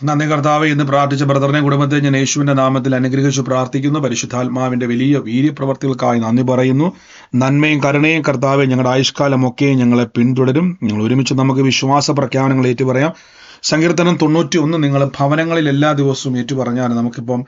നന്ദി കർത്താവെ, ഇന്ന് പ്രാർത്ഥിച്ച ബ്രദറിനെ കുടുംബത്തെ ഞാൻ യേശുവിന്റെ നാമത്തിൽ അനുഗ്രഹിച്ചു പ്രാർത്ഥിക്കുന്നു. പരിശുദ്ധാത്മാവിന്റെ വലിയ വീര്യപ്രവർത്തികൾക്കായി നന്ദി പറയുന്നു. നന്മയും കരുണയും കർത്താവെ ഞങ്ങളുടെ ആയുഷ്കാലമൊക്കെ ഞങ്ങളെ പിന്തുടരും. ഞങ്ങൾ ഒരുമിച്ച് നമുക്ക് വിശ്വാസ പ്രഖ്യാപനങ്ങൾ ഏറ്റുപറയാം. സങ്കീർത്തനം 91 നിങ്ങൾ ഭവനങ്ങളിൽ എല്ലാ ദിവസവും ഏറ്റുപറഞ്ഞാൽ നമുക്കിപ്പം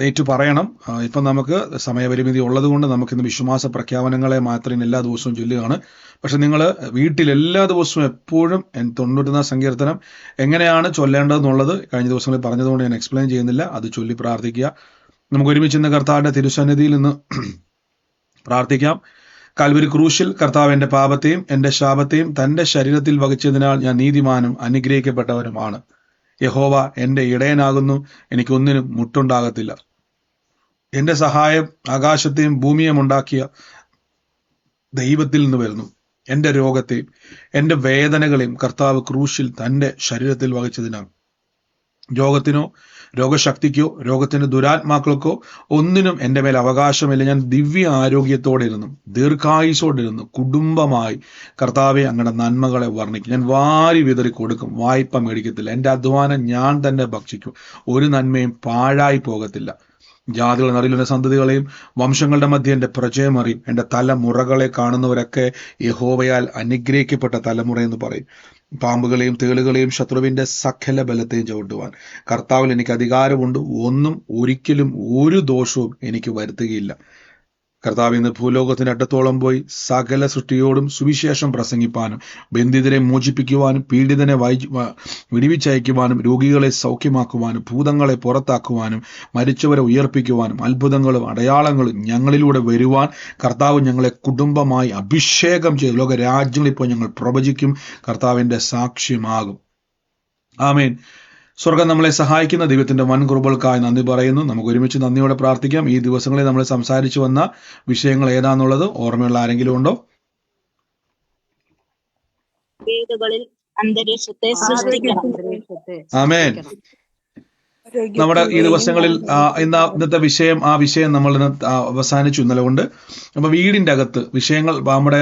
ഏറ്റുപറയണം. ഇപ്പം നമുക്ക് സമയപരിമിതി ഉള്ളത് കൊണ്ട് നമുക്കിന്ന് വിശ്വാസ പ്രഖ്യാപനങ്ങളെ മാത്രം എല്ലാ ദിവസവും ചൊല്ലുകയാണ്. പക്ഷെ നിങ്ങൾ വീട്ടിൽ എല്ലാ ദിവസവും എപ്പോഴും 91 സങ്കീർത്തനം എങ്ങനെയാണ് ചൊല്ലേണ്ടതെന്നുള്ളത് കഴിഞ്ഞ ദിവസങ്ങളിൽ പറഞ്ഞതുകൊണ്ട് ഞാൻ എക്സ്പ്ലെയിൻ ചെയ്യുന്നില്ല. അത് ചൊല്ലി പ്രാർത്ഥിക്കുക. നമുക്ക് ഒരുമിച്ച് ഇന്ന് കർത്താവിന്റെ തിരുസന്നിധിയിൽ നിന്ന് പ്രാർത്ഥിക്കാം. കാൽവരി ക്രൂശിൽ കർത്താവ് എൻ്റെ പാപത്തെയും എൻ്റെ ശാപത്തെയും തൻ്റെ ശരീരത്തിൽ വഹിച്ചതിനാൽ ഞാൻ നീതിമാനും അനുഗ്രഹിക്കപ്പെട്ടവനുമാണ്. യഹോവ എൻ്റെ ഇടയനാകുന്നു, എനിക്കൊന്നിനും മുട്ടുണ്ടാകത്തില്ല. എൻ്റെ സഹായം ആകാശത്തെയും ഭൂമിയെയും ഉണ്ടാക്കിയ ദൈവത്തിൽ നിന്ന് വരുന്നു. എൻ്റെ രോഗത്തെയും എൻ്റെ വേദനകളെയും കർത്താവ് ക്രൂശിൽ തൻ്റെ ശരീരത്തിൽ വഹിച്ചതിനാൽ രോഗത്തിനോ രോഗശക്തിക്കോ രോഗത്തിന്റെ ദുരാത്മാക്കൾക്കോ ഒന്നിനും എൻ്റെ മേൽ അവകാശമില്ല. ഞാൻ ദിവ്യ ആരോഗ്യത്തോടെ ഇരുന്നു, ദീർഘായുസോടെ ഇരുന്നു, കുടുംബമായി കർത്താവെ അങ്ങയുടെ നന്മകളെ വർണ്ണിക്കും. ഞാൻ വാരി വിതറി കൊടുക്കും, വായ്പ മേടിക്കത്തില്ല. എൻ്റെ അധ്വാനം ഞാൻ തന്നെ ഭക്ഷിക്കും, ഒരു നന്മയും പാഴായി പോകത്തില്ല. ജാതികളുടെ നടുവിലെ സന്തതികളെയും വംശങ്ങളുടെ മധ്യ എൻ്റെ പ്രജയം അറിയും. എൻ്റെ തലമുറകളെ കാണുന്നവരൊക്കെ യഹോവയാൽ അനുഗ്രഹിക്കപ്പെട്ട തലമുറ എന്ന് പറയും. പാമ്പുകളെയും തേളുകളെയും ശത്രുവിന്റെ സകല ബലത്തെയും ചവിട്ടുവാൻ കർത്താവിൽ എനിക്ക് അധികാരമുണ്ട്. ഒന്നും ഒരിക്കലും ഒരു ദോഷവും എനിക്ക് വരുത്തുകയില്ല. കർത്താവ് ഇന്ന് ഭൂലോകത്തിന് അറ്റത്തോളം പോയി സകല സൃഷ്ടിയോടും സുവിശേഷം പ്രസംഗിപ്പാനും ബന്ധിതരെ മോചിപ്പിക്കുവാനും പീഡിതനെ വിടിവിച്ചയക്കുവാനും രോഗികളെ സൗഖ്യമാക്കുവാനും ഭൂതങ്ങളെ പുറത്താക്കുവാനും മരിച്ചവരെ ഉയർപ്പിക്കുവാനും അത്ഭുതങ്ങളും അടയാളങ്ങളും ഞങ്ങളിലൂടെ വരുവാൻ കർത്താവ് ഞങ്ങളെ കുടുംബമായി അഭിഷേകം ചെയ്ത് ലോക രാജ്യങ്ങളിൽ പോയി ഞങ്ങൾ പ്രവചിക്കും, കർത്താവിന്റെ സാക്ഷ്യമാകും. ആമേൻ. സ്വർഗം നമ്മളെ സഹായിക്കുന്ന ദൈവത്തിന്റെ വൻ കൃപകൾക്കായി നന്ദി പറയുന്നു. നമുക്ക് ഒരുമിച്ച് നന്ദിയോടെ പ്രാർത്ഥിക്കാം. ഈ ദിവസങ്ങളിൽ നമ്മൾ സംസാരിച്ചു വന്ന വിഷയങ്ങൾ ഏതാന്നുള്ളത് ഓർമ്മയുള്ള ആരെങ്കിലും ഉണ്ടോ? ആമേൻ. നമ്മുടെ ഈ ദിവസങ്ങളിൽ ഇന്നത്തെ വിഷയം നമ്മൾ അവസാനിച്ചു ഇന്നലെ കൊണ്ട്. അപ്പൊ വീടിന്റെ അകത്ത് വിഷയങ്ങൾ, നമ്മുടെ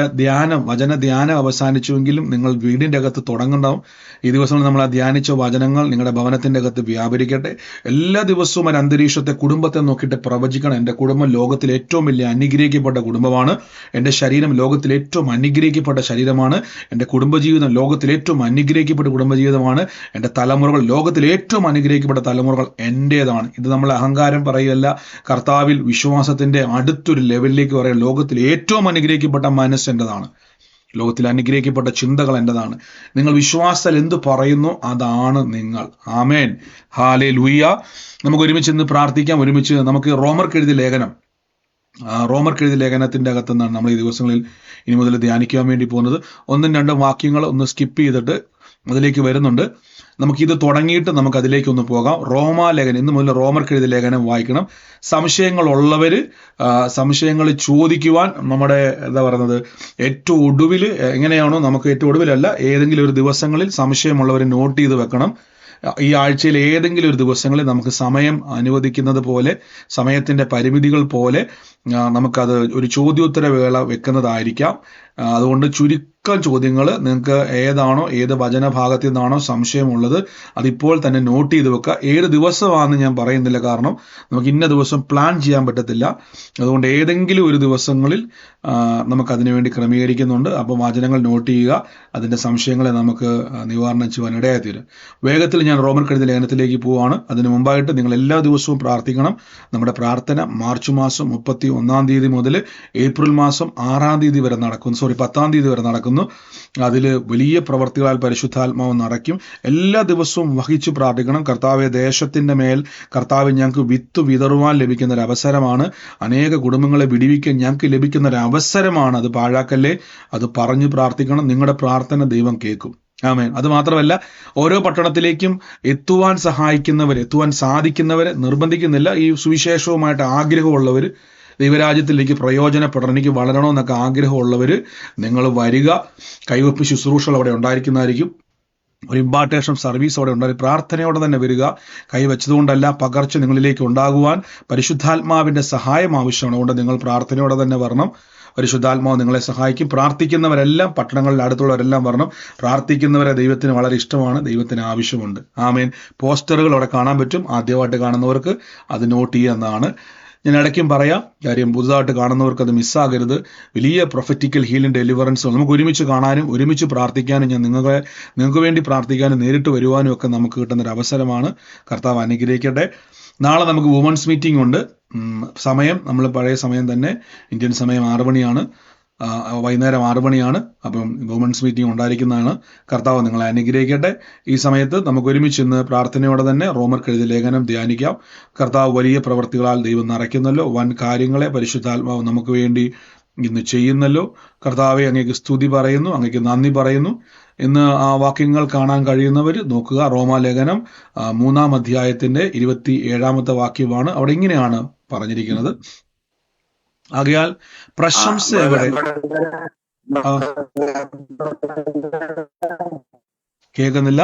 വചന ധ്യാനം അവസാനിച്ചുവെങ്കിലും നിങ്ങൾ വീടിന്റെ അകത്ത് തുടങ്ങുണ്ടാവും. ഈ ദിവസങ്ങളിൽ നമ്മൾ ധ്യാനിച്ച വചനങ്ങൾ നിങ്ങളുടെ ഭവനത്തിന്റെ അകത്ത് വ്യാപരിക്കട്ടെ. എല്ലാ ദിവസവും ഒരു അന്തരീക്ഷത്തെ, കുടുംബത്തെ നോക്കിയിട്ട് പ്രവചിക്കണം. എൻ്റെ കുടുംബം ലോകത്തിൽ ഏറ്റവും വലിയ അനുഗ്രഹിക്കപ്പെട്ട കുടുംബമാണ്. എൻ്റെ ശരീരം ലോകത്തിൽ ഏറ്റവും അനുഗ്രഹിക്കപ്പെട്ട ശരീരമാണ്. എൻ്റെ കുടുംബജീവിതം ലോകത്തിൽ ഏറ്റവും അനുഗ്രഹിക്കപ്പെട്ട കുടുംബജീവിതമാണ്. എൻ്റെ തലമുറകൾ ലോകത്തിൽ ഏറ്റവും അനുഗ്രഹിക്കപ്പെട്ട തലമുറകൾ എന്റേതാണ്. ഇത് നമ്മൾ അഹങ്കാരം പറയുകയല്ല, കർത്താവിൽ വിശ്വാസത്തിന്റെ അടുത്തൊരു ലെവലിലേക്ക് പറയുക. ലോകത്തിൽ ഏറ്റവും അനുഗ്രഹിക്കപ്പെട്ട മനസ്സ് എന്റേതാണ്, ലോകത്തിൽ അനുഗ്രഹിക്കപ്പെട്ട ചിന്തകൾ എന്റേതാണ്. നിങ്ങൾ വിശ്വാസത്തിൽ എന്ത് പറയുന്നു അതാണ് നിങ്ങൾ. ആമേൻ, ഹല്ലേലൂയ. നമുക്ക് ഒരുമിച്ച് ഇന്ന് പ്രാർത്ഥിക്കാം. ഒരുമിച്ച് നമുക്ക് റോമർക്ക് എഴുതിയ ലേഖനത്തിന്റെ അകത്തുനിന്നാണ് നമ്മൾ ഈ ദിവസങ്ങളിൽ ഇനി മുതൽ ധ്യാനിക്കാൻ വേണ്ടി പോകുന്നത്. 1-2 വാക്യങ്ങൾ ഒന്ന് സ്കിപ്പ് ചെയ്തിട്ട് അതിലേക്ക് വരുന്നുണ്ട്. നമുക്കിത് തുടങ്ങിയിട്ട് നമുക്ക് അതിലേക്ക് ഒന്ന് പോകാം. റോമാലേഖനം, ഇന്ന് മുതൽ റോമർക്ക് എഴുതിയ ലേഖനം വായിക്കണം. സംശയങ്ങളുള്ളവർ സംശയങ്ങൾ ചോദിക്കുവാൻ നമ്മുടെ ഏറ്റവും ഒടുവിൽ എങ്ങനെയാണോ, നമുക്ക് ഏറ്റവും ഒടുവിലല്ല, ഏതെങ്കിലും ഒരു ദിവസങ്ങളിൽ സംശയമുള്ളവർ നോട്ട് ചെയ്ത് വെക്കണം. ഈ ആഴ്ചയിൽ ഏതെങ്കിലും ഒരു ദിവസങ്ങളിൽ നമുക്ക് സമയം അനുവദിക്കുന്നത് പോലെ, സമയത്തിന്റെ പരിമിതികൾ പോലെ നമുക്കത് ഒരു ചോദ്യോത്തര വേള വെക്കുന്നതായിരിക്കാം. അതുകൊണ്ട് ചുരുക്കം ചോദ്യങ്ങൾ, നിങ്ങൾക്ക് ഏത് വചനഭാഗത്തു നിന്നാണോ സംശയമുള്ളത് അതിപ്പോൾ തന്നെ നോട്ട് ചെയ്ത് വെക്കുക. ഏത് ദിവസമാണെന്ന് ഞാൻ പറയുന്നില്ല, കാരണം നമുക്ക് ഇന്ന ദിവസം പ്ലാൻ ചെയ്യാൻ പറ്റത്തില്ല. അതുകൊണ്ട് ഏതെങ്കിലും ഒരു ദിവസങ്ങളിൽ നമുക്കതിനു വേണ്ടി ക്രമീകരിക്കുന്നുണ്ട്. അപ്പോൾ വചനങ്ങൾ നോട്ട് ചെയ്യുക, അതിൻ്റെ സംശയങ്ങളെ നമുക്ക് നിവാരണം ചെയ്യുവാൻ ഇടയായിത്തീരും. വേഗത്തിൽ ഞാൻ റോമർക്ക് എഴുതിയ ലേഖനത്തിലേക്ക് പോവുകയാണ്. അതിനു മുമ്പായിട്ട് നിങ്ങൾ എല്ലാ ദിവസവും പ്രാർത്ഥിക്കണം. നമ്മുടെ പ്രാർത്ഥന മാർച്ച് മാസം 31 തീയതി മുതൽ ഏപ്രിൽ മാസം 6 തീയതി വരെ നടക്കുന്നു, 10 തീയതി വരെ നടക്കുന്നു. അതിൽ വലിയ പ്രവർത്തികളാൽ പരിശുദ്ധാത്മാവ് നിറയ്ക്കും. എല്ലാ ദിവസവും വഹിച്ചു പ്രാർത്ഥിക്കണം. കർത്താവെ, ദേശത്തിന്റെ മേൽ കർത്താവ് ഞങ്ങൾക്ക് വിത്ത് വിതറുവാൻ ലഭിക്കുന്ന ഒരു അവസരമാണ്. അനേക കുടുംബങ്ങളെ വിടിവിക്കാൻ ഞങ്ങൾക്ക് ലഭിക്കുന്ന ഒരു അവസരമാണ്. അത് പാഴാക്കല്ലേ. അത് പറഞ്ഞു പ്രാർത്ഥിക്കണം. നിങ്ങളുടെ പ്രാർത്ഥന ദൈവം കേൾക്കും. ആമേൻ. അത് മാത്രമല്ല, ഓരോ പട്ടണത്തിലേക്കും എത്തുവാൻ സാധിക്കുന്നവരെ നിർബന്ധിക്കുന്നില്ല. ഈ സുവിശേഷവുമായിട്ട് ആഗ്രഹമുള്ളവർ, ദൈവരാജ്യത്തിലേക്ക് പ്രയോജനപ്പെടണം, എനിക്ക് വളരണമെന്നൊക്കെ ആഗ്രഹമുള്ളവർ നിങ്ങൾ വരിക. കൈവപ്പ് ശുശ്രൂഷകൾ അവിടെ ഉണ്ടായിരിക്കുന്നതായിരിക്കും. ഒരു ഇമ്പാർട്ടേഷൻ സർവീസ് അവിടെ ഉണ്ടായിരിക്കും. പ്രാർത്ഥനയോടെ തന്നെ വരിക. കൈവച്ചതുകൊണ്ടല്ല, പകർച്ച നിങ്ങളിലേക്ക് ഉണ്ടാകുവാൻ പരിശുദ്ധാത്മാവിന്റെ സഹായം ആവശ്യമാണ്. അതുകൊണ്ട് നിങ്ങൾ പ്രാർത്ഥനയോടെ തന്നെ വരണം. പരിശുദ്ധാത്മാവ് നിങ്ങളെ സഹായിക്കും. പ്രാർത്ഥിക്കുന്നവരെല്ലാം, പട്ടണങ്ങളുടെ അടുത്തുള്ളവരെല്ലാം പറഞ്ഞു, പ്രാർത്ഥിക്കുന്നവരെ ദൈവത്തിന് വളരെ ഇഷ്ടമാണ്, ദൈവത്തിന് ആവശ്യമുണ്ട്. ആമേൻ. പോസ്റ്ററുകൾ അവിടെ കാണാൻ പറ്റും. ആദ്യമായിട്ട് കാണുന്നവർക്ക് അത് നോട്ട് ചെയ്യുന്നതാണ്. ഞാൻ ഇടയ്ക്കും പറയാം, കാര്യം പുതുതായിട്ട് കാണുന്നവർക്ക് അത് മിസ്സാകരുത്. വലിയ പ്രൊഫറ്റിക്കൽ ഹീലിംഗ് ഡെലിവറൻസ് നമുക്ക് ഒരുമിച്ച് കാണാനും ഒരുമിച്ച് പ്രാർത്ഥിക്കാനും, ഞാൻ നിങ്ങൾക്ക് വേണ്ടി പ്രാർത്ഥിക്കാനും നേരിട്ട് വരുവാനും ഒക്കെ നമുക്ക് കിട്ടുന്നൊരു അവസരമാണ്. കർത്താവ് അനുഗ്രഹിക്കട്ടെ. നാളെ നമുക്ക് വുമൺസ് മീറ്റിംഗ് ഉണ്ട്. സമയം നമ്മൾ പഴയ സമയം തന്നെ, ഇന്ത്യൻ സമയം 6 മണിയാണ്, വൈകുന്നേരം 6 മണിയാണ്. അപ്പം വുമൺസ് മീറ്റിംഗ് ഉണ്ടായിരിക്കുന്നതാണ്. കർത്താവ് നിങ്ങളെ അനുഗ്രഹിക്കട്ടെ. ഈ സമയത്ത് നമുക്ക് ഒരുമിച്ച് ഇന്ന് പ്രാർത്ഥനയോടെ തന്നെ റോമർക്ക് എഴുതിയ ലേഖനം ധ്യാനിക്കാം. കർത്താവ് വലിയ പ്രവർത്തികളാൽ ദൈവം നിറയ്ക്കുന്നല്ലോ. വൻ കാര്യങ്ങളെ പരിശുദ്ധാത്മാവ് നമുക്ക് വേണ്ടി ഇന്ന് ചെയ്യുന്നല്ലോ. കർത്താവെ, അങ്ങേക്ക് സ്തുതി പറയുന്നു, അങ്ങേക്ക് നന്ദി പറയുന്നു. ഇന്ന് ആ വാക്യങ്ങൾ കാണാൻ കഴിയുന്നവർ നോക്കുക. റോമാലേഖനം 3-ാം അധ്യായത്തിന്റെ 27-ാമത്തെ വാക്യമാണ്. അവിടെ ഇങ്ങനെയാണ് പറഞ്ഞിരിക്കുന്നത്: ആകയാൽ പ്രശംസ എവിടെ? കേൾക്കുന്നില്ല.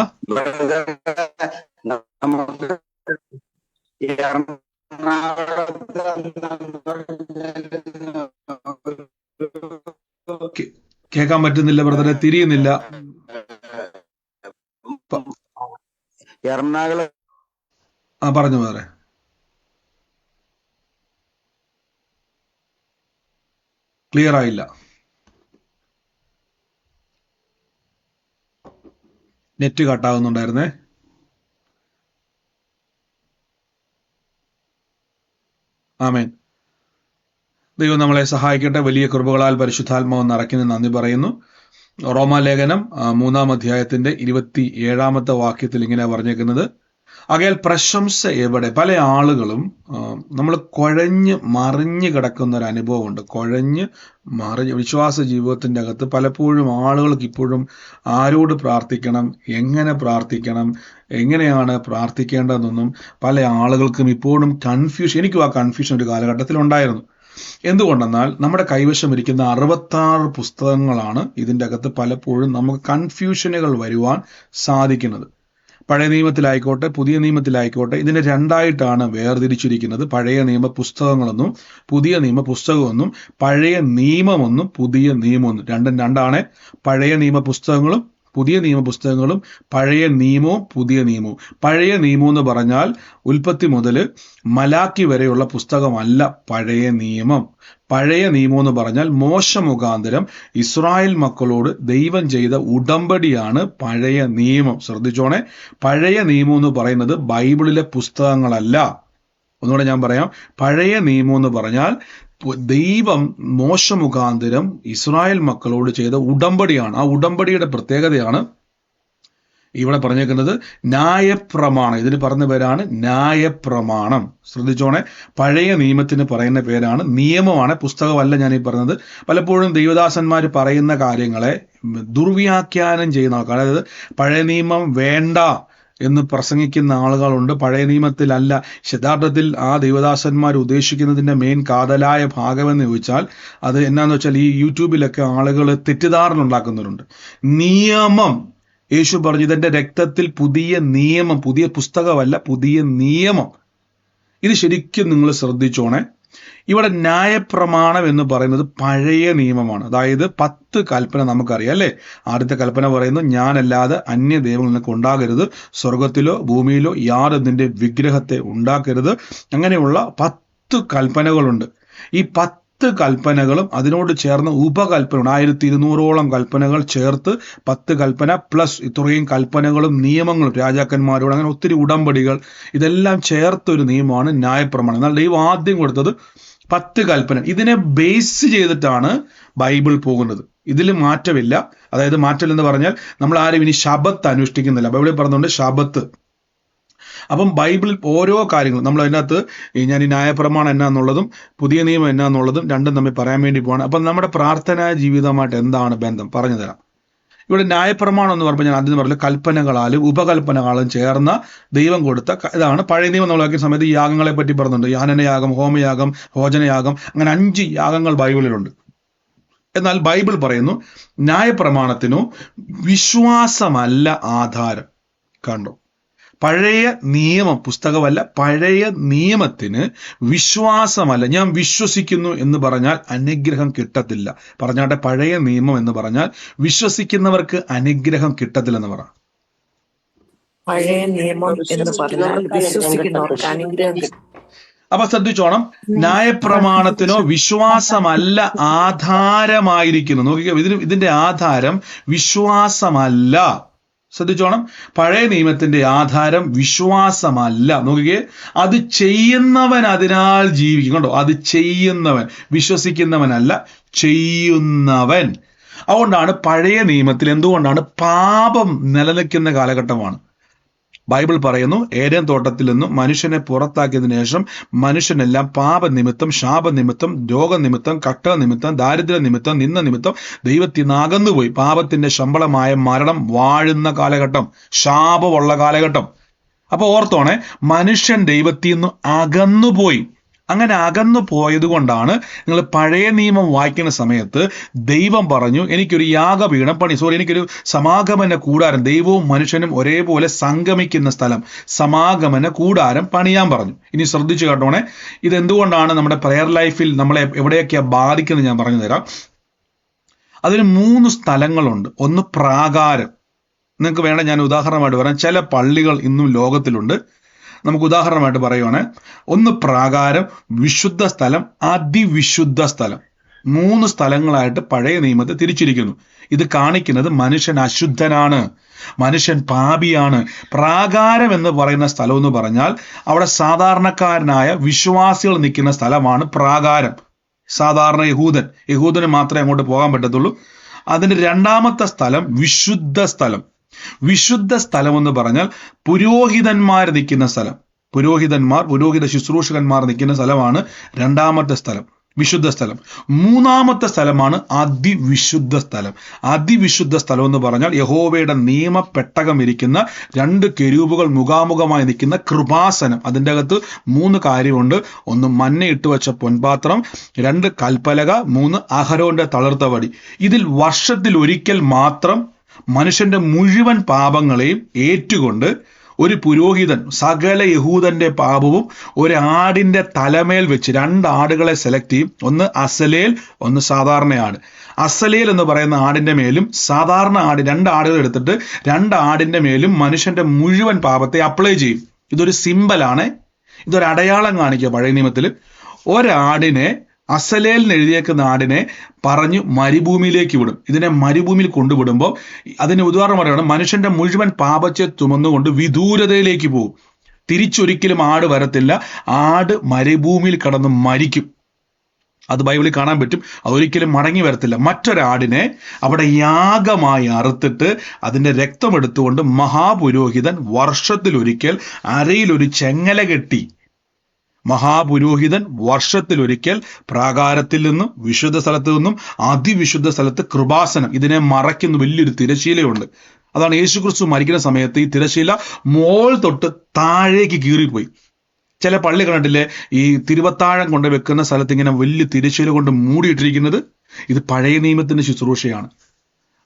കേൾക്കാൻ പറ്റുന്നില്ല ബ്രദറെ, തിരിയുന്നില്ല. എറണാകുളം പറഞ്ഞു വേറെ. ക്ലിയർ ആയില്ല. നെറ്റ് കട്ടാകുന്നുണ്ടായിരുന്നേ. ആമേൻ. ദൈവം നമ്മളെ സഹായിക്കട്ടെ. വലിയ കൃപകളാൽ പരിശുദ്ധാത്മാവ് നിറയ്ക്കുന്ന നന്ദി പറയുന്നു. റോമാലേഖനം 3-ാം അധ്യായത്തിന്റെ 27-ാമത്തെ വാക്യത്തിൽ ഇങ്ങനെ പറഞ്ഞേക്കുന്നത്: ആകയാൽ പ്രശംസ എവിടെ? പല ആളുകളും നമ്മൾ കുഴഞ്ഞ് മറിഞ്ഞ് കിടക്കുന്ന ഒരു അനുഭവമുണ്ട്. കുഴഞ്ഞ് മറിഞ്ഞ് വിശ്വാസ ജീവിതത്തിൻ്റെ അകത്ത് പലപ്പോഴും ആളുകൾക്ക് ഇപ്പോഴും ആരോട് പ്രാർത്ഥിക്കണം, എങ്ങനെ പ്രാർത്ഥിക്കണം, എങ്ങനെയാണ് പ്രാർത്ഥിക്കേണ്ടതെന്നൊന്നും പല ആളുകൾക്കും ഇപ്പോഴും കൺഫ്യൂഷൻ. എനിക്കും ആ കൺഫ്യൂഷൻ ഒരു കാലഘട്ടത്തിൽ ഉണ്ടായിരുന്നു. എന്തുകൊണ്ടെന്നാൽ നമ്മുടെ കൈവശം ഇരിക്കുന്ന 66 പുസ്തകങ്ങളാണ് ഇതിൻ്റെ അകത്ത് പലപ്പോഴും നമുക്ക് കൺഫ്യൂഷനുകൾ വരുവാൻ സാധിക്കുന്നത്. പഴയ നിയമത്തിലായിക്കോട്ടെ പുതിയ നിയമത്തിലായിക്കോട്ടെ, ഇതിനെ രണ്ടായിട്ടാണ് വേർതിരിച്ചിരിക്കുന്നത്. പഴയ നിയമ പുസ്തകങ്ങളെന്നും പുതിയ നിയമ പുസ്തകമെന്നും, പഴയ നിയമമെന്നും പുതിയ നിയമമെന്നും. രണ്ടും രണ്ടാണ്. പഴയ നിയമ പുസ്തകങ്ങളും പുതിയ നിയമ പുസ്തകങ്ങളും, പഴയ നിയമവും പുതിയ നിയമവും. പഴയ നിയമം എന്ന് പറഞ്ഞാൽ ഉൽപ്പത്തി മുതൽ മലാക്കി വരെയുള്ള പുസ്തകമല്ല പഴയ നിയമം. പഴയ നിയമം എന്ന് പറഞ്ഞാൽ മോശ മുഖാന്തരം ഇസ്രായേൽ മക്കളോട് ദൈവം ചെയ്ത ഉടമ്പടിയാണ് പഴയ നിയമം. ശ്രദ്ധിച്ചോണേ, പഴയ നിയമം എന്ന് പറയുന്നത് ബൈബിളിലെ പുസ്തകങ്ങളല്ല. ഒന്നുകൂടെ ഞാൻ പറയാം, പഴയ നിയമം എന്ന് പറഞ്ഞാൽ ദൈവം മോശ മുഖാന്തരം ഇസ്രായേൽ മക്കളോട് ചെയ്ത ഉടമ്പടിയാണ്. ആ ഉടമ്പടിയുടെ പ്രത്യേകതയാണ് ഇവിടെ പറഞ്ഞേക്കുന്നത് ന്യായപ്രമാണം. ഇതിന് പറഞ്ഞ പേരാണ് ന്യായപ്രമാണം. ശ്രദ്ധിച്ചോണെ, പഴയ നിയമത്തിന് പറയുന്ന പേരാണ്, നിയമമാണ്, പുസ്തകമല്ല ഞാൻ ഈ പറഞ്ഞത്. പലപ്പോഴും ദൈവദാസന്മാർ പറയുന്ന കാര്യങ്ങളെ ദുർവ്യാഖ്യാനം ചെയ്യുന്ന ആൾക്കാർ, അതായത് പഴയ നിയമം വേണ്ട എന്ന് പ്രസംഗിക്കുന്ന ആളുകളുണ്ട്. പഴയ നിയമത്തിലല്ല. യഥാർത്ഥത്തിൽ ആ ദൈവദാസന്മാർ ഉദ്ദേശിക്കുന്നതിൻ്റെ മെയിൻ കാതലായ ഭാഗമെന്ന് ചോദിച്ചാൽ അത് എന്നാന്ന് വെച്ചാൽ, ഈ യൂട്യൂബിലൊക്കെ ആളുകൾ തെറ്റിദ്ധാരണ ഉണ്ടാക്കുന്നവരുണ്ട്. നിയമം, യേശു പറഞ്ഞു ഇതെന്റെ രക്തത്തിൽ പുതിയ നിയമം, പുതിയ പുസ്തകമല്ല, പുതിയ നിയമം. ഇത് ശരിക്കും നിങ്ങൾ ശ്രദ്ധിച്ചോണേ. ഇവിടെ ന്യായപ്രമാണം എന്ന് പറയുന്നത് പഴയ നിയമമാണ്. അതായത് 10 കൽപ്പന നമുക്കറിയാം അല്ലേ. ആദ്യത്തെ കൽപ്പന പറയുന്നു, ഞാനല്ലാതെ അന്യ ദൈവങ്ങൾ നിനക്ക് ഉണ്ടാകരുത്, സ്വർഗത്തിലോ ഭൂമിയിലോ യാതൊരു നിന്റെ വിഗ്രഹത്തെ ഉണ്ടാക്കരുത്. അങ്ങനെയുള്ള 10 കൽപ്പനകളുണ്ട്. ഈ 10 കൽപ്പനകളും അതിനോട് ചേർന്ന് ഉപകൽപ്പന 1200ഓളം കൽപ്പനകൾ ചേർത്ത് 10 കൽപ്പന പ്ലസ് ഇത്രയും കൽപ്പനകളും നിയമങ്ങളും രാജാക്കന്മാരോട്, അങ്ങനെ ഒത്തിരി ഉടമ്പടികൾ, ഇതെല്ലാം ചേർത്തൊരു നിയമമാണ് ന്യായപ്രമാണം. എന്നാൽ ദൈവം ആദ്യം കൊടുത്തത് 10 കൽപ്പന. ഇതിനെ ബേസ് ചെയ്തിട്ടാണ് ബൈബിൾ പോകുന്നത്. ഇതിൽ മാറ്റമില്ല. അതായത് മാറ്റമില്ലെന്ന് പറഞ്ഞാൽ നമ്മൾ ആരും ഇനി ശബത്ത് അനുഷ്ഠിക്കുന്നില്ല. ബൈബിളിൽ പറഞ്ഞുകൊണ്ട് ശബത്ത്. അപ്പം ബൈബിളിൽ ഓരോ കാര്യങ്ങളും നമ്മൾ അതിനകത്ത് ഞാൻ ഈ ന്യായപ്രമാണം എന്നാന്നുള്ളതും പുതിയ നിയമം എന്നാന്നുള്ളതും രണ്ടും തമ്മിൽ പറയാൻ വേണ്ടി പോവാണ്. അപ്പം നമ്മുടെ പ്രാർത്ഥനാ ജീവിതമായിട്ട് എന്താണ് ബന്ധം പറഞ്ഞു തരാം. ഇവിടെ ന്യായപ്രമാണം എന്ന് പറയുമ്പോൾ ഞാൻ ആദ്യം പറഞ്ഞത് കൽപ്പനകളാലും ഉപകൽപ്പനകളാലും ചേർന്ന ദൈവം കൊടുത്ത ഇതാണ്. പഴയ നിയമം നമ്മളാക്കിയ സമയത്ത് യാഗങ്ങളെ പറ്റി പറഞ്ഞിട്ടുണ്ട്. യാനനയാഗം, ഹോമയാഗം, ഭോജനയാഗം, അങ്ങനെ 5 യാഗങ്ങൾ ബൈബിളിലുണ്ട്. എന്നാൽ ബൈബിൾ പറയുന്നു ന്യായപ്രമാണത്തിനു വിശ്വാസമല്ല ആധാരം. കണ്ടോ, പഴയ നിയമം പുസ്തകമല്ല, പഴയ നിയമത്തിന് വിശ്വാസമല്ല. ഞാൻ വിശ്വസിക്കുന്നു എന്ന് പറഞ്ഞാൽ അനുഗ്രഹം കിട്ടത്തില്ല. പറഞ്ഞാട്ടെ, പഴയ നിയമം എന്ന് പറഞ്ഞാൽ വിശ്വസിക്കുന്നവർക്ക് അനുഗ്രഹം കിട്ടത്തില്ലെന്ന് പറ. പഴയ നിയമം എന്ന് പറഞ്ഞാൽ വിശ്വസിക്കുന്നവർക്ക് അനുഗ്രഹം കിട്ടും. അപ്പൊ ശ്രദ്ധിച്ചോണം, ന്യായപ്രമാണത്തിനോ വിശ്വാസമല്ല ആധാരമായിരിക്കുന്നു. നോക്കിക്കോ, ഇതിന്റെ ആധാരം വിശ്വാസമല്ല. ശ്രദ്ധിച്ചോണം, പഴയ നിയമത്തിന്റെ ആധാരം വിശ്വാസമല്ല. നോക്കിക്കേ, അത് ചെയ്യുന്നവൻ അതിനാൽ ജീവിക്കും. കണ്ടോ, അത് ചെയ്യുന്നവൻ, വിശ്വസിക്കുന്നവനല്ല, ചെയ്യുന്നവൻ. അതുകൊണ്ടാണ് പഴയ നിയമത്തിൽ എന്തുകൊണ്ടാണ് പാപം നിലനിൽക്കുന്ന കാലഘട്ടമാണ്. ബൈബിൾ പറയുന്നു, ഏദൻ തോട്ടത്തിൽ നിന്നും മനുഷ്യനെ പുറത്താക്കിയതിനു ശേഷം മനുഷ്യനെല്ലാം പാപനിമിത്തം, ശാപനിമിത്തം, രോഗനിമിത്തം, കഷ്ട നിമിത്തം, ദാരിദ്ര്യ നിമിത്തം, നിന്ന നിമിത്തം ദൈവത്തിൽ നിന്ന് അകന്നുപോയി. പാപത്തിന്റെ ശമ്പളമായ മരണം വാഴുന്ന കാലഘട്ടം, ശാപമുള്ള കാലഘട്ടം. അപ്പൊ ഓർത്തോണെ, മനുഷ്യൻ ദൈവത്തിൽ നിന്ന് അകന്നുപോയി. അങ്ങനെ അകന്നു പോയത് കൊണ്ടാണ് നിങ്ങൾ പഴയ നിയമം വായിക്കുന്ന സമയത്ത് ദൈവം പറഞ്ഞു, എനിക്കൊരു യാഗപീഠം എനിക്കൊരു സമാഗമന കൂടാരം, ദൈവവും മനുഷ്യനും ഒരേപോലെ സംഗമിക്കുന്ന സ്ഥലം, സമാഗമന കൂടാരം പണിയാൻ പറഞ്ഞു. ഇനി ശ്രദ്ധിച്ചു കേട്ടോണേ, ഇതെന്തുകൊണ്ടാണ് നമ്മുടെ പ്രെയർ ലൈഫിൽ നമ്മളെ എവിടെയൊക്കെയാണ് ബാധിക്കുന്നത് ഞാൻ പറഞ്ഞു തരാം. അതിന് 3 സ്ഥലങ്ങളുണ്ട്. ഒന്ന് പ്രാകാരം. നിങ്ങൾക്ക് വേണ്ട ഞാൻ ഉദാഹരണമായിട്ട് പറയാം. ചില പള്ളികൾ ഇന്നും ലോകത്തിലുണ്ട്. നമുക്ക് ഉദാഹരണമായിട്ട് പറയുവാണ്. ഒന്ന് പ്രാകാരം, വിശുദ്ധ സ്ഥലം, അതിവിശുദ്ധ സ്ഥലം. 3 സ്ഥലങ്ങളായിട്ട് പഴയ നിയമത്തെ തിരിച്ചിരിക്കുന്നു. ഇത് കാണിക്കുന്നത് മനുഷ്യൻ അശുദ്ധനാണ്, മനുഷ്യൻ പാപിയാണ്. പ്രാകാരം എന്ന് പറയുന്ന സ്ഥലം എന്ന് പറഞ്ഞാൽ അവിടെ സാധാരണക്കാരനായ വിശ്വാസികൾ നിൽക്കുന്ന സ്ഥലമാണ് പ്രാകാരം. സാധാരണ യഹൂദന് മാത്രമേ അങ്ങോട്ട് പോകാൻ പറ്റത്തുള്ളൂ. അതിന്റെ 2ാമത്തെ സ്ഥലം വിശുദ്ധ സ്ഥലം. വിശുദ്ധ സ്ഥലം എന്ന് പറഞ്ഞാൽ പുരോഹിതന്മാർ നിൽക്കുന്ന സ്ഥലം. പുരോഹിത ശുശ്രൂഷകന്മാർ നിൽക്കുന്ന സ്ഥലമാണ് 2ാമത്തെ സ്ഥലം, വിശുദ്ധ സ്ഥലം. 3ാമത്തെ സ്ഥലമാണ് അതിവിശുദ്ധ സ്ഥലം. അതിവിശുദ്ധ സ്ഥലം എന്ന് പറഞ്ഞാൽ യഹോവയുടെ നിയമപ്പെട്ടകം ഇരിക്കുന്ന 2 കെരൂബുകൾ മുഖാമുഖമായി നിൽക്കുന്ന കൃപാസനം. അതിൻ്റെ അകത്ത് 3 കാര്യമുണ്ട്. 1 മന്ന ഇട്ട് വെച്ച പൊൻപാത്രം, 2 കൽപ്പലക, 3 അഹരോന്റെ തളിർത്ത വടി. ഇതിൽ വർഷത്തിൽ ഒരിക്കൽ മാത്രം മനുഷ്യന്റെ മുഴുവൻ പാപങ്ങളെയും ഏറ്റുകൊണ്ട് ഒരു പുരോഹിതൻ സകല യഹൂദന്റെ പാപവും ഒരു ആടിന്റെ തലമേൽ വെച്ച് 2 ആടുകളെ സെലക്ട് ചെയ്യും. ഒന്ന് അസലേൽ, ഒന്ന് സാധാരണ ആട്. അസലേൽ എന്ന് പറയുന്ന ആടിന്റെ മേലും സാധാരണ ആട്, 2 ആടുകൾ എടുത്തിട്ട് 2 ആടിന്റെ മേലും മനുഷ്യന്റെ മുഴുവൻ പാപത്തെ അപ്ലൈ ചെയ്യും. ഇതൊരു സിമ്പലാണ്, ഇതൊരു അടയാളം കാണിക്കുക. പഴയ നിയമത്തിൽ ഒരാടിനെ, അസലേലിന് എഴുതിയേക്കുന്ന ആടിനെ പറഞ്ഞു മരുഭൂമിയിലേക്ക് വിടും. ഇതിനെ മരുഭൂമിയിൽ കൊണ്ടുവിടുമ്പോൾ അതിന് ഉദാഹരണം പറയുകയാണ്, മനുഷ്യന്റെ മുഴുവൻ പാപത്തെ ചുമന്നുകൊണ്ട് വിദൂരതയിലേക്ക് പോകും. തിരിച്ചൊരിക്കലും ആട് വരത്തില്ല. ആട് മരുഭൂമിയിൽ കടന്ന് മരിക്കും. അത് ബൈബിളിൽ കാണാൻ പറ്റും. അതൊരിക്കലും മടങ്ങി വരത്തില്ല. മറ്റൊരാടിനെ അവിടെ യാഗമായി അറുത്തിട്ട് അതിന്റെ രക്തം എടുത്തുകൊണ്ട് മഹാപുരോഹിതൻ വർഷത്തിലൊരിക്കൽ അരയിലൊരു ചെങ്ങല കെട്ടി, മഹാപുരോഹിതൻ വർഷത്തിലൊരിക്കൽ പ്രാകാരത്തിൽ നിന്നും വിശുദ്ധ സ്ഥലത്ത് നിന്നും അതിവിശുദ്ധ സ്ഥലത്ത് കൃപാസനം, ഇതിനെ മറയ്ക്കുന്ന വലിയൊരു തിരശീലയുണ്ട്. അതാണ് യേശുക്രിസ്തു മരിക്കുന്ന സമയത്ത് ഈ തിരശീല മോൾ തൊട്ട് താഴേക്ക് കീറിപ്പോയി. ചില പള്ളി കണ്ടില്ലേ, ഈ തിരുവത്താഴം കൊണ്ട് വെക്കുന്ന സ്ഥലത്ത് ഇങ്ങനെ വലിയ തിരശീല കൊണ്ട് മൂടിയിട്ടിരിക്കുന്നത്? ഇത് പഴയ നിയമത്തിന്റെ ശുശ്രൂഷയാണ്.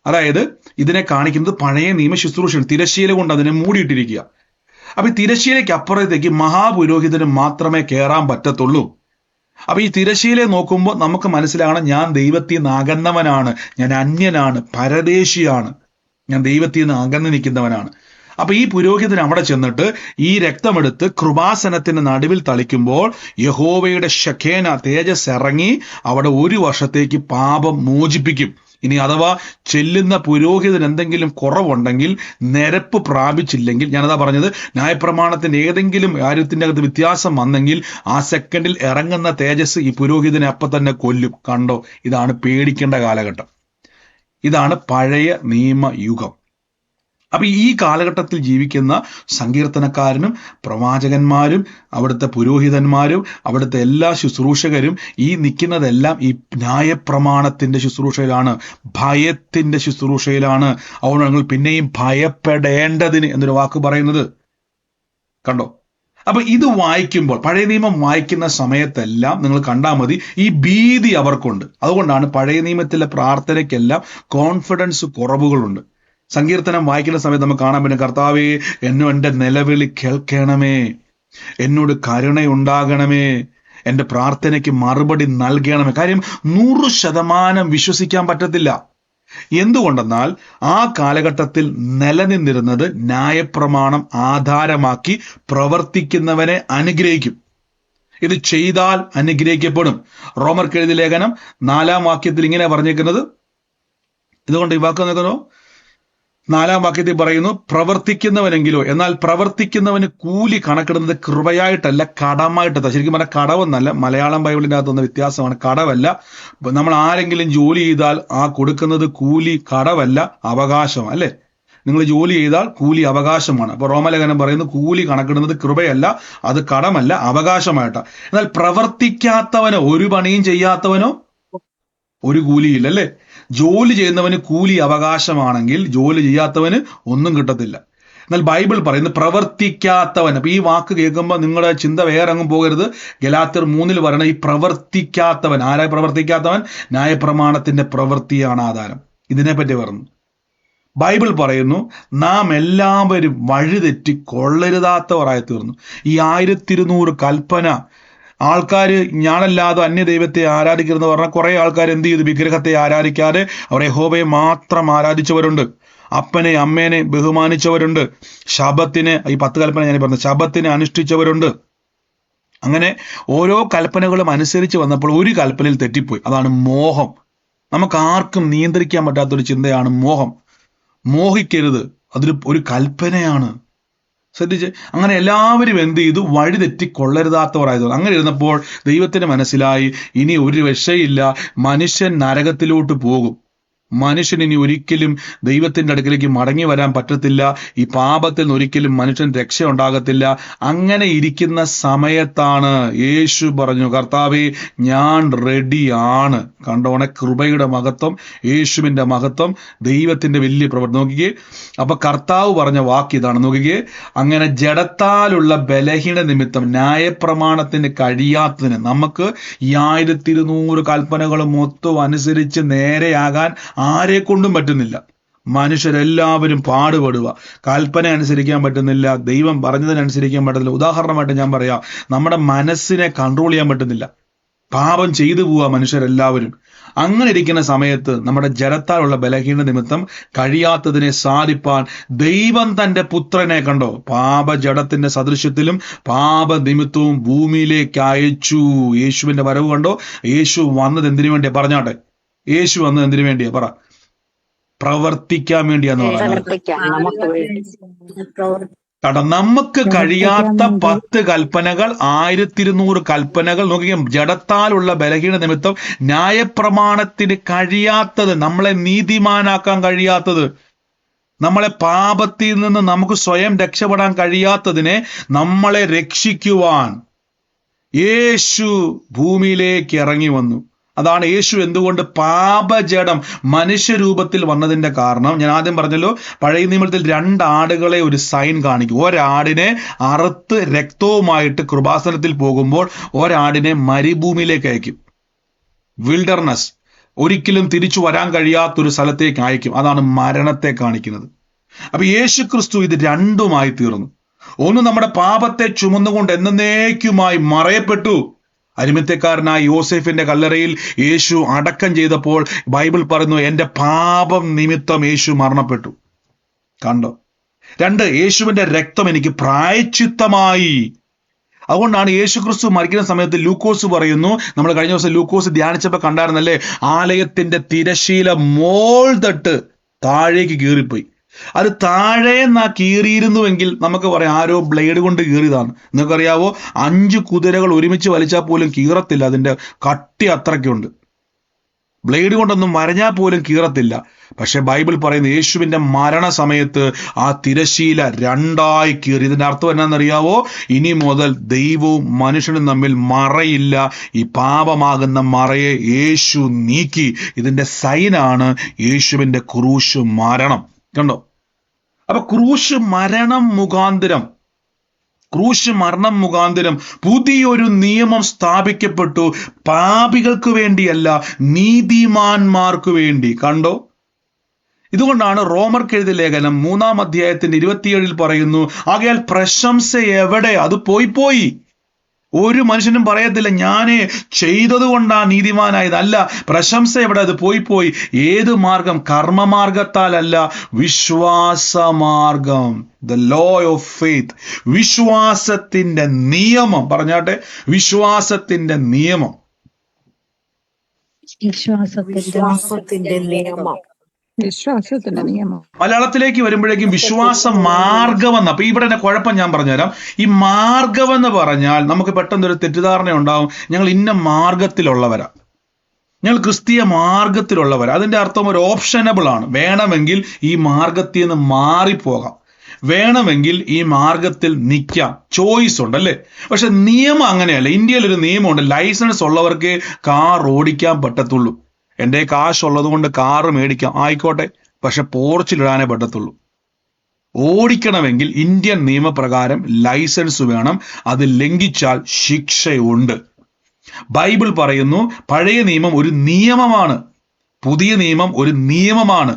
അതായത് ഇതിനെ കാണിക്കുന്നത് പഴയ നിയമ ശുശ്രൂഷയാണ്. തിരശീല കൊണ്ട് അതിനെ മൂടിയിട്ടിരിക്കുക. അപ്പൊ ഈ തിരശീലയ്ക്ക് അപ്പുറത്തേക്ക് മഹാപുരോഹിതന് മാത്രമേ കയറാൻ പറ്റത്തുള്ളൂ. അപ്പൊ ഈ തിരശീലയെ നോക്കുമ്പോൾ നമുക്ക് മനസ്സിലാകണം, ഞാൻ ദൈവത്തിൽ നിന്ന് അകന്നവനാണ്, ഞാൻ അന്യനാണ്, പരദേശിയാണ്, ഞാൻ ദൈവത്തിൽ നിന്ന് അകന്ന് നിൽക്കുന്നവനാണ്. അപ്പൊ ഈ പുരോഹിതൻ അവിടെ ചെന്നിട്ട് ഈ രക്തമെടുത്ത് കൃപാസനത്തിന് നടുവിൽ തളിക്കുമ്പോൾ യഹോവയുടെ ശഖേന തേജസ് ഇറങ്ങി അവിടെ 1 വർഷത്തേക്ക് പാപം മോചിപ്പിക്കും. ഇനി അഥവാ ചെല്ലുന്ന പുരോഹിതൻ എന്തെങ്കിലും കുറവുണ്ടെങ്കിൽ, നിരപ്പ് പ്രാപിച്ചില്ലെങ്കിൽ, ഞാനതാ പറഞ്ഞത്, ന്യായപ്രമാണത്തിന്റെ ഏതെങ്കിലും കാര്യത്തിന്റെ അകത്ത് വ്യത്യാസം വന്നെങ്കിൽ ആ സെക്കൻഡിൽ ഇറങ്ങുന്ന തേജസ് ഈ പുരോഹിതനെ അപ്പം തന്നെ കൊല്ലും. കണ്ടോ, ഇതാണ് പേടിക്കേണ്ട കാലഘട്ടം. ഇതാണ് പഴയ നിയമയുഗം. അപ്പൊ ഈ കാലഘട്ടത്തിൽ ജീവിക്കുന്ന സങ്കീർത്തനക്കാരനും പ്രവാചകന്മാരും അവിടുത്തെ പുരോഹിതന്മാരും അവിടുത്തെ എല്ലാ ശുശ്രൂഷകരും ഈ നിൽക്കുന്നതെല്ലാം ഈ ന്യായപ്രമാണത്തിന്റെ ശുശ്രൂഷയിലാണ്, ഭയത്തിന്റെ ശുശ്രൂഷയിലാണ്. അതുകൊണ്ട് നിങ്ങൾ പിന്നെയും ഭയപ്പെടേണ്ടതിന് എന്നൊരു വാക്ക് പറയുന്നത് കണ്ടോ. അപ്പൊ ഇത് വായിക്കുമ്പോൾ, പഴയ നിയമം വായിക്കുന്ന സമയത്തെല്ലാം നിങ്ങൾ കണ്ടാൽ മതി, ഈ ഭീതി അവർക്കുണ്ട്. അതുകൊണ്ടാണ് പഴയ നിയമത്തിലെ പ്രാർത്ഥനയ്ക്കെല്ലാം കോൺഫിഡൻസ് കുറവുകളുണ്ട്. സങ്കീർത്തനം വായിക്കുന്ന സമയത്ത് നമുക്ക് കാണാൻ പറ്റും, കർത്താവേ എൻ്റെ നിലവിളി കേൾക്കണമേ, എന്നോട് കരുണയുണ്ടാകണമേ, എൻ്റെ പ്രാർത്ഥനയ്ക്ക് മറുപടി നൽകണമേ. കാര്യം 100% വിശ്വസിക്കാൻ പറ്റത്തില്ല. എന്തുകൊണ്ടെന്നാൽ ആ കാലഘട്ടത്തിൽ നിലനിന്നിരുന്നത് ന്യായപ്രമാണം ആധാരമാക്കി പ്രവർത്തിക്കുന്നവനെ അനുഗ്രഹിക്കും, ഇത് ചെയ്താൽ അനുഗ്രഹിക്കപ്പെടും. റോമർക്ക് എഴുതിയ ലേഖനം 4-ാം വാക്യത്തിൽ ഇങ്ങനെ പറഞ്ഞേക്കുന്നത്, ഇതുകൊണ്ട് ഈ വാക്ക് നോക്കുന്നോ, 4-ാം വാക്യത്തിൽ പറയുന്നു, പ്രവർത്തിക്കുന്നവനെങ്കിലോ, എന്നാൽ പ്രവർത്തിക്കുന്നവന് കൂലി കണക്കിടുന്നത് കൃപയായിട്ടല്ല കടമായിട്ടല്ല. ശരിക്കും പറഞ്ഞാൽ കടവെന്നല്ല, മലയാളം ബൈബിളിൻ്റെ അകത്തുന്ന വ്യത്യാസമാണ്. കടവല്ല, നമ്മൾ ആരെങ്കിലും ജോലി ചെയ്താൽ ആ കൊടുക്കുന്നത് കൂലി കടവല്ല, അവകാശം അല്ലേ. നിങ്ങൾ ജോലി ചെയ്താൽ കൂലി അവകാശമാണ്. അപ്പൊ റോമലേഖനം പറയുന്നു കൂലി കണക്കിടുന്നത് കൃപയല്ല, അത് കടമല്ല, അവകാശമായിട്ടാ. എന്നാൽ പ്രവർത്തിക്കാത്തവനോ, ഒരു പണിയും ചെയ്യാത്തവനോ ഒരു കൂലിയില്ല അല്ലേ. ജോലി ചെയ്യുന്നവന് കൂലി അവകാശമാണെങ്കിൽ ജോലി ചെയ്യാത്തവന് ഒന്നും കിട്ടത്തില്ല. എന്നാൽ ബൈബിൾ പറയുന്നത് പ്രവർത്തിക്കാത്തവൻ. അപ്പൊ ഈ വാക്ക് കേൾക്കുമ്പോൾ നിങ്ങളുടെ ചിന്ത വേറെ അങ്ങും പോകരുത്. ഗലാത്യർ 3-ൽ പറയണ ഈ പ്രവർത്തിക്കാത്തവൻ, ആരാ പ്രവർത്തിക്കാത്തവൻ? ന്യായപ്രമാണത്തിന്റെ പ്രവൃത്തിയാണ് ആധാരം. ഇതിനെപ്പറ്റി പറഞ്ഞു. ബൈബിൾ പറയുന്നു നാം എല്ലാവരും വഴിതെറ്റി കൊള്ളരുതാത്തവരായി തീർന്നു. ഈ 1200 കൽപ്പന ആൾക്കാർ ഞാനല്ലാതെ അന്യ ദൈവത്തെ ആരാധിക്കരുതെന്ന് പറഞ്ഞാൽ കുറെ ആൾക്കാർ എന്ത് ചെയ്തു? വിഗ്രഹത്തെ ആരാധിക്കാതെ അവർ യഹോവയെ മാത്രം ആരാധിച്ചവരുണ്ട്. അപ്പനെ അമ്മേനെ ബഹുമാനിച്ചവരുണ്ട്. ശബത്തിനെ, ഈ 10 കൽപ്പന ഞാൻ പറഞ്ഞു, ശബത്തിനെ അനുഷ്ഠിച്ചവരുണ്ട്. അങ്ങനെ ഓരോ കൽപ്പനകളും അനുസരിച്ച് വന്നപ്പോൾ ഒരു കൽപ്പനയിൽ തെറ്റിപ്പോയി. അതാണ് മോഹം. നമുക്ക് ആർക്കും നിയന്ത്രിക്കാൻ പറ്റാത്തൊരു ചിന്തയാണ് മോഹം. മോഹിക്കരുത്, അതൊരു ഒരു കൽപ്പനയാണ്. ശ്രദ്ധിച്ച്, അങ്ങനെ എല്ലാവരും എന്ത് ചെയ്തു? വഴിതെറ്റി കൊള്ളരുതാത്തവരായത്. അങ്ങനെ ഇരുന്നപ്പോൾ ദൈവത്തിന് മനസ്സിലായി ഇനി ഒരു രക്ഷയില്ല, മനുഷ്യൻ നരകത്തിലോട്ട് പോകും. മനുഷ്യൻ ഇനി ഒരിക്കലും ദൈവത്തിന്റെ അടുക്കലേക്ക് മടങ്ങി വരാൻ പറ്റത്തില്ല. ഈ പാപത്തിൽ നിന്ന് ഒരിക്കലും മനുഷ്യൻ രക്ഷ ഉണ്ടാകത്തില്ല. അങ്ങനെ ഇരിക്കുന്ന സമയത്താണ് യേശു പറഞ്ഞു, കർത്താവേ ഞാൻ റെഡിയാണ്. കണ്ടോണെ, കൃപയുടെ മഹത്വം, യേശുവിന്റെ മഹത്വം, ദൈവത്തിന്റെ വലിയ പ്രവർത്തനം. നോക്കിക്കേ, അപ്പൊ കർത്താവ് പറഞ്ഞ വാക്ക് ഇതാണ്. നോക്കിക്കേ, അങ്ങനെ ജഡത്താലുള്ള ബലഹീന നിമിത്തം ന്യായപ്രമാണത്തിന് കഴിയാത്തതിന് നമുക്ക് ഈ 1200 കൽപ്പനകളും മൊത്തം അനുസരിച്ച് നേരെയാകാൻ ആരെ കൊണ്ടും പറ്റുന്നില്ല. മനുഷ്യരെല്ലാവരും പാടുപെടുക. കൽപ്പന അനുസരിക്കാൻ പറ്റുന്നില്ല, ദൈവം പറഞ്ഞതിനനുസരിക്കാൻ പറ്റുന്നില്ല. ഉദാഹരണമായിട്ട് ഞാൻ പറയാം, നമ്മുടെ മനസ്സിനെ കൺട്രോൾ ചെയ്യാൻ പറ്റുന്നില്ല, പാപം ചെയ്തു പോവുക മനുഷ്യരെല്ലാവരും. അങ്ങനെ ഇരിക്കുന്ന സമയത്ത് നമ്മുടെ ജഡത്താലുള്ള ബലഹീന നിമിത്തം കഴിയാത്തതിനെ സാധിപ്പാൻ ദൈവം തന്റെ പുത്രനെ, കണ്ടോ, പാപജഡത്തിന്റെ സദൃശ്യത്തിലും പാപനിമിത്തവും ഭൂമിയിലേക്ക് അയച്ചു. യേശുവിന്റെ വരവ് കണ്ടോ. യേശു വന്നത് എന്തിനു വേണ്ടിയാ? പറഞ്ഞാട്ടെ, യേശു വന്നത് എന്തിനു വേണ്ടിയാ? പറ. പ്രവർത്തിക്കാൻ വേണ്ടിയാന്ന് പറഞ്ഞു. കാരണം നമുക്ക് കഴിയാത്ത 10 കൽപ്പനകൾ, 1200 കൽപ്പനകൾ. നോക്കിയാൽ ജഡത്താലുള്ള ബലഹീന നിമിത്തം ന്യായപ്രമാണത്തിന് കഴിയാത്തത്, നമ്മളെ നീതിമാനാക്കാൻ കഴിയാത്തത്, നമ്മളെ പാപത്തിൽ നിന്ന് നമുക്ക് സ്വയം രക്ഷപ്പെടാൻ കഴിയാത്തതിനെ നമ്മളെ രക്ഷിക്കുവാൻ യേശു ഭൂമിയിലേക്ക് ഇറങ്ങി വന്നു. അതാണ് യേശു എന്തുകൊണ്ട് പാപജഡം മനുഷ്യരൂപത്തിൽ വന്നതിന്റെ കാരണം. ഞാൻ ആദ്യം പറഞ്ഞല്ലോ, പഴയ നിയമത്തിൽ 2 ആടുകളെ ഒരു സൈൻ കാണിക്കും. ഒരാടിനെ അറുത്ത് രക്തവുമായിട്ട് കൃപാസനത്തിൽ പോകുമ്പോൾ ഒരാടിനെ മരുഭൂമിയിലേക്ക് അയക്കും. വിൽഡർനെസ്, ഒരിക്കലും തിരിച്ചു വരാൻ കഴിയാത്തൊരു സ്ഥലത്തേക്ക് അയക്കും. അതാണ് മരണത്തെ കാണിക്കുന്നത്. അപ്പൊ യേശു ക്രിസ്തു ഇത് രണ്ടുമായി തീർന്നു. ഒന്ന്, നമ്മുടെ പാപത്തെ ചുമന്നുകൊണ്ട് എന്നേക്കുമായി മറയപ്പെട്ടു. അരിമത്യക്കാരനായ യോസേഫിന്റെ കല്ലറയിൽ യേശു അടക്കം ചെയ്തപ്പോൾ ബൈബിൾ പറയുന്നു, എന്റെ പാപം നിമിത്തം യേശു മരണപ്പെട്ടു. കണ്ടോ? 2, യേശുവിന്റെ രക്തം എനിക്ക് പ്രായശ്ചിത്തമായി. അതുകൊണ്ടാണ് യേശു ക്രിസ്തു മരിക്കുന്ന സമയത്ത് ലൂക്കോസ് പറയുന്നു, നമ്മൾ കഴിഞ്ഞ ദിവസം ലൂക്കോസ് ധ്യാനിച്ചപ്പോൾ കണ്ടായിരുന്നല്ലേ, ആലയത്തിന്റെ തിരശീല മോൾ തട്ട് താഴേക്ക് കീറിപ്പോയി. അത് താഴേന്നാ കീറിയിരുന്നുവെങ്കിൽ നമുക്ക് പറയാം ആരോ ബ്ലേഡ് കൊണ്ട് കീറിയതാണ്. നിങ്ങൾക്കറിയാവോ, 5 കുതിരകൾ ഒരുമിച്ച് വലിച്ചാൽ പോലും കീറത്തില്ല, അതിന്റെ കട്ടി അത്രയ്ക്കുണ്ട്. ബ്ലേഡ് കൊണ്ടൊന്നും വരഞ്ഞാൽ പോലും കീറത്തില്ല. പക്ഷെ ബൈബിൾ പറയുന്നത് യേശുവിന്റെ മരണസമയത്ത് ആ തിരശീല 2ആയി കീറി. ഇതിന്റെ അർത്ഥം എന്നാണെന്നറിയാവോ? ഇനി മുതൽ ദൈവവും മനുഷ്യനും തമ്മിൽ മറയില്ല. ഈ പാപമാകുന്ന മറയെ യേശു നീക്കി. ഇതിന്റെ സൈനാണ് യേശുവിന്റെ ക്രൂശ് മരണം. കണ്ടോ? അപ്പൊ ക്രൂശ് മരണം മുഖാന്തരം പുതിയൊരു നിയമം സ്ഥാപിക്കപ്പെട്ടു. പാപികൾക്ക് വേണ്ടിയല്ല, നീതിമാന്മാർക്ക് വേണ്ടി. കണ്ടോ? ഇതുകൊണ്ടാണ് റോമർക്കെഴുതിയ ലേഖനം 3-ാം അധ്യായത്തിന്റെ 27 പറയുന്നു, ആകയാൽ പ്രശംസ എവിടെ? അത് പോയി. ഒരു മനുഷ്യനും പറയത്തില്ല ഞാനേ ചെയ്തത് കൊണ്ടാ നീതിമാനായത്. അല്ല, പ്രശംസ എവിടെ? അത് പോയി. ഏത് മാർഗം? കർമ്മമാർഗത്താലല്ല, വിശ്വാസമാർഗം. ദ ലോ ഓഫ് ഫെയ്ത്ത്, വിശ്വാസത്തിന്റെ നിയമം. പറഞ്ഞാട്ടെ, വിശ്വാസത്തിന്റെ നിയമം. വിശ്വാസത്തിന്റെ നിയമം. വിശ്വാസത്തിന്റെ നിയമം. മലയാളത്തിലേക്ക് വരുമ്പോഴേക്കും വിശ്വാസ മാർഗമെന്ന്. അപ്പൊ ഇവിടെ എന്നെ കുഴപ്പം ഞാൻ പറഞ്ഞുതരാം. ഈ മാർഗമെന്ന് പറഞ്ഞാൽ നമുക്ക് പെട്ടെന്നൊരു തെറ്റിദ്ധാരണ ഉണ്ടാവും, ഞങ്ങൾ ഇന്ന മാർഗത്തിലുള്ളവരാ, ഞങ്ങൾ ക്രിസ്തീയ മാർഗത്തിലുള്ളവരാ. അതിന്റെ അർത്ഥം ഒരു ഓപ്ഷനബിൾ ആണ്. വേണമെങ്കിൽ ഈ മാർഗത്തിൽ നിന്ന് മാറിപ്പോകാം, വേണമെങ്കിൽ ഈ മാർഗത്തിൽ നിൽക്കാം, ചോയ്സ് ഉണ്ട് അല്ലേ. പക്ഷെ നിയമം അങ്ങനെയല്ല. ഇന്ത്യയിൽ ഒരു നിയമമുണ്ട്, ലൈസൻസ് ഉള്ളവർക്ക് കാർ ഓടിക്കാൻ പറ്റത്തുള്ളൂ. എൻ്റെ കാശ് ഉള്ളത് കൊണ്ട് കാറ് മേടിക്കാം, ആയിക്കോട്ടെ, പക്ഷെ പോർച്ചിലിടാനേ പറ്റത്തുള്ളൂ. ഓടിക്കണമെങ്കിൽ ഇന്ത്യൻ നിയമപ്രകാരം ലൈസൻസ് വേണം. അത് ലംഘിച്ചാൽ ശിക്ഷയുണ്ട്. ബൈബിൾ പറയുന്നു പഴയ നിയമം ഒരു നിയമമാണ്, പുതിയ നിയമം ഒരു നിയമമാണ്.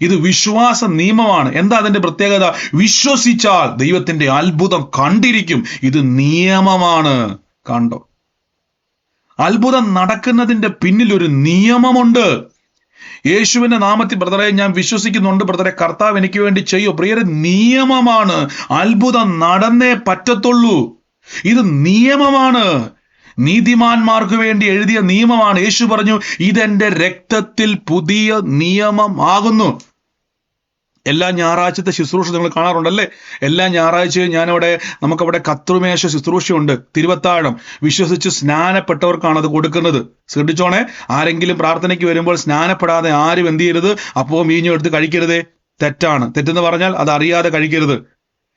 ഇത് വിശ്വാസ നിയമമാണ്. എന്താ അതിന്റെ പ്രത്യേകത? വിശ്വസിച്ചാൽ ദൈവത്തിന്റെ അത്ഭുതം കണ്ടിരിക്കും. ഇത് നിയമമാണ്. കണ്ടോ? അത്ഭുതം നടക്കുന്നതിന്റെ പിന്നിൽ ഒരു നിയമമുണ്ട്. യേശുവിന്റെ നാമത്തിൽ ബ്രദറെ ഞാൻ വിശ്വസിക്കുന്നുണ്ട്, ബ്രദറെ കർത്താവ് എനിക്ക് വേണ്ടി ചെയ്യോ. പ്രിയരെ, നിയമമാണ്. അത്ഭുതം നടന്നേ പറ്റത്തുള്ളൂ. ഇത് നിയമമാണ്. നീതിമാന്മാർക്ക് വേണ്ടി എഴുതിയ നിയമമാണ്. യേശു പറഞ്ഞു, ഇതെന്റെ രക്തത്തിൽ പുതിയ നിയമമാകുന്നു. എല്ലാ ഞായറാഴ്ചത്തെ ശുശ്രൂഷ നിങ്ങൾ കാണാറുണ്ടല്ലേ? എല്ലാ ഞായറാഴ്ചയും നമുക്കവിടെ കത്രുമേശ ശുശ്രൂഷയുണ്ട്. തിരുവത്താഴം വിശ്വസിച്ച് സ്നാനപ്പെട്ടവർക്കാണ് അത് കൊടുക്കുന്നത്. ശ്രദ്ധിച്ചോണേ, ആരെങ്കിലും പ്രാർത്ഥനയ്ക്ക് വരുമ്പോൾ സ്നാനപ്പെടാതെ ആരും എന്ത് ചെയ്യരുത്, അപ്പോൾ വീഞ്ഞു എടുത്ത് കഴിക്കരുതേ. തെറ്റാണ്. തെറ്റെന്ന് പറഞ്ഞാൽ അത് അറിയാതെ കഴിക്കരുത്.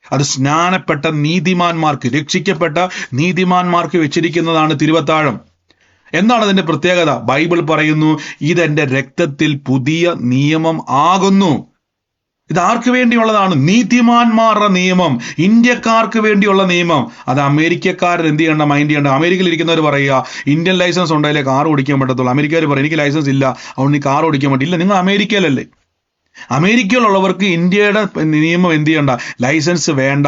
അത് സ്നാനപ്പെട്ട നീതിമാന്മാർക്ക്, രക്ഷിക്കപ്പെട്ട നീതിമാന്മാർക്ക് വെച്ചിരിക്കുന്നതാണ് തിരുവത്താഴം. എന്താണ് അതിന്റെ പ്രത്യേകത? ബൈബിൾ പറയുന്നു, ഇതെന്റെ രക്തത്തിൽ പുതിയ നിയമം ആകുന്നു. ഇത് ആർക്ക് വേണ്ടിയുള്ളതാണ്? നീതിമാന്മാരുടെ നിയമം, ഇന്ത്യക്കാർക്ക് വേണ്ടിയുള്ള നിയമം. അത് അമേരിക്കക്കാരൻ എന്ത് ചെയ്യേണ്ട, മൈൻഡ് ചെയ്യേണ്ട. അമേരിക്കയിൽ ഇരിക്കുന്നവർ പറയുക ഇന്ത്യൻ ലൈസൻസ് ഉണ്ടായാലേ കാർ ഓടിക്കാൻ പറ്റത്തുള്ളൂ. അമേരിക്കക്കാർ പറയും എനിക്ക് ലൈസൻസ് ഇല്ല, അതുകൊണ്ട് നീ കാർ ഓടിക്കാൻ പറ്റില്ല. നിങ്ങൾ അമേരിക്കയിലല്ലേ? അമേരിക്കയിലുള്ളവർക്ക് ഇന്ത്യയുടെ നിയമം എന്ത് ചെയ്യണ്ട, ലൈസൻസ് വേണ്ട.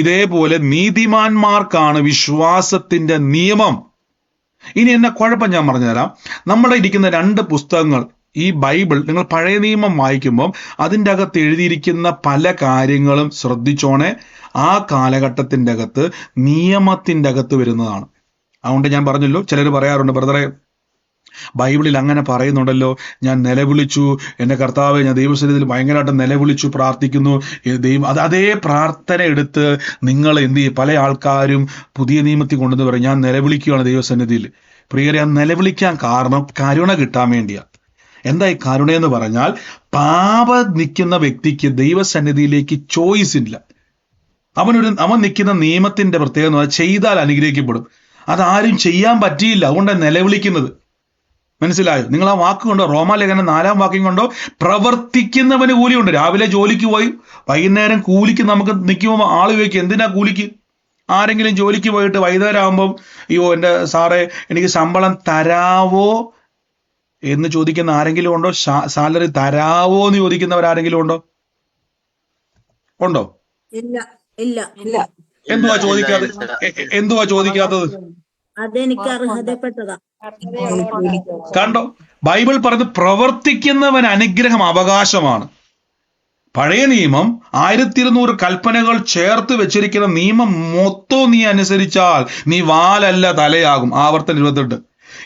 ഇതേപോലെ നീതിമാന്മാർക്കാണ് വിശ്വാസത്തിന്റെ നിയമം. ഇനി എന്നെ കുഴപ്പം ഞാൻ പറഞ്ഞുതരാം. നമ്മുടെ ഇരിക്കുന്ന 2 പുസ്തകങ്ങൾ, ഈ ബൈബിൾ, നിങ്ങൾ പഴയ നിയമം വായിക്കുമ്പം അതിൻ്റെ അകത്ത് എഴുതിയിരിക്കുന്ന പല കാര്യങ്ങളും ശ്രദ്ധിച്ചോണേ, ആ കാലഘട്ടത്തിൻ്റെ അകത്ത് നിയമത്തിൻ്റെ അകത്ത് വരുന്നതാണ്. അതുകൊണ്ട് ഞാൻ പറഞ്ഞല്ലോ, ചിലർ പറയാറുണ്ട് ബ്രദറെ ബൈബിളിൽ അങ്ങനെ പറയുന്നുണ്ടല്ലോ, ഞാൻ നിലവിളിച്ചു, എൻ്റെ കർത്താവെ ഞാൻ ദൈവസന്നിധിയിൽ ഭയങ്കരമായിട്ട് നിലവിളിച്ചു പ്രാർത്ഥിക്കുന്നു, ദൈവം അതേ പ്രാർത്ഥന എടുത്ത് നിങ്ങൾ എന്ത് ചെയ്യും? പല ആൾക്കാരും പുതിയ നിയമത്തിൽ കൊണ്ടെന്ന് പറയും ഞാൻ നിലവിളിക്കുകയാണ് ദൈവസന്നിധിയിൽ. പ്രിയരെ, ആ നിലവിളിക്കാൻ കാരണം കരുണ കിട്ടാൻ വേണ്ടിയാണ്. എന്താ ഈ കരുണയെന്ന് പറഞ്ഞാൽ, പാപം നിൽക്കുന്ന വ്യക്തിക്ക് ദൈവസന്നിധിയിലേക്ക് ചോയ്സ് ഇല്ല. അവൻ നിൽക്കുന്ന നിയമത്തിന്റെ പ്രത്യേകത ചെയ്താൽ അനുഗ്രഹിക്കപ്പെടും. അതാരും ചെയ്യാൻ പറ്റിയില്ല, അതുകൊണ്ടാണ് നിലവിളിക്കുന്നത്. മനസ്സിലായോ? നിങ്ങൾ ആ വാക്ക് കൊണ്ടോ, റോമാലേഖനം 4-ാം വാക്യം കൊണ്ടോ, പ്രവർത്തിക്കുന്നവന് കൂലിയുണ്ട്. രാവിലെ ജോലിക്ക് പോയി വൈകുന്നേരം കൂലിക്ക് നമുക്ക് നിൽക്കുമ്പോൾ ആള് ചോദിക്കും എന്തിനാ കൂലിക്ക്? ആരെങ്കിലും ജോലിക്ക് പോയിട്ട് വൈകുന്നേരം ആകുമ്പം അയ്യോ എൻ്റെ സാറേ എനിക്ക് ശമ്പളം തരാവോ എന്ന് ചോദിക്കുന്ന ആരെങ്കിലും ഉണ്ടോ? സാലറി തരാവോ എന്ന് ചോദിക്കുന്നവരാരെങ്കിലും ഉണ്ടോ? ഉണ്ടോ? എന്തുവാ ചോദിക്കാത്തത്? അതെനിക്ക് അർഹതപ്പെട്ടതാ. കണ്ടോ? ബൈബിൾ പറഞ്ഞ് പ്രവർത്തിക്കുന്നവൻ അനുഗ്രഹം അവകാശമാണ്. പഴയ നിയമം 1200 കൽപ്പനകൾ ചേർത്ത് വെച്ചിരിക്കുന്ന നിയമം മൊത്തം നീ അനുസരിച്ചാൽ നീ വാലല്ല തലയാകും. ആവർത്തനം 28.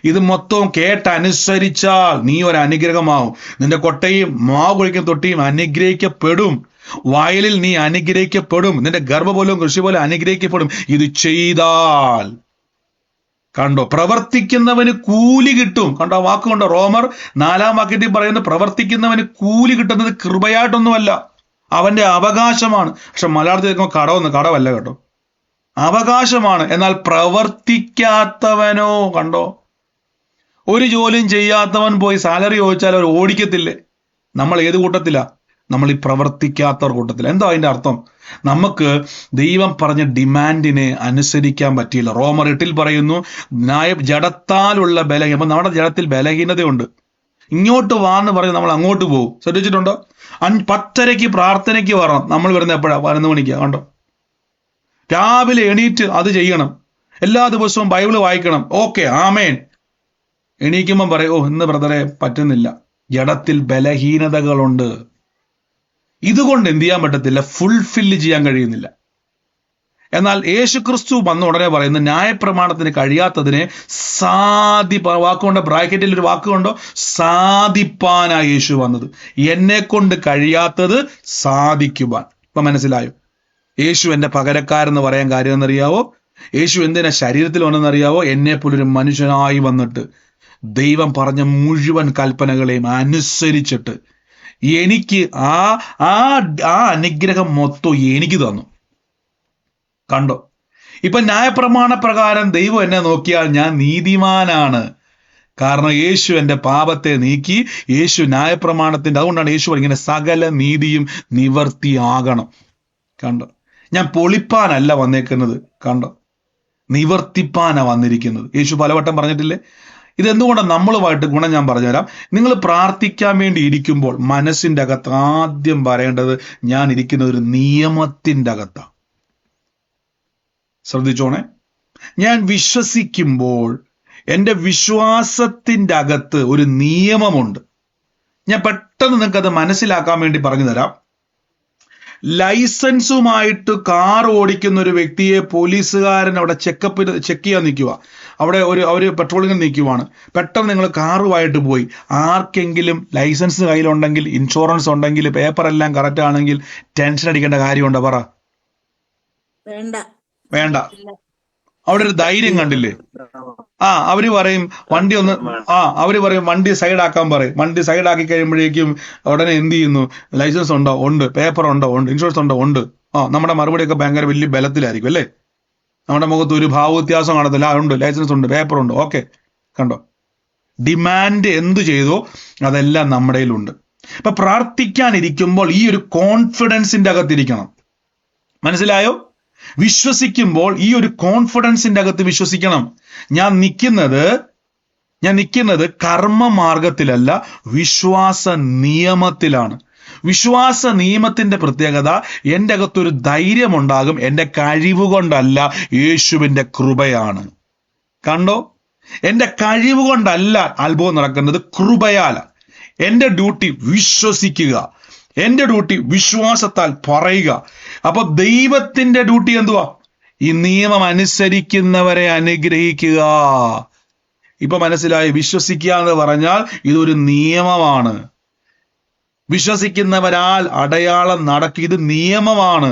ഇത് മൊത്തവും കേട്ടനുസരിച്ചാൽ നീ ഒരു അനുഗ്രഹമാവും. നിന്റെ കൊട്ടയും മാവ് കുഴിക്കുന്ന തൊട്ടിയും അനുഗ്രഹിക്കപ്പെടും. വയലിൽ നീ അനുഗ്രഹിക്കപ്പെടും. നിന്റെ ഗർഭപോലും കൃഷി പോലെ അനുഗ്രഹിക്കപ്പെടും. ഇത് ചെയ്താൽ. കണ്ടോ? പ്രവർത്തിക്കുന്നവന് കൂലി കിട്ടും. കണ്ടോ? വാക്ക് കൊണ്ടോ? റോമർ 4-ാം വാക്യത്തിൽ പറയുന്നത് പ്രവർത്തിക്കുന്നവന് കൂലി കിട്ടുന്നത് കൃപയായിട്ടൊന്നുമല്ല, അവന്റെ അവകാശമാണ്. പക്ഷെ മലയാളത്തിൽ കേൾക്കുമ്പോൾ കടവല്ല കേട്ടോ, അവകാശമാണ്. എന്നാൽ പ്രവർത്തിക്കാത്തവനോ, കണ്ടോ, ഒരു ജോലിയും ചെയ്യാത്തവൻ പോയി സാലറി ചോദിച്ചാൽ അവർ ഓടിക്കത്തില്ലേ? നമ്മൾ ഏത് കൂട്ടത്തിലാ? നമ്മൾ ഈ പ്രവർത്തിക്കാത്തവർ കൂട്ടത്തില. എന്താ അതിന്റെ അർത്ഥം? നമുക്ക് ദൈവം പറഞ്ഞ ഡിമാൻഡിനെ അനുസരിക്കാൻ പറ്റിയില്ല. റോമർ 8 പറയുന്നു ജഡത്താലുള്ള ബലഹീനം. അപ്പൊ നമ്മുടെ ജഡത്തിൽ ബലഹീനതയുണ്ട്. ഇങ്ങോട്ട് വാന്ന് പറഞ്ഞ് നമ്മൾ അങ്ങോട്ട് പോകും. ശ്രദ്ധിച്ചിട്ടുണ്ടോ? 10:30 പ്രാർത്ഥനയ്ക്ക് വരണം. നമ്മൾ വരുന്ന എപ്പോഴാ? 11 മണിക്കാ. കണ്ടോ? രാവിലെ എണീറ്റ് അത് ചെയ്യണം. എല്ലാ ദിവസവും ബൈബിള് വായിക്കണം. ഓക്കെ, ആമേൻ. എണീക്കുമ്പം പറയും, ഓ ഇന്ന് ബ്രദറെ പറ്റുന്നില്ല, ജഡത്തിൽ ബലഹീനതകളുണ്ട്. ഇതുകൊണ്ട് എന്ത് ചെയ്യാൻ പറ്റത്തില്ല? ഫുൾഫില്ല് ചെയ്യാൻ കഴിയുന്നില്ല. എന്നാൽ യേശുക്രിസ്തു വന്ന ഉടനെ പറയുന്നു, ന്യായപ്രമാണത്തിന് കഴിയാത്തതിനെ വാക്കുകൊണ്ട് ബ്രാക്കറ്റിൽ ഒരു വാക്കുകൊണ്ടോ, സാധിപ്പാനായി യേശു വന്നത്. എന്നെ കൊണ്ട് കഴിയാത്തത് സാധിക്കുവാൻ. ഇപ്പൊ മനസ്സിലായോ? യേശു എന്റെ പകരക്കാരെന്ന് പറയാൻ കാര്യം എന്നറിയാവോ? യേശു എന്തിനാ ശരീരത്തിൽ വന്നെന്നറിയാവോ? എന്നെപ്പോലൊരു മനുഷ്യനായി വന്നിട്ട് ദൈവം പറഞ്ഞ മുഴുവൻ കൽപ്പനകളെയും അനുസരിച്ചിട്ട് എനിക്ക് ആ അനുഗ്രഹം മൊത്തം എനിക്ക് തന്നു. കണ്ടോ? ഇപ്പൊ ന്യായപ്രമാണ പ്രകാരം ദൈവം എന്നെ നോക്കിയാൽ ഞാൻ നീതിമാനാണ്. കാരണം യേശു എന്റെ പാപത്തെ നീക്കി. യേശു ന്യായപ്രമാണത്തിന്റെ, അതുകൊണ്ടാണ് യേശു ഇങ്ങനെ സകല നീതിയും നിവർത്തിയാകണം. കണ്ടോ? ഞാൻ പൊളിപ്പാനല്ല വന്നേക്കുന്നത്, കണ്ടോ? നിവർത്തിപ്പാനാ വന്നിരിക്കുന്നത്. യേശു പലവട്ടം പറഞ്ഞിട്ടില്ലേ? ഇതെന്തുകൊണ്ടാണ് നമ്മളുമായിട്ട് ഗുണം ഞാൻ പറഞ്ഞുതരാം. നിങ്ങൾ പ്രാർത്ഥിക്കാൻ വേണ്ടി ഇരിക്കുമ്പോൾ മനസ്സിന്റെ അകത്ത് ആദ്യം പറയേണ്ടത്, ഞാൻ ഇരിക്കുന്ന ഒരു നിയമത്തിന്റെ അകത്താണ്. ശ്രദ്ധിച്ചോണേ. ഞാൻ വിശ്വസിക്കുമ്പോൾ എൻ്റെ വിശ്വാസത്തിന്റെ അകത്ത് ഒരു നിയമമുണ്ട്. ഞാൻ പെട്ടെന്ന് നിങ്ങൾക്കത് മനസ്സിലാക്കാൻ വേണ്ടി പറഞ്ഞു തരാം. ലൈസൻസുമായിട്ട് കാർ ഓടിക്കുന്ന ഒരു വ്യക്തിയെ പോലീസുകാരൻ അവിടെ ചെക്ക് ചെയ്യാൻ നിൽക്കുക. അവിടെ അവർ പെട്രോളിങ്ങിൽ നിൽക്കുവാണ്. പെട്ടെന്ന് നിങ്ങൾ കാറുമായിട്ട് പോയി. ആർക്കെങ്കിലും ലൈസൻസ് കയ്യിലുണ്ടെങ്കിൽ, ഇൻഷുറൻസ് ഉണ്ടെങ്കിൽ, പേപ്പർ എല്ലാം കറക്റ്റ് ആണെങ്കിൽ ടെൻഷൻ അടിക്കേണ്ട കാര്യമുണ്ടോ? പറ. വേണ്ട. അവിടെ ഒരു ധൈര്യം കണ്ടില്ലേ? അവര് പറയും വണ്ടി ഒന്ന്, അവര് പറയും വണ്ടി സൈഡാക്കാൻ പറയും. വണ്ടി സൈഡാക്കി കഴിയുമ്പോഴേക്കും ഉടനെ എന്ത് ചെയ്യുന്നു? ലൈസൻസ് ഉണ്ടോ? ഉണ്ട്. പേപ്പർ ഉണ്ടോ? ഉണ്ട്. ഇൻഷുറൻസ് ഉണ്ടോ? ഉണ്ട്. നമ്മുടെ മറുപടിയൊക്കെ ഭയങ്കര വലിയ ബലത്തിലായിരിക്കും അല്ലേ? നമ്മുടെ മുഖത്ത് ഒരു ഭാവവ്യത്യാസം കാണത്തില്ല. ഉണ്ട്, ലൈസൻസ് ഉണ്ട്, പേപ്പർ ഉണ്ട്. ഓക്കെ, കണ്ടോ? ഡിമാൻഡ് എന്ത് ചെയ്തോ അതെല്ലാം നമ്മുടെ കയ്യിലുണ്ട്. ഇപ്പൊ പ്രാർത്ഥിക്കാനിരിക്കുമ്പോൾ ഈ ഒരു കോൺഫിഡൻസിന്റെ അകത്തിരിക്കണം. മനസ്സിലായോ? വിശ്വസിക്കുമ്പോൾ ഈ ഒരു കോൺഫിഡൻസിന്റെ അകത്ത് വിശ്വസിക്കണം. ഞാൻ നിൽക്കുന്നത് കർമ്മമാർഗത്തിലല്ല, വിശ്വാസ നിയമത്തിലാണ്. വിശ്വാസ നിയമത്തിന്റെ പ്രത്യേകത, എൻ്റെ അകത്തൊരു ധൈര്യമുണ്ടാകും. എൻ്റെ കഴിവ് കൊണ്ടല്ല, യേശുവിന്റെ കൃപയാണ്. കണ്ടോ? എൻ്റെ കഴിവ് കൊണ്ടല്ല അത്ഭുതം നടക്കുന്നത്, കൃപയാല. എൻ്റെ ഡ്യൂട്ടി വിശ്വസിക്കുക, എൻ്റെ ഡ്യൂട്ടി വിശ്വാസത്താൽ പറയുക. അപ്പൊ ദൈവത്തിന്റെ ഡ്യൂട്ടി എന്തുവാ? ഈ നിയമം അനുസരിക്കുന്നവരെ അനുഗ്രഹിക്കുക. ഇപ്പൊ മനസ്സിലായി? വിശ്വസിക്കുക എന്ന് പറഞ്ഞാൽ ഇതൊരു നിയമമാണ്. വിശ്വസിക്കുന്നവരാൽ അടയാളം നടക്കുക, ഇത് നിയമമാണ്.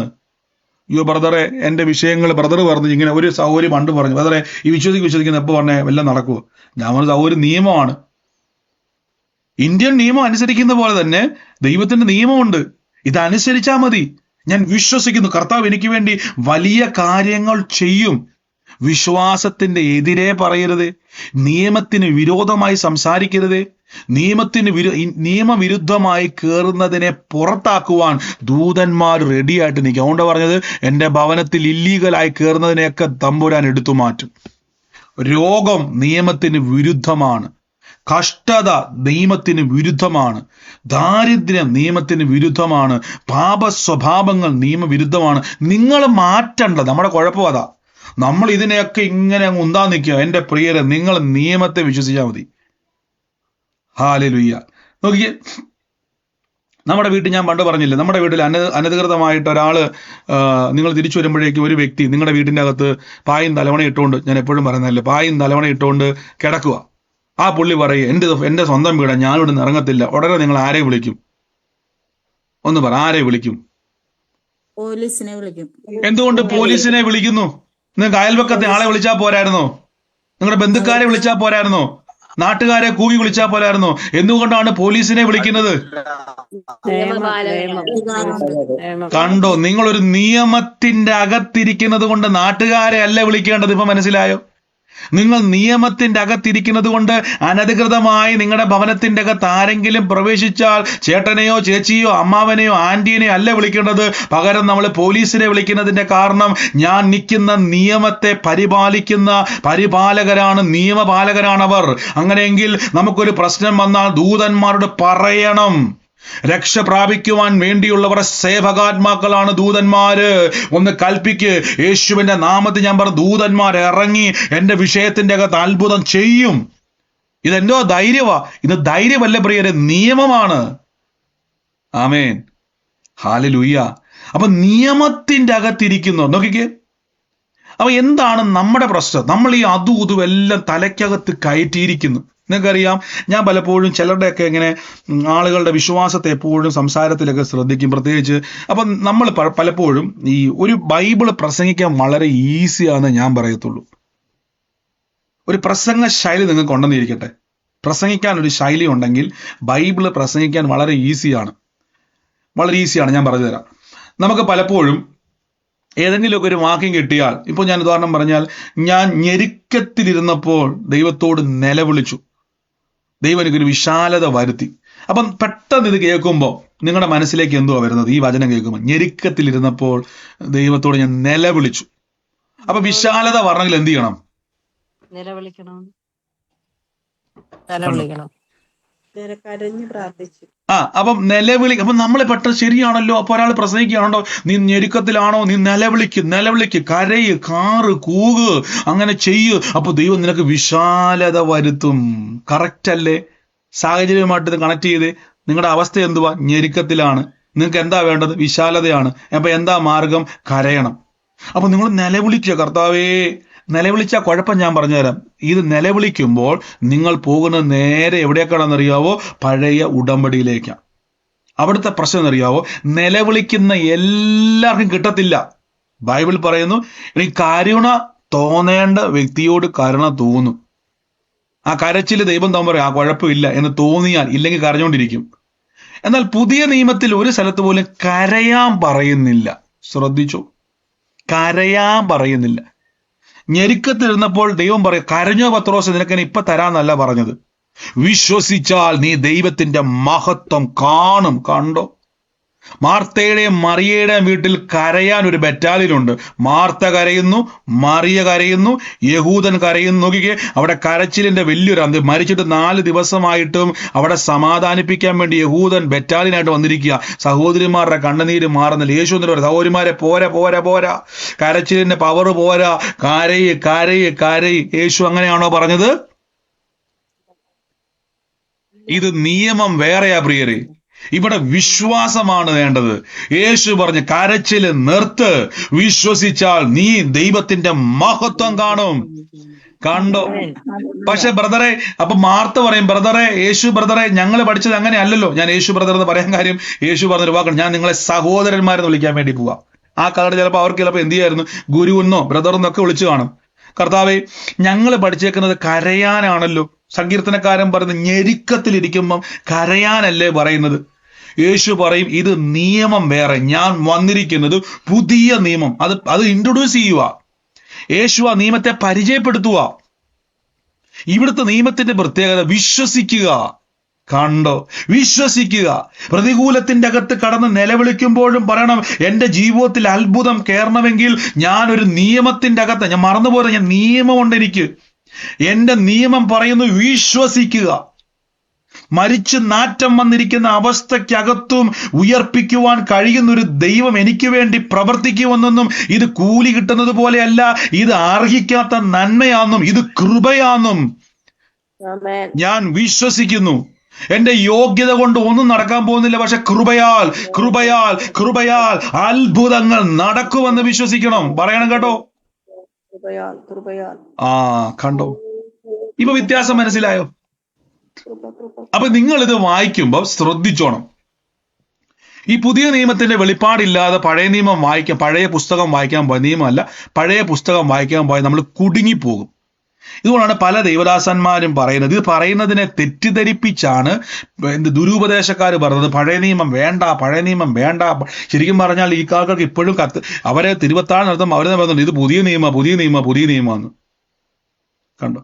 അയ്യോ ബ്രദറെ, എന്റെ വിഷയങ്ങൾ ബ്രദർ പറഞ്ഞു. ഇങ്ങനെ ഒരു സൗകര്യം പണ്ട് പറഞ്ഞു, ബ്രദറെ ഈ വിശ്വസിക്കുന്ന എപ്പോ പറഞ്ഞേ വല്ലതും നടക്കുമോ? ഞാൻ പറഞ്ഞു, സൗകര്യം നിയമമാണ്. ഇന്ത്യൻ നിയമം അനുസരിക്കുന്ന പോലെ തന്നെ ദൈവത്തിന്റെ നിയമമുണ്ട്. ഇതനുസരിച്ചാൽ മതി. ഞാൻ വിശ്വസിക്കുന്നു, കർത്താവ് എനിക്ക് വേണ്ടി വലിയ കാര്യങ്ങൾ ചെയ്യും. വിശ്വാസത്തിന്റെ എതിരെ പറയരുത്. നിയമത്തിന് വിരോധമായി സംസാരിക്കരുത്. നിയമവിരുദ്ധമായി കയറുന്നതിനെ പുറത്താക്കുവാൻ ദൂതന്മാർ റെഡിയായിട്ട് നിൽക്കും. അതുകൊണ്ട് പറഞ്ഞത്, എൻ്റെ ഭവനത്തിൽ ഇല്ലീഗലായി കയറുന്നതിനെയൊക്കെ തമ്പുരാൻ എടുത്തു മാറ്റും. രോഗം നിയമത്തിന് വിരുദ്ധമാണ്. കഷ്ടത നിയമത്തിന് വിരുദ്ധമാണ്. ദാരിദ്ര്യം നിയമത്തിന് വിരുദ്ധമാണ്. പാപ സ്വഭാവങ്ങൾ നിയമവിരുദ്ധമാണ്. നിങ്ങൾ മാറ്റണ്ട. നമ്മുടെ കുഴപ്പം അതാ. നമ്മൾ ഇതിനെയൊക്കെ ഇങ്ങനെ അങ്ങ് ഉന്താൻ നിൽക്കുക. എൻ്റെ പ്രിയരെ, നിങ്ങൾ നിയമത്തെ വിശ്വസിച്ചാൽ മതി. ഹല്ലേലൂയ. നോക്കിയേ, നമ്മുടെ വീട്ടിൽ ഞാൻ പണ്ട് പറഞ്ഞില്ലേ, നമ്മുടെ വീട്ടിൽ അനധികൃതമായിട്ട് ഒരാള് നിങ്ങൾ തിരിച്ചു വരുമ്പോഴേക്കും ഒരു വ്യക്തി നിങ്ങളുടെ വീട്ടിൻ്റെ അകത്ത് പായും തലവണ ഇട്ടുകൊണ്ട്, ഞാൻ എപ്പോഴും പറയുന്നതല്ലേ, പായും തലവണ ഇട്ടുകൊണ്ട് കിടക്കുക. ആ പുള്ളി പറയും, എൻ്റെ സ്വന്തം വീടാ, ഞാനിവിടെ നിന്ന് ഇറങ്ങത്തില്ല. ഉടനെ നിങ്ങൾ ആരെ വിളിക്കും? ഒന്ന് പറ, ആരെ വിളിക്കും? പോലീസിനെ വിളിക്കും. എന്തുകൊണ്ട് പോലീസിനെ വിളിക്കുന്നു? നിങ്ങൾക്ക് അയൽവക്കത്തെ ആളെ വിളിച്ചാൽ പോരായിരുന്നോ? നിങ്ങളുടെ ബന്ധുക്കാരെ വിളിച്ചാൽ പോരായിരുന്നോ? നാട്ടുകാരെ കൂവി വിളിച്ചാൽ പോരായിരുന്നോ? എന്തുകൊണ്ടാണ് പോലീസിനെ വിളിക്കുന്നത്? കണ്ടോ? നിങ്ങളൊരു നിയമത്തിന്റെ അകത്തിരിക്കുന്നത് കൊണ്ട് നാട്ടുകാരെ അല്ല വിളിക്കേണ്ടത്. ഇപ്പൊ മനസ്സിലായോ? നിങ്ങൾ നിയമത്തിന്റെ അകത്തിരിക്കുന്നത് കൊണ്ട് അനധികൃതമായി നിങ്ങളുടെ ഭവനത്തിന്റെ അകത്ത് ആരെങ്കിലും പ്രവേശിച്ചാൽ ചേട്ടനെയോ ചേച്ചിയോ അമ്മാവനെയോ ആന്റീനെയോ അല്ല വിളിക്കേണ്ടത്, പകരം നമ്മൾ പോലീസിനെ വിളിക്കുന്നതിന്റെ കാരണം ഞാൻ നിൽക്കുന്ന നിയമത്തെ പരിപാലിക്കുന്ന പരിപാലകരാണ്, നിയമപാലകരാണവർ. അങ്ങനെയെങ്കിൽ നമുക്കൊരു പ്രശ്നം വന്നാൽ ദൂതന്മാരോട് പറയണം. രക്ഷ പ്രാപിക്കുവാൻ വേണ്ടിയുള്ളവർ സേവകാത്മാക്കളാണ് ദൂതന്മാര്. ഒന്ന് കൽപ്പിക്ക്, യേശുവിന്റെ നാമത്തിൽ ഞാൻ പറഞ്ഞു, ദൂതന്മാർ ഇറങ്ങി എന്റെ വിഷയത്തിന്റെ അകത്ത് അത്ഭുതം ചെയ്യും. ഇതെന്തോ ധൈര്യമാ? ഇത് ധൈര്യമല്ല പ്രിയരെ, നിയമമാണ്. ആമേൻ, ഹല്ലേലൂയ. അപ്പൊ നിയമത്തിന്റെ അകത്തിരിക്കുന്നു. നോക്കിക്കേ, അപ്പൊ എന്താണ് നമ്മുടെ പ്രശ്നം? നമ്മൾ ഈ അതും ഇതും എല്ലാം തലയ്ക്കകത്ത് കയറ്റിയിരിക്കുന്നു. നിങ്ങൾക്കറിയാം, ഞാൻ പലപ്പോഴും ചിലരുടെയൊക്കെ ഇങ്ങനെ ആളുകളുടെ വിശ്വാസത്തെ എപ്പോഴും സംസാരത്തിലൊക്കെ ശ്രദ്ധിക്കും, പ്രത്യേകിച്ച്. അപ്പം നമ്മൾ പലപ്പോഴും ഈ ഒരു ബൈബിൾ പ്രസംഗിക്കാൻ വളരെ ഈസിയാണെന്ന് ഞാൻ പറയത്തുള്ളൂ. ഒരു പ്രസംഗ ശൈലി നിങ്ങൾക്ക് ഉണ്ടെന്നിരിക്കട്ടെ. പ്രസംഗിക്കാൻ ഒരു ശൈലി ഉണ്ടെങ്കിൽ ബൈബിള് പ്രസംഗിക്കാൻ വളരെ ഈസിയാണ്. വളരെ ഈസിയാണ്. ഞാൻ പറഞ്ഞു തരാം. നമുക്ക് പലപ്പോഴും ഏതെങ്കിലുമൊക്കെ ഒരു വാക്യം കിട്ടിയാൽ, ഇപ്പോൾ ഞാൻ ഉദാഹരണം പറഞ്ഞാൽ, ഞാൻ ഞെരുക്കത്തിലിരുന്നപ്പോൾ ദൈവത്തോട് നിലവിളിച്ചു, ദൈവം എനിക്കൊരു വിശാലത വരുത്തി. അപ്പം പെട്ടെന്ന് ഇത് കേൾക്കുമ്പോൾ നിങ്ങളുടെ മനസ്സിലേക്ക് എന്തുവാ വരുന്നത്? ഈ വചനം കേൾക്കുമ്പോൾ ഞെരുക്കത്തിലിരുന്നപ്പോൾ ദൈവത്തോട് ഞാൻ നിലവിളിച്ചു. അപ്പൊ വിശാലത പറഞ്ഞെങ്കിൽ എന്ത് ചെയ്യണം? നിലവിളിക്കണം. കരഞ്ഞു പ്രാർത്ഥിച്ചു. അപ്പം അപ്പം നമ്മളെ പെട്ടെന്ന് ശരിയാണല്ലോ. അപ്പൊ ഒരാൾ പ്രസംഗിക്കുകയാണോ, നീ ഞെരുക്കത്തിലാണോ, നീ നിലവിളിക്ക്, കരയ്, കാറ്, കൂക്, അങ്ങനെ ചെയ്യ്, അപ്പൊ ദൈവം നിനക്ക് വിശാലത വരുത്തും. കറക്റ്റ് അല്ലേ? സാഹചര്യമായിട്ട് ഇത് കണക്ട് ചെയ്ത് നിങ്ങളുടെ അവസ്ഥ എന്തുവാ? ഞെരുക്കത്തിലാണ്. നിങ്ങൾക്ക് എന്താ വേണ്ടത്? വിശാലതയാണ്. അപ്പൊ എന്താ മാർഗം? കരയണം. അപ്പൊ നിങ്ങൾ നിലവിളിക്കുക, കർത്താവേ. നിലവിളിച്ചാൽ കുഴപ്പം ഞാൻ പറഞ്ഞുതരാം. ഇത് നിലവിളിക്കുമ്പോൾ നിങ്ങൾ പോകുന്നത് നേരെ എവിടേക്കാണെന്നറിയാവോ? പഴയ ഉടമ്പടിയിലേക്കാണ്. അവിടുത്തെ പ്രശ്നം എന്നറിയാവോ? നിലവിളിക്കുന്ന എല്ലാവർക്കും കിട്ടത്തില്ല. ബൈബിൾ പറയുന്നു, ഇനി കരുണ തോന്നേണ്ട വ്യക്തിയോട് കരുണ തോന്നും. ആ കരച്ചിൽ ദൈവം താൻ പറയും, ആ കുഴപ്പമില്ല എന്ന് തോന്നിയാൽ, ഇല്ലെങ്കിൽ കരഞ്ഞുകൊണ്ടിരിക്കും. എന്നാൽ പുതിയ നിയമത്തിൽ ഒരു സ്ഥലത്ത് പോലും കരയാൻ പറയുന്നില്ല. ശ്രദ്ധിച്ചു, കരയാൻ പറയുന്നില്ല. ഞെരുക്കത്തിരുന്നപ്പോൾ ദൈവം പറയും, കരഞ്ഞോ പത്രോസ്, നിനക്ക് ഇപ്പൊ തരാന്നല്ല പറഞ്ഞത്. വിശ്വസിച്ചാൽ നീ ദൈവത്തിന്റെ മഹത്വം കാണും. കണ്ടോ? മാർത്തയുടെയും മറിയയുടെയും വീട്ടിൽ കരയാൻ ഒരു ബറ്റാലിയൻ ഉണ്ട്. മാർത്ത കരയുന്നു, മറിയ കരയുന്നു, യഹൂദൻ കരയുന്നു. നോക്കിക്കേ, അവിടെ കരച്ചിലിന്റെ വലിയൊരു അന്ത്യം. മരിച്ചിട്ട് 4 ദിവസമായിട്ടും അവിടെ സമാധാനിപ്പിക്കാൻ വേണ്ടി യേഹൂദൻ ബറ്റാലിയനായിട്ട് വന്നിരിക്കുക. സഹോദരിമാരുടെ കണ്ണുനീര് മാറുന്നില്ല. യേശു എന്നിട്ട് പറയും, സഹോദരിമാരെ പോരാ പോരാ പോരാ, കരച്ചിലിന്റെ പവർ പോരാ, കരയ് കരയ് കരയ്. യേശു അങ്ങനെയാണോ പറഞ്ഞത്? ഇത് നിയമം വേറെയാ പ്രിയരെ. ഇവിടെ വിശ്വാസമാണ് വേണ്ടത്. യേശു പറഞ്ഞ് കരച്ചില് നിർത്ത്, വിശ്വസിച്ചാൽ നീ ദൈവത്തിന്റെ മഹത്വം കാണും. കണ്ടോ? പക്ഷെ ബ്രദറെ, അപ്പൊ മാർത്ത പറയും, ബ്രദറെ, യേശു ബ്രദറെ, ഞങ്ങൾ പഠിച്ചത് അങ്ങനെ അല്ലല്ലോ. ഞാൻ യേശു ബ്രദർ എന്ന് പറയാൻ കാര്യം, യേശു പറഞ്ഞൊരു വാക്കാണ്, ഞാൻ നിങ്ങളെ സഹോദരന്മാരെന്ന് വിളിക്കാൻ വേണ്ടി പോവാം. ആ കാലത്ത് ചിലപ്പോൾ അവർക്ക് ചിലപ്പോൾ എന്ത് ചെയ്യായിരുന്നു? ഗുരുവെന്നോ ബ്രദറെന്നൊക്കെ വിളിച്ചു കാണും. കർത്താവേ, ഞങ്ങൾ പഠിച്ചേക്കുന്നത് കരയാനാണല്ലോ. സങ്കീർത്തനക്കാരൻ പറയുന്നത് ഞെരുക്കത്തിലിരിക്കുമ്പം കരയാനല്ലേ പറയുന്നത്. യേശു പറയും, ഇത് നിയമം വേറെ, ഞാൻ വന്നിരിക്കുന്നത് പുതിയ നിയമം. അത് ഇൻട്രൊഡ്യൂസ് ചെയ്യുക. യേശു ആ നിയമത്തെ പരിചയപ്പെടുത്തുക. ഇവിടുത്തെ നിയമത്തിന്റെ പ്രത്യേകത വിശ്വസിക്കുക. കണ്ടോ? വിശ്വസിക്കുക. പ്രതികൂലത്തിന്റെ അകത്ത് കടന്ന് നിലവിളിക്കുമ്പോഴും പറയണം, എന്റെ ജീവിതത്തിൽ അത്ഭുതം കയറണമെങ്കിൽ ഞാനൊരു നിയമത്തിന്റെ അകത്ത്, ഞാൻ മറന്നുപോയത്, ഞാൻ നിയമമുണ്ട് എനിക്ക്. എന്റെ നിയമം പറയുന്നു വിശ്വസിക്കുക. മരിച്ച് നാറ്റം വന്നിരിക്കുന്ന അവസ്ഥയ്ക്കകത്തും ഉയർപ്പിക്കുവാൻ കഴിയുന്നൊരു ദൈവം എനിക്ക് വേണ്ടി പ്രവർത്തിക്കുമെന്നും, ഇത് കൂലി കിട്ടുന്നത് പോലെയല്ല, ഇത് അർഹിക്കാത്ത നന്മയാണെന്നും, ഇത് കൃപയാണെന്നും ഞാൻ വിശ്വസിക്കുന്നു. എന്റെ യോഗ്യത കൊണ്ട് ഒന്നും നടക്കാൻ പോകുന്നില്ല, പക്ഷെ കൃപയാൽ കൃപയാൽ കൃപയാൽ അത്ഭുതങ്ങൾ നടക്കുമെന്ന് വിശ്വസിക്കണം. പറയണം കേട്ടോ. കണ്ടോ? ഇപ്പൊ വ്യത്യാസം മനസ്സിലായോ? അപ്പൊ നിങ്ങൾ ഇത് വായിക്കുമ്പോൾ ശ്രദ്ധിച്ചോണം. ഈ പുതിയ നിയമത്തിന്റെ വെളിപ്പാടില്ലാതെ പഴയ നിയമം വായിക്കാൻ, പഴയ പുസ്തകം വായിക്കാൻ പോയ, നിയമമല്ല, പഴയ പുസ്തകം വായിക്കാൻ പോയാൽ നമ്മൾ കുടുങ്ങിപ്പോകും. ഇതുകൊണ്ടാണ് പല ദൈവദാസന്മാരും പറയുന്നത്, ഇത് പറയുന്നതിനെ തെറ്റിദ്ധരിപ്പിച്ചാണ് ദുരുപദേശക്കാർ പറഞ്ഞത്, പഴയ നിയമം വേണ്ട, പഴയ നിയമം വേണ്ട. ശരിക്കും പറഞ്ഞാൽ ഈ കാലർക്ക് ഇപ്പോഴും അവരെ തിരുവത്താഴ് നടത്തുമ്പോൾ അവരെ പറയുന്നുണ്ട്, ഇത് പുതിയ നിയമ പുതിയ നിയമ പുതിയ നിയമമാണ്. കണ്ടോ?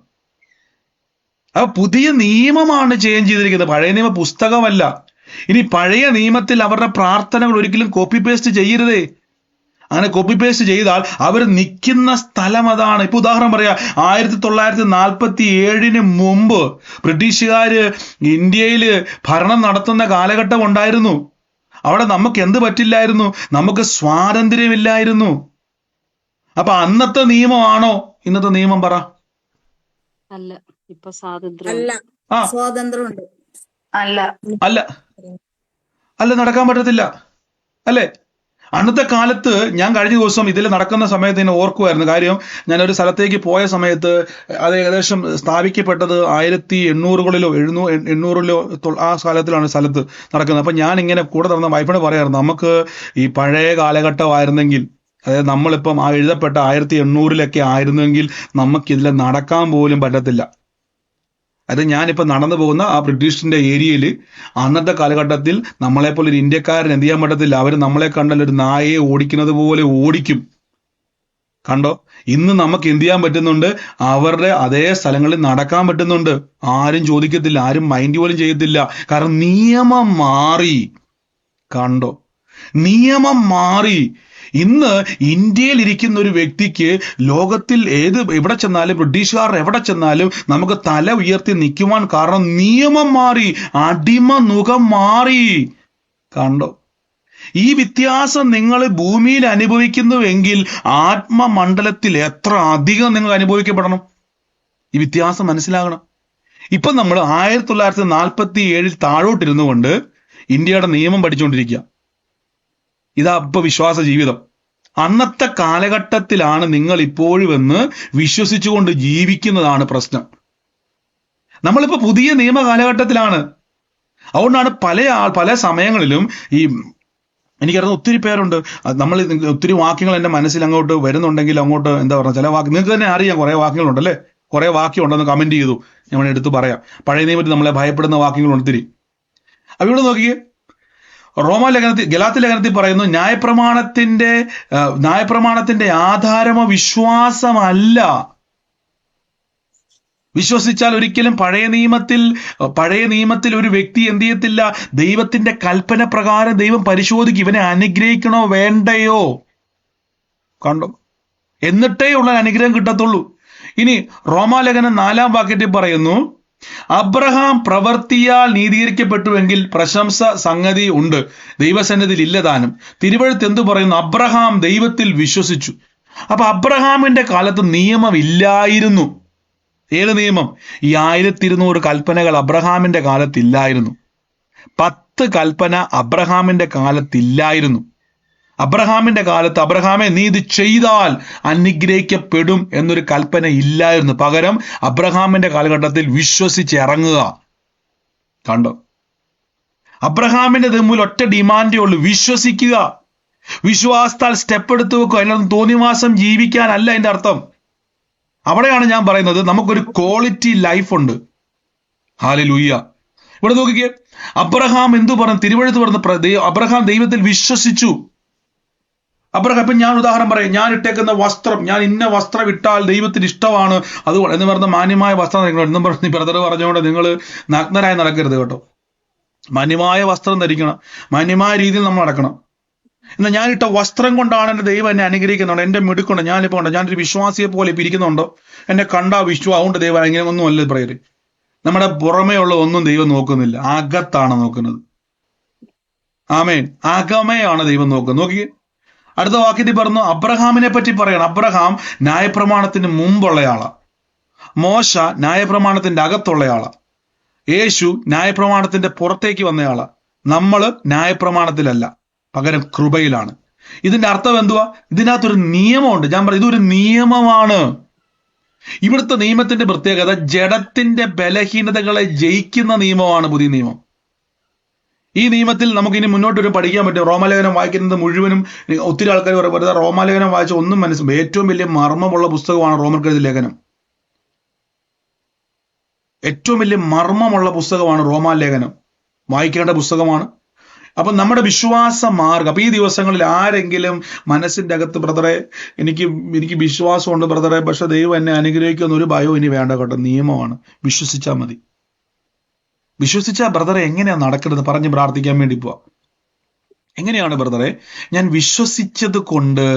അപ്പൊ പുതിയ നിയമമാണ് ചേഞ്ച് ചെയ്തിരിക്കുന്നത്, പഴയ നിയമ പുസ്തകമല്ല. ഇനി പഴയ നിയമത്തിൽ അവരുടെ പ്രാർത്ഥനകൾ ഒരിക്കലും കോപ്പി പേസ്റ്റ് ചെയ്യരുതേ. അങ്ങനെ കോപ്പി പേസ്റ്റ് ചെയ്താൽ അവർ നിൽക്കുന്ന സ്ഥലം അതാണ്. ഇപ്പൊ ഉദാഹരണം പറയാ, 1947 മുമ്പ് ബ്രിട്ടീഷുകാര് ഇന്ത്യയില് ഭരണം നടത്തുന്ന കാലഘട്ടം ഉണ്ടായിരുന്നു. അവിടെ നമുക്ക് എന്ത് പറ്റില്ലായിരുന്നു? നമുക്ക് സ്വാതന്ത്ര്യമില്ലായിരുന്നു. അപ്പൊ അന്നത്തെ നിയമമാണോ ഇന്നത്തെ നിയമം? പറ. അല്ല, ഇപ്പൊ സ്വാതന്ത്ര്യം അല്ല, ആ സ്വാതന്ത്ര്യമുണ്ട്. അല്ല. അല്ല അല്ല, നടക്കാൻ പറ്റത്തില്ല അല്ലേ? അന്നത്തെ കാലത്ത് ഞാൻ കഴിഞ്ഞ ദിവസം ഇതിൽ നടക്കുന്ന സമയത്ത് എന്നെ ഓർക്കുമായിരുന്നു. കാര്യം ഞാൻ ഒരു സ്ഥലത്തേക്ക് പോയ സമയത്ത് അത് ഏകദേശം സ്ഥാപിക്കപ്പെട്ടത് 1800-കളിലോ 800-കളിലോ ആ കാലത്തിലാണ് സ്ഥലത്ത് നടക്കുന്നത്. അപ്പൊ ഞാൻ ഇങ്ങനെ കൂടെ നടന്ന വൈഫിനോട് പറയാറുണ്ട്, നമുക്ക് ഈ പഴയ കാലഘട്ടമായിരുന്നെങ്കിൽ, അതായത് നമ്മളിപ്പം ആ എഴുതപ്പെട്ട 1800-ലൊക്കെ ആയിരുന്നെങ്കിൽ നമുക്കിതിൽ നടക്കാൻ പോലും പറ്റത്തില്ല. അത് ഞാനിപ്പോൾ നടന്നു പോകുന്ന ആ ബ്രിട്ടീഷിന്റെ ഏരിയയിൽ അന്നത്തെ കാലഘട്ടത്തിൽ നമ്മളെപ്പോലെ ഒരു ഇന്ത്യക്കാരൻ എന്ത് ചെയ്യാൻ പറ്റത്തില്ല. അവർ നമ്മളെ കണ്ടാൽ ഒരു നായയെ ഓടിക്കുന്നത് പോലെ ഓടിക്കും. കണ്ടോ? ഇന്ന് നമുക്ക് എന്ത് ചെയ്യാൻ പറ്റുന്നുണ്ട്? അവരുടെ അതേ സ്ഥലങ്ങളിൽ നടക്കാൻ പറ്റുന്നുണ്ട്. ആരും ചോദിക്കത്തില്ല, ആരും മൈൻഡ് പോലും ചെയ്യത്തില്ല. കാരണം നിയമം മാറി. കണ്ടോ? നിയമം മാറി. ഇന്ന് ഇന്ത്യയിൽ ഇരിക്കുന്ന ഒരു വ്യക്തിക്ക് ലോകത്തിൽ എവിടെ ചെന്നാലും, ബ്രിട്ടീഷുകാർ എവിടെ ചെന്നാലും നമുക്ക് തല ഉയർത്തി നിൽക്കുവാൻ കാരണം നിയമം മാറി, അടിമ നുകം മാറി. കണ്ടോ? ഈ വ്യത്യാസം നിങ്ങൾ ഭൂമിയിൽ അനുഭവിക്കുന്നുവെങ്കിൽ ആത്മമണ്ഡലത്തിൽ എത്ര അധികം നിങ്ങൾ അനുഭവിക്കപ്പെടണം? ഈ വ്യത്യാസം മനസ്സിലാകണം. ഇപ്പൊ നമ്മൾ 1947 താഴോട്ടിരുന്നു കൊണ്ട് ഇന്ത്യയുടെ നിയമം പഠിച്ചുകൊണ്ടിരിക്കുക. ഇതാ ഇപ്പൊ വിശ്വാസ ജീവിതം. അന്നത്തെ കാലഘട്ടത്തിലാണ് നിങ്ങൾ ഇപ്പോഴും എന്ന് വിശ്വസിച്ചുകൊണ്ട് ജീവിക്കുന്നതാണ് പ്രശ്നം. നമ്മളിപ്പോ പുതിയ നിയമ കാലഘട്ടത്തിലാണ്. അതുകൊണ്ടാണ് പല സമയങ്ങളിലും ഈ എനിക്കറിയാവുന്ന ഒത്തിരി പേരുണ്ട്, നമ്മൾ ഒത്തിരി വാക്യങ്ങൾ എൻ്റെ മനസ്സിൽ അങ്ങോട്ട് വരുന്നുണ്ടെങ്കിൽ അങ്ങോട്ട് എന്താ പറയുക, ചില വാക്ക് നിങ്ങൾക്ക് തന്നെ അറിയാം, കുറെ വാക്യങ്ങളുണ്ടല്ലേ, കുറെ വാക്യം ഉണ്ടെന്ന് കമന്റ് ചെയ്തു, ഞാൻ എടുത്ത് പറയാം. പഴയ നിയമത്തിൽ നമ്മളെ ഭയപ്പെടുന്ന വാക്യങ്ങളുണ്ട് ഒത്തിരി. അപ്പൊ ഇവിടെ നോക്കിയേ, ഗലാത്യ ലേഖനത്തിൽ പറയുന്നു, ന്യായപ്രമാണത്തിന്റെ ആധാരമോ വിശ്വാസമല്ല. വിശ്വസിച്ചാൽ ഒരിക്കലും പഴയ നിയമത്തിൽ ഒരു വ്യക്തി എന്ത് ചെയ്യത്തില്ല, ദൈവത്തിന്റെ കൽപ്പന പ്രകാരം ദൈവം പരിശോധിക്കും, ഇവനെ അനുഗ്രഹിക്കണോ വേണ്ടയോ. കണ്ടോ? എന്നിട്ടേ ഉള്ള അനുഗ്രഹം കിട്ടത്തുള്ളൂ. ഇനി റോമാലേഖനം 4-ാം വാക്യത്തിൽ പറയുന്നു, അബ്രഹാം പ്രവൃത്തിയാൽ നീതീകരിക്കപ്പെട്ടുവെങ്കിൽ പ്രശംസ സംഗതി ഉണ്ട്, ദൈവസന്നിധിയിൽ ഇല്ലതാനും. തിരുവെഴുത്ത് എന്തു പറയുന്നു? അബ്രഹാം ദൈവത്തിൽ വിശ്വസിച്ചു. അപ്പൊ അബ്രഹാമിന്റെ കാലത്ത് നിയമം ഇല്ലായിരുന്നു. ഏത് നിയമം? ഈ 1200 കൽപ്പനകൾ അബ്രഹാമിന്റെ കാലത്തില്ലായിരുന്നു. 10 കൽപ്പന അബ്രഹാമിന്റെ കാലത്തില്ലായിരുന്നു. അബ്രഹാമിന്റെ കാലത്ത് അബ്രഹാമെ നീ ഇത് ചെയ്താൽ അനുഗ്രഹിക്കപ്പെടും എന്നൊരു കൽപ്പന ഇല്ലായിരുന്നു. പകരം അബ്രഹാമിന്റെ കാലഘട്ടത്തിൽ വിശ്വസിച്ചിറങ്ങുക. കണ്ടോ? അബ്രഹാമിന്റെ മുമ്പിൽ ഒറ്റ ഡിമാൻഡേ ഉള്ളൂ, വിശ്വസിക്കുക. വിശ്വാസത്താൽ സ്റ്റെപ്പ് എടുത്തു വെക്കുക. അതിനകത്ത് തോന്നിവാസം ജീവിക്കാനല്ല അതിന്റെ അർത്ഥം. അവിടെയാണ് ഞാൻ പറയുന്നത് നമുക്കൊരു ക്വാളിറ്റി ലൈഫ് ഉണ്ട്. ഹല്ലേലൂയ. ഇവിടെ നോക്കിക്കേ, അബ്രഹാം എന്തു പറഞ്ഞു? തിരുവെഴുത്ത് പറഞ്ഞു, അബ്രഹാം ദൈവത്തിൽ വിശ്വസിച്ചു. അബ്രഹാം, ഇപ്പം ഞാൻ ഉദാഹരണം പറയാം, ഞാൻ ഇട്ടേക്കുന്ന വസ്ത്രം, ഞാൻ ഇന്ന വസ്ത്രം ഇട്ടാൽ ദൈവത്തിന് ഇഷ്ടമാണ്, അതുകൊണ്ട് എന്ന് പറഞ്ഞ മാന്യമായ വസ്ത്രം ധരിക്കണം എന്നും പറഞ്ഞ് ബ്രദർ പറഞ്ഞുകൊണ്ട് നിങ്ങൾ നഗ്നരായി നടക്കരുത് കേട്ടോ. മാന്യമായ വസ്ത്രം ധരിക്കണം, മാന്യമായ രീതിയിൽ നമ്മൾ നടക്കണം. എന്നാൽ ഞാനിട്ട വസ്ത്രം കൊണ്ടാണ് എൻ്റെ ദൈവം എന്നെ അനുഗ്രഹിക്കുന്നുണ്ടോ, എൻ്റെ മിടുക്കുണ്ടോ, ഞാനിപ്പോൾ ഉണ്ടോ, ഞാനൊരു വിശ്വാസിയെ പോലെ ഇപ്പം ഇരിക്കുന്നുണ്ടോ, എന്നെ കണ്ടാ അതുകൊണ്ട് ദൈവം ഇങ്ങനെ ഒന്നും അല്ല പറയരുത്. നമ്മുടെ പുറമേ ഉള്ള ഒന്നും ദൈവം നോക്കുന്നില്ല, അകത്താണ് നോക്കുന്നത്. ആമേൻ. അകമയാണ് ദൈവം നോക്കുന്നത്. നോക്കിയേ, അടുത്ത വാക്യത്തിൽ പറഞ്ഞു, അബ്രഹാമിനെ പറ്റി പറയണം. അബ്രഹാം ന്യായപ്രമാണത്തിന് മുമ്പുള്ളയാളാ, മോശ ന്യായപ്രമാണത്തിന്റെ അകത്തുള്ളയാളാ, യേശു ന്യായപ്രമാണത്തിന്റെ പുറത്തേക്ക് വന്നയാളാ. നമ്മള് ന്യായപ്രമാണത്തിലല്ല, പകരം കൃപയിലാണ്. ഇതിന്റെ അർത്ഥം എന്തുവാ? ഇതിനകത്തൊരു നിയമമുണ്ട്. ഞാൻ പറയും, ഇതൊരു നിയമമാണ്. ഇവിടുത്തെ നിയമത്തിന്റെ പ്രത്യേകത ജഡത്തിന്റെ ബലഹീനതകളെ ജയിക്കുന്ന നിയമമാണ് പുതിയ നിയമം. ഈ നിയമത്തിൽ നമുക്ക് ഇനി മുന്നോട്ട് പഠിക്കാൻ പറ്റും. റോമാലേഖനം വായിക്കുന്നത് മുഴുവനും ഒത്തിരി ആൾക്കാർ വെറുതെ റോമാലേഖനം വായിച്ച ഒന്നും മനസ്സിലാവും. ഏറ്റവും വലിയ മർമ്മമുള്ള പുസ്തകമാണ് റോമർക്കെഴുതിയ ലേഖനം. ഏറ്റവും വലിയ മർമ്മമുള്ള പുസ്തകമാണ് റോമാലേഖനം. വായിക്കേണ്ട പുസ്തകമാണ്. അപ്പൊ നമ്മുടെ വിശ്വാസ മാർഗം, അപ്പൊ ഈ ദിവസങ്ങളിൽ ആരെങ്കിലും മനസ്സിന്റെ അകത്ത് ബ്രദറെ എനിക്ക് വിശ്വാസമുണ്ട് ബ്രദറെ, പക്ഷെ ദൈവം എന്നെ അനുഗ്രഹിക്കുന്ന ഒരു ഭയവും ഇനി വേണ്ട കേട്ടോ, നിയമമാണ്, വിശ്വസിച്ചാൽ മതി. വിശ്വസിച്ചാൽ ബ്രദറെ എങ്ങനെയാണ് നടക്കുന്നത് പറഞ്ഞ് പ്രാർത്ഥിക്കാൻ വേണ്ടി പോവാ. എങ്ങനെയാണ് ബ്രദറെ? ഞാൻ വിശ്വസിച്ചത് കൊണ്ട്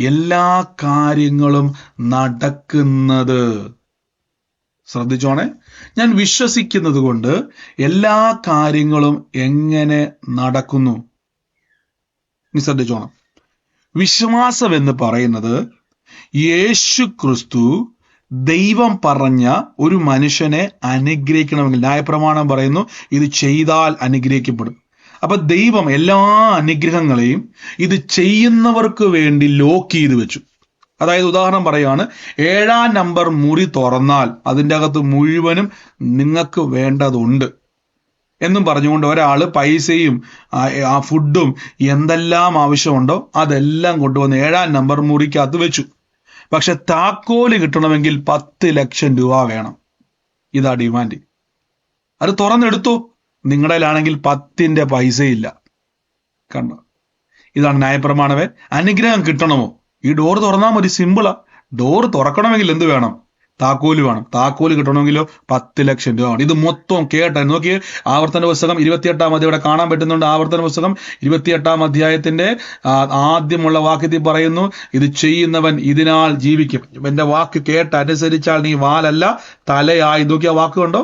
എല്ലാ കാര്യങ്ങളും നടക്കുന്നത്. ശ്രദ്ധിച്ചോണേ, ഞാൻ വിശ്വസിക്കുന്നത് കൊണ്ട് എല്ലാ കാര്യങ്ങളും എങ്ങനെ നടക്കുന്നു. നീ ശ്രദ്ധിച്ചോണം. വിശ്വാസം എന്ന് പറയുന്നത് യേശു ക്രിസ്തു ദൈവം പറഞ്ഞ ഒരു മനുഷ്യനെ അനുഗ്രഹിക്കണമെങ്കിൽ ന്യായപ്രമാണം പറയുന്നു ഇത് ചെയ്താൽ അനുഗ്രഹിക്കപ്പെടും. അപ്പൊ ദൈവം എല്ലാ അനുഗ്രഹങ്ങളെയും ഇത് ചെയ്യുന്നവർക്ക് വേണ്ടി ലോക്ക് ചെയ്ത് വെച്ചു. അതായത് ഉദാഹരണം പറയുകയാണ്, 7-ാം നമ്പർ മുറി തുറന്നാൽ അതിൻ്റെ അകത്ത് മുഴുവനും നിങ്ങൾക്ക് വേണ്ടതുണ്ട് എന്നും പറഞ്ഞുകൊണ്ട് ഒരാൾ പൈസയും ആ ഫുഡും എന്തെല്ലാം ആവശ്യമുണ്ടോ അതെല്ലാം കൊണ്ടുവന്ന് 7-ാം നമ്പർ മുറിക്കകത്ത് വെച്ചു. പക്ഷെ താക്കോല് കിട്ടണമെങ്കിൽ 10 ലക്ഷം രൂപ വേണം. ഇതാ ഡിമാൻഡ്. അത് തുറന്നെടുത്തു. നിങ്ങളുടെയിലാണെങ്കിൽ 10ന്റെ പൈസയില്ല. കണ്ടോ? ഇതാണ് ന്യായപ്രമാണമേ. അനുഗ്രഹം കിട്ടണമോ? ഈ ഡോർ തുറന്നാൽ മതി, സിമ്പിളാ. ഡോർ തുറക്കണമെങ്കിൽ എന്ത് വേണം? താക്കോല് വേണം. താക്കോല് കിട്ടണമെങ്കിലോ 10 ലക്ഷം രൂപ വേണം. ഇത് മൊത്തം കേട്ടെ നോക്കി. ആവർത്തന പുസ്തകം 28-ാം അധ്യായം ഇവിടെ കാണാൻ പറ്റുന്നുണ്ട്. ആവർത്തന പുസ്തകം 28-ാം അധ്യായത്തിന്റെ ആദ്യമുള്ള വാക്യത്തിൽ പറയുന്നു, ഇത് ചെയ്യുന്നവൻ ഇതിനാൽ ജീവിക്കും. എന്റെ വാക്ക് കേട്ടനുസരിച്ചാൽ നീ വാലല്ല തലയായി. നോക്കിയ വാക്ക് കണ്ടോ?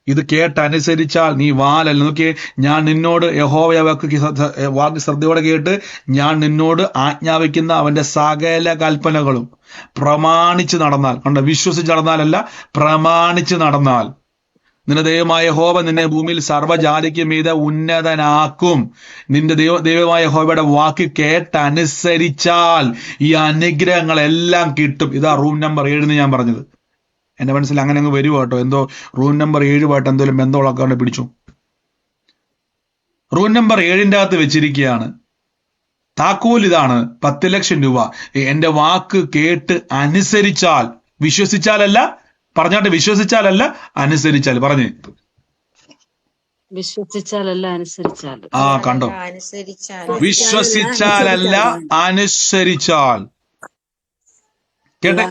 ഇത് കേട്ടനുസരിച്ചാൽ നീ വാലല്ല. നോക്കിയേ, ഞാൻ നിന്നോട് യഹോവ വാക്ക് ശ്രദ്ധയോടെ കേട്ട് ഞാൻ നിന്നോട് ആജ്ഞാപിക്കുന്ന അവന്റെ സകല കൽപ്പനകളും പ്രമാണിച്ച് നടന്നാൽ, കണ്ട, വിശ്വസിച്ച് നടന്നാലല്ല, പ്രമാണിച്ച് നടന്നാൽ നിന്റെ ദൈവമായ യഹോവ നിന്നെ ഭൂമിയിൽ സർവ്വജാതിക്ക് മീതെ ഉന്നതനാക്കും. നിന്റെ ദൈവമായ യഹോവയുടെ വാക്ക് കേട്ടനുസരിച്ചാൽ ഈ അനുഗ്രഹങ്ങളെല്ലാം കിട്ടും. ഇതാ റൂം നമ്പർ 7 ഞാൻ പറഞ്ഞത്. എന്റെ മനസ്സിൽ അങ്ങനെ അങ്ങ് വരുവോ കേട്ടോ. എന്തോ റൂം നമ്പർ 7 എന്തെങ്കിലും ബന്ധമുള്ളക്കാണ്ട് പിടിച്ചു. റൂം നമ്പർ 7ന്റെ അകത്ത് വെച്ചിരിക്കുകയാണ്. താക്കോൽ ഇതാണ്, 10 ലക്ഷം രൂപ. എന്റെ വാക്ക് കേട്ട് അനുസരിച്ചാൽ, വിശ്വസിച്ചാലല്ല, പറഞ്ഞാട്ട് വിശ്വസിച്ചാലല്ല അനുസരിച്ചാൽ. പറഞ്ഞേ, വിശ്വസിച്ചാലല്ല അനുസരിച്ചാൽ. ആ കണ്ടോ, വിശ്വസിച്ചാലല്ല അനുസരിച്ചാൽ. കേട്ടെ,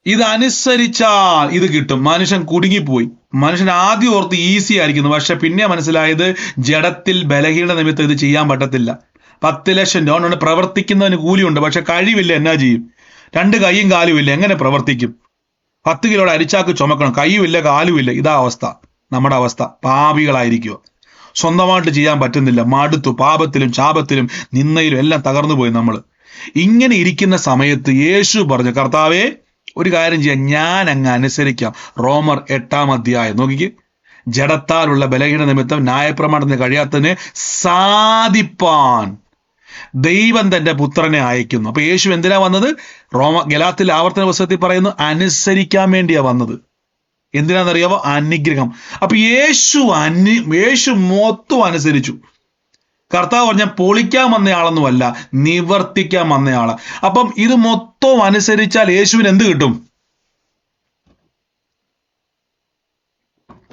ഇത് അനുസരിച്ചാൽ ഇത് കിട്ടും. മനുഷ്യൻ കുടുങ്ങിപ്പോയി. മനുഷ്യൻ ആദ്യം ഓർത്ത് ഈസി ആയിരിക്കുന്നു, പക്ഷെ പിന്നെ മനസ്സിലായത് ജഡത്തിൽ ബലഹീന നിമിത്തം ഇത് ചെയ്യാൻ പറ്റത്തില്ല. 10 ലക്ഷം രൂപ കൊണ്ട് പ്രവർത്തിക്കുന്നതിന് കൂലിയുണ്ട്, പക്ഷെ കഴിവില്ല. എന്നാ ചെയ്യും? 2 കൈയും കാലും ഇല്ല, എങ്ങനെ പ്രവർത്തിക്കും? 10 കിലോയുടെ അരിച്ചാക്ക് ചുമക്കണം, കൈയുമില്ല കാലുമില്ല. ഇതാ അവസ്ഥ, നമ്മുടെ അവസ്ഥ. പാപികളായിരിക്കുക, സ്വന്തമായിട്ട് ചെയ്യാൻ പറ്റുന്നില്ല, മടുത്തു, പാപത്തിലും ശാപത്തിലും നിന്നയിലും എല്ലാം തകർന്നു പോയി നമ്മൾ. ഇങ്ങനെ ഇരിക്കുന്ന സമയത്ത് യേശു പറഞ്ഞു, കർത്താവേ ഒരു കാര്യം ചെയ്യാം, ഞാൻ അങ്ങ് അനുസരിക്കാം. റോമർ 8-ാം അധ്യായം നോക്കിക്ക്. ജഡത്താലുള്ള ബലഹീന നിമിത്തം ന്യായപ്രമാണത്തിന് കഴിയാത്തതിനെ സാധിപ്പാൻ ദൈവം തന്റെ പുത്രനെ അയക്കുന്നു. അപ്പൊ യേശു എന്തിനാ വന്നത്? ഗലാത്യർ ആവർത്തന പുസ്തകത്തിൽ പറയുന്നു, അനുസരിക്കാൻ വേണ്ടിയാ വന്നത്. എന്തിനാണെന്നറിയാമോ? അനുഗ്രഹം. അപ്പൊ യേശു മൊത്തം അനുസരിച്ചു. കർത്താവ് പറഞ്ഞ പൊളിക്കാൻ വന്നയാളൊന്നുമല്ല, നിവർത്തിക്കാൻ വന്നയാളാ. അപ്പം ഇത് മൊത്തം അനുസരിച്ചാൽ യേശുവിന് എന്ത് കിട്ടും?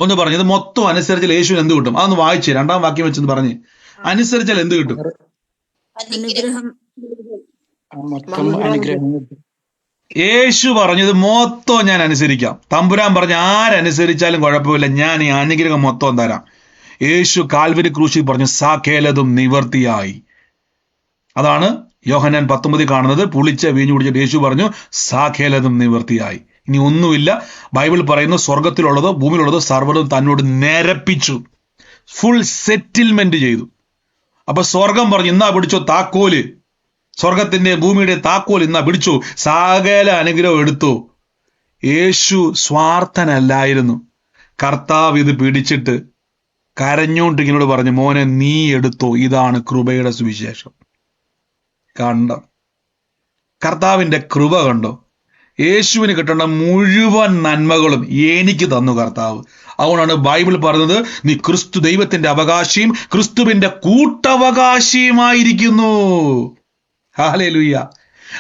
ഒന്ന് പറഞ്ഞു, ഇത് മൊത്തം അനുസരിച്ചാൽ യേശുവിന് എന്ത് കിട്ടും? അതൊന്ന് വായിച്ചേ, 2-ാം വാക്യം വെച്ചെന്ന് പറഞ്ഞ്. അനുസരിച്ചാൽ എന്ത് കിട്ടും? യേശു പറഞ്ഞത് മൊത്തം ഞാൻ അനുസരിക്കാം. തമ്പുരാൻ പറഞ്ഞ ആരനുസരിച്ചാലും കുഴപ്പമില്ല, ഞാൻ ഈ അനുഗ്രഹം മൊത്തം തരാം. യേശു കാൽവരി ക്രൂശിൽ പറഞ്ഞു, സകലതും നിവർത്തിയായി. അതാണ് യോഹന്നാൻ 19 കാണുന്നത്. പുളിച്ച വീഞ്ഞു കുടിച്ചിട്ട് യേശു പറഞ്ഞു, സകലതും നിവർത്തിയായി. ഇനി ഒന്നുമില്ല. ബൈബിൾ പറയുന്നു, സ്വർഗത്തിലുള്ളതോ ഭൂമിയിലുള്ളതോ സർവ്വതും തന്നോട് നിരപ്പിച്ചു, ഫുൾ സെറ്റിൽമെന്റ് ചെയ്തു. അപ്പൊ സ്വർഗം പറഞ്ഞു, ഇന്നാ പിടിച്ചോ താക്കോല്, സ്വർഗത്തിന്റെ ഭൂമിയുടെ താക്കോൽ ഇന്നാ പിടിച്ചു, സകല അനുഗ്രഹം എടുത്തു. യേശു സ്വാർത്ഥനല്ലായിരുന്നു. കർത്താവ് ഇത് പിടിച്ചിട്ട് കരഞ്ഞോണ്ട് ഇങ്ങനോട് പറഞ്ഞു, മോനെ നീ എടുത്തോ, ഇതാണ് കൃപയുടെ സുവിശേഷം. കണ്ടോ കർത്താവിന്റെ കൃപ? കണ്ടോ? യേശുവിന് കിട്ടേണ്ട മുഴുവൻ നന്മകളും എനിക്ക് തന്നു കർത്താവ്. അതുകൊണ്ടാണ് ബൈബിൾ പറഞ്ഞത്, നീ ക്രിസ്തു ദൈവത്തിന്റെ അവകാശിയും ക്രിസ്തുവിന്റെ കൂട്ടവകാശിയുമായിരിക്കുന്നു. ഹല്ലേലൂയ.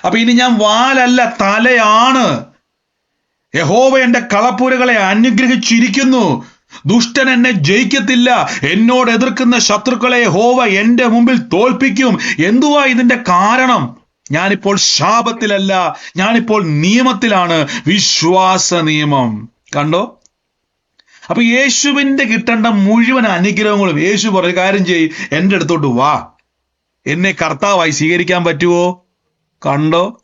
അപ്പൊ ഇനി ഞാൻ വാലല്ല തലയാണ്. യഹോവ എന്റെ കളപ്പുരകളെ അനുഗ്രഹിച്ചിരിക്കുന്നു. ദുഷ്ടൻ എന്നെ ജയിക്കത്തില്ല. എന്നോട് എതിർക്കുന്ന ശത്രുക്കളെ യഹോവ എന്റെ മുമ്പിൽ തോൽപ്പിക്കും. എന്തുവാ ഇതിന്റെ കാരണം? ഞാനിപ്പോൾ ശാപത്തിലല്ല, ഞാനിപ്പോൾ നിയമത്തിലാണ്. വിശ്വാസ നിയമം. കണ്ടോ? അപ്പൊ യേശുവിന്റെ കിട്ടേണ്ട മുഴുവൻ അനുഗ്രഹങ്ങളും യേശു പറഞ്ഞ കാര്യം ചെയ്യ്, എന്റെ അടുത്തോട്ട് വാ, എന്നെ കർത്താവായി സ്വീകരിക്കാൻ പറ്റുമോ? കണ്ടോ?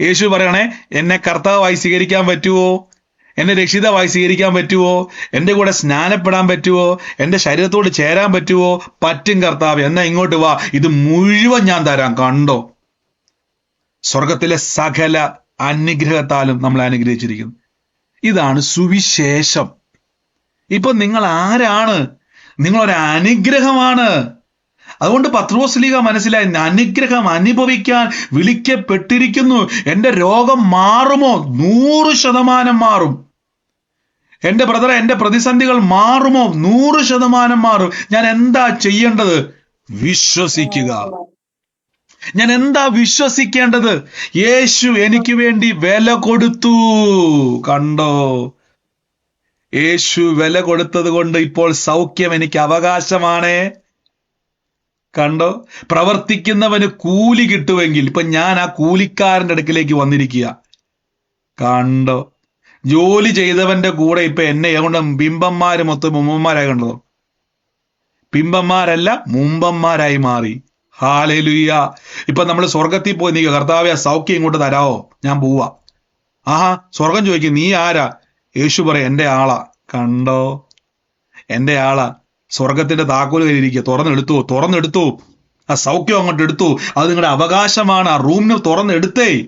യേശു പറയണേ, എന്നെ കർത്താവായി സ്വീകരിക്കാൻ പറ്റുമോ? എന്നെ രക്ഷിതാവായി സ്വീകരിക്കാൻ പറ്റുമോ? എന്റെ കൂടെ സ്നാനപ്പെടാൻ പറ്റുമോ? എന്റെ ശരീരത്തോട് ചേരാൻ പറ്റുമോ? പറ്റും കർത്താവ്, എന്നാ ഇങ്ങോട്ട് വാ, ഇത് മുഴുവൻ ഞാൻ തരാം. കണ്ടോ? സ്വർഗത്തിലെ സകല അനുഗ്രഹത്താലും നമ്മളെ അനുഗ്രഹിച്ചിരിക്കുന്നു. ഇതാണ് സുവിശേഷം. ഇപ്പൊ നിങ്ങൾ ആരാണ്? നിങ്ങളൊരു അനുഗ്രഹമാണ്. അതുകൊണ്ട് പത്രോസ്ലീഹ മനസ്സിലായി, അനുഗ്രഹം അനുഭവിക്കാൻ വിളിക്കപ്പെട്ടിരിക്കുന്നു. എന്റെ രോഗം മാറുമോ? 100% മാറും. എന്റെ ബ്രദറെ, എന്റെ പ്രതിസന്ധികൾ മാറുമോ? 100% മാറും. ഞാൻ എന്താ ചെയ്യേണ്ടത്? വിശ്വസിക്കുക. ഞാൻ എന്താ വിശ്വസിക്കേണ്ടത്? യേശു എനിക്ക് വേണ്ടി വില കൊടുത്തു. കണ്ടോ? യേശു വില കൊടുത്തത് കൊണ്ട് ഇപ്പോൾ സൗഖ്യം എനിക്ക് അവകാശമാണ്. കണ്ടോ? പ്രവർത്തിക്കുന്നവന് കൂലി കിട്ടുമെങ്കിൽ ഇപ്പൊ ഞാൻ ആ കൂലിക്കാരന്റെ അടുക്കിലേക്ക് വന്നിരിക്കുക. കണ്ടോ? ജോലി ചെയ്തവന്റെ കൂടെ ഇപ്പൊ എന്നെ കൊണ്ട് ബിംബന്മാര് മൊത്തം മുമ്പന്മാരായി. കണ്ടോ? ബിംബന്മാരല്ല, മുമ്പന്മാരായി മാറി. ഹല്ലേലൂയ. ഇപ്പൊ നമ്മൾ സ്വർഗത്തിൽ പോയി നീ കർത്താവേ സൗഖ്യം ഇങ്ങോട്ട് തരാവോ? ഞാൻ പോവാ. ആഹാ, സ്വർഗം ചോദിക്കും, നീ ആരാ? യേശു പറയും, എന്റെ ആളാ. കണ്ടോ? എന്റെ ആളാ. സ്വർഗത്തിന്റെ താക്കോല് കയ്യിലിരിക്കുക. തുറന്നെടുത്തു. ആ സൗഖ്യം അങ്ങോട്ട് എടുത്തു. അത് നിങ്ങളുടെ അവകാശമാണ്. ആ റൂമിന് തുറന്നെടുത്തേ.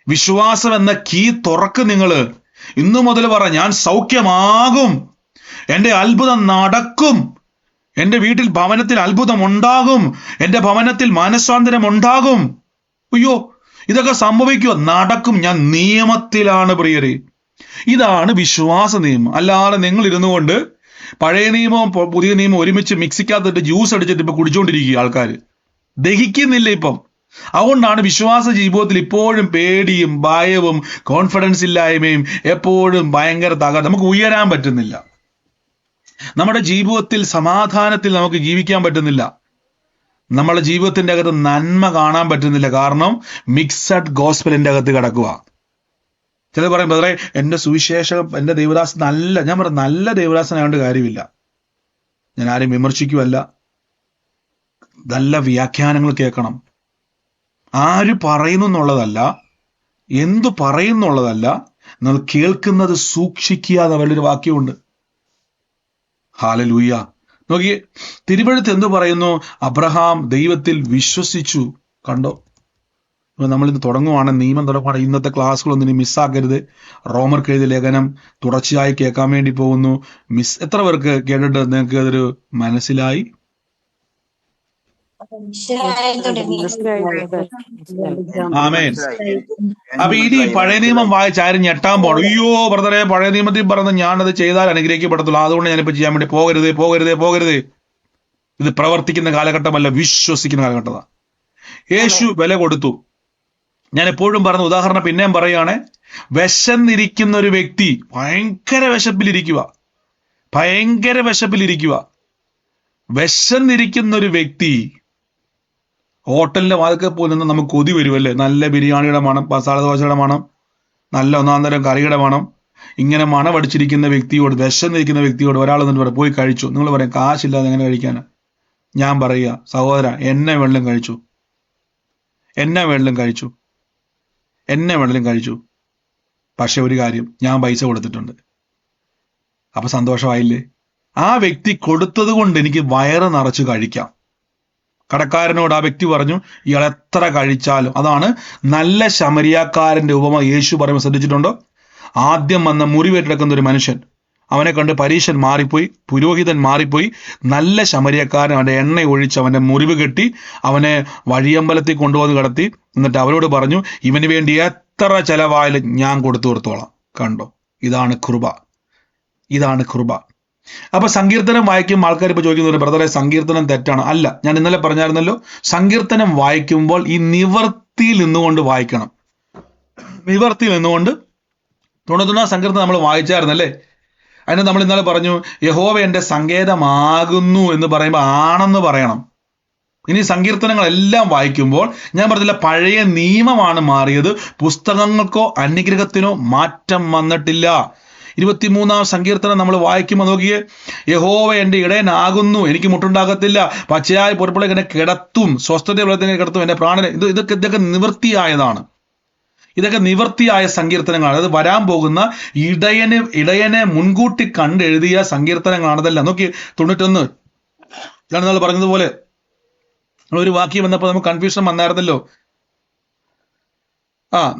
വിശ്വാസം എന്ന കീ തുറക്ക്. നിങ്ങള് ഇന്നു മുതൽ പറ, ഞാൻ സൗഖ്യമാകും, എന്റെ അത്ഭുതം നടക്കും, എന്റെ വീട്ടിൽ ഭവനത്തിൽ അത്ഭുതം ഉണ്ടാകും, എന്റെ ഭവനത്തിൽ മനസ്സാന്തരം ഉണ്ടാകും. അയ്യോ, ഇതൊക്കെ സംഭവിക്കുക, നടക്കും. ഞാൻ നിയമത്തിലാണ് പ്രിയരെ. ഇതാണ് വിശ്വാസ നിയമം. അല്ലാതെ നിങ്ങൾ ഇരുന്നു കൊണ്ട് പഴയ നിയമവും പുതിയ നിയമവും ഒരുമിച്ച് മിക്സിക്കകത്തിട്ട് ജ്യൂസ് അടിച്ചിട്ട് ഇപ്പൊ കുടിച്ചുകൊണ്ടിരിക്കുക ആൾക്കാർ. ദഹിക്കുന്നില്ല ഇപ്പം. അതുകൊണ്ടാണ് വിശ്വാസ ജീവിതത്തിൽ ഇപ്പോഴും പേടിയും ഭയവും കോൺഫിഡൻസ് ഇല്ലായ്മയും, എപ്പോഴും ഭയങ്കര നമുക്ക് ഉയരാൻ പറ്റുന്നില്ല. നമ്മുടെ ജീവിതത്തിൽ സമാധാനത്തിൽ നമുക്ക് ജീവിക്കാൻ പറ്റുന്നില്ല. നമ്മുടെ ജീവിതത്തിന്റെ അകത്ത് നന്മ കാണാൻ പറ്റുന്നില്ല. കാരണം മിക്സഡ് ഗോസ്പലിന്റെ അകത്ത് കിടക്കുക. ചിലർ പറയും, ബ്രദറെ എന്റെ സുവിശേഷം, എന്റെ ദേവദാസൻ നല്ല, ഞാൻ പറയാം, നല്ല ദേവദാസനായോണ്ട് കാര്യമില്ല. ഞാൻ ആരെയും വിമർശിക്കുമല്ല. നല്ല വ്യാഖ്യാനങ്ങൾ കേൾക്കണം. ആര് പറയുന്നു എന്നുള്ളതല്ല, എന്തു പറയുന്നുള്ളതല്ല, നമ്മൾ കേൾക്കുന്നത് സൂക്ഷിക്കുക. അവരുടെ വാക്യമുണ്ട്. ഹല്ലേലൂയ. നോക്കിയേ, തിരുവെഴുത്ത് എന്തു പറയുന്നു? അബ്രഹാം ദൈവത്തിൽ വിശ്വസിച്ചു. കണ്ടോ? നമ്മളിന്ന് തുടങ്ങുവാണ്, നിയമം തുടങ്ങുവാണ്. ഇന്നത്തെ ക്ലാസ്സുകളൊന്നും ഇനി മിസ്സാക്കരുത്. റോമർക്ക് എഴുതിയ ലേഖനം തുടർച്ചയായി കേൾക്കാൻ വേണ്ടി പോകുന്നു. എത്ര പേർക്ക് കേട്ടിട്ട് നിങ്ങൾക്ക് അതൊരു മനസ്സിലായി? ആമേൻ. അപ്പൊ ഇനി പഴയ നിയമം വായിച്ച് ആരും ഞെട്ടാൻ പോകണം. അയ്യോ ബ്രദറെ, പഴയ നിയമത്തിൽ പറഞ്ഞ് ഞാനത് ചെയ്താൽ അനുഗ്രഹിക്കപ്പെടത്തുള്ളൂ, അതുകൊണ്ട് ഞാനിപ്പോ ചെയ്യാൻ വേണ്ടി പോകരുത്. ഇത് പ്രവർത്തിക്കുന്ന കാലഘട്ടമല്ല, വിശ്വസിക്കുന്ന കാലഘട്ടമാണ്. യേശു വില കൊടുത്തു. ഞാൻ എപ്പോഴും പറഞ്ഞ ഉദാഹരണം പിന്നെയും പറയുകയാണ്. വിശന്നിരിക്കുന്ന ഒരു വ്യക്തി, ഭയങ്കര വിശപ്പിലിരിക്കുക. വിശന്നിരിക്കുന്ന ഒരു വ്യക്തി ഹോട്ടലിന്റെ വാതിൽക്കൽ പോയി നിന്ന് നമുക്ക് കൊതി വരുമല്ലേ? നല്ല ബിരിയാണിയുടെ മണം, മസാല ദോശയുടെ മണം, നല്ല ഒന്നാന്തരം കറിയുടെ മണം. ഇങ്ങനെ മണമടിച്ചിരിക്കുന്ന വ്യക്തിയോട്, വിശന്നിരിക്കുന്ന വ്യക്തിയോട് ഒരാൾ എന്നിട്ട് പറയും, പോയി കഴിച്ചു. നിങ്ങൾ പറയും, കാശില്ലാതെ എങ്ങനെ കഴിക്കാനാ? ഞാൻ പറയുക, സഹോദര, എന്നെ വെള്ളം കഴിച്ചു. പക്ഷെ ഒരു കാര്യം, ഞാൻ പൈസ കൊടുത്തിട്ടുണ്ട്. അപ്പൊ സന്തോഷമായില്ലേ? ആ വ്യക്തി കൊടുത്തത് കൊണ്ട് എനിക്ക് വയറ് നിറച്ച് കഴിക്കാം. കടക്കാരനോട് ആ വ്യക്തി പറഞ്ഞു, ഇയാൾ എത്ര കഴിച്ചാലും. അതാണ് നല്ല ശമരിയാക്കാരന്റെ ഉപമ യേശു പറയുമ്പോൾ ശ്രദ്ധിച്ചിട്ടുണ്ടോ? ആദ്യം വന്ന മുറിവേറ്റെടുക്കുന്ന ഒരു മനുഷ്യൻ, അവനെ കണ്ട് പരീശൻ മാറിപ്പോയി, പുരോഹിതൻ മാറിപ്പോയി. നല്ല ശമരിയക്കാരൻ അവന്റെ എണ്ണ ഒഴിച്ച് അവന്റെ മുറിവ് കെട്ടി അവനെ വഴിയമ്പലത്തിൽ കൊണ്ടുവന്ന് കിടത്തി. എന്നിട്ട് അവരോട് പറഞ്ഞു, ഇവന് വേണ്ടി എത്ര ചെലവായാലും ഞാൻ കൊടുത്തോളാം. കണ്ടോ? ഇതാണ് കൃപ. അപ്പൊ സങ്കീർത്തനം വായിക്കുമ്പോൾ ആൾക്കാർ ഇപ്പൊ ചോദിക്കുന്നത്, ബ്രദറെ സങ്കീർത്തനം തെറ്റാണ്. അല്ല, ഞാൻ ഇന്നലെ പറഞ്ഞായിരുന്നല്ലോ, സങ്കീർത്തനം വായിക്കുമ്പോൾ ഈ നിവർത്തിയിൽ നിന്നുകൊണ്ട് വായിക്കണം. നിവർത്തിയിൽ നിന്നുകൊണ്ട് 91 സങ്കീർത്തനം നമ്മൾ വായിച്ചായിരുന്നല്ലേ? അതിന് നമ്മൾ ഇന്നലെ പറഞ്ഞു യഹോവ എൻ്റെ സങ്കേതമാകുന്നു എന്ന് പറയുമ്പോൾ ആണെന്ന് പറയണം. ഇനി സങ്കീർത്തനങ്ങളെല്ലാം വായിക്കുമ്പോൾ ഞാൻ പറഞ്ഞില്ല, പഴയ നിയമമാണ് മാറിയത്, പുസ്തകങ്ങൾക്കോ അനുഗ്രഹത്തിനോ മാറ്റം വന്നിട്ടില്ല. 23-ാം സങ്കീർത്തനം നമ്മൾ വായിക്കുമ്പോൾ നോക്കിയേ, യഹോവ എൻ്റെ ഇടയനാകുന്നു, എനിക്ക് മുട്ടുണ്ടാകത്തില്ല, പച്ചയായ പുറപ്പെടുക എന്നെ കിടത്തും, സ്വസ്ഥതയുള്ളതിനെ കിടത്തും, എൻ്റെ പ്രാണനെ. ഇതൊക്കെ നിവൃത്തിയായതാണ്. ഇതൊക്കെ നിവൃത്തിയായ സങ്കീർത്തനങ്ങളാണ്. അത് വരാൻ പോകുന്ന ഇടയനെ മുൻകൂട്ടി കണ്ടെഴുതിയ സങ്കീർത്തനങ്ങളാണ് ഇതെല്ലാം. നോക്കി 91 ഞാൻ നമ്മൾ പറഞ്ഞതുപോലെ ഒരു വാക്യം വന്നപ്പോൾ നമുക്ക് കൺഫ്യൂഷൻ വന്നായിരുന്നല്ലോ.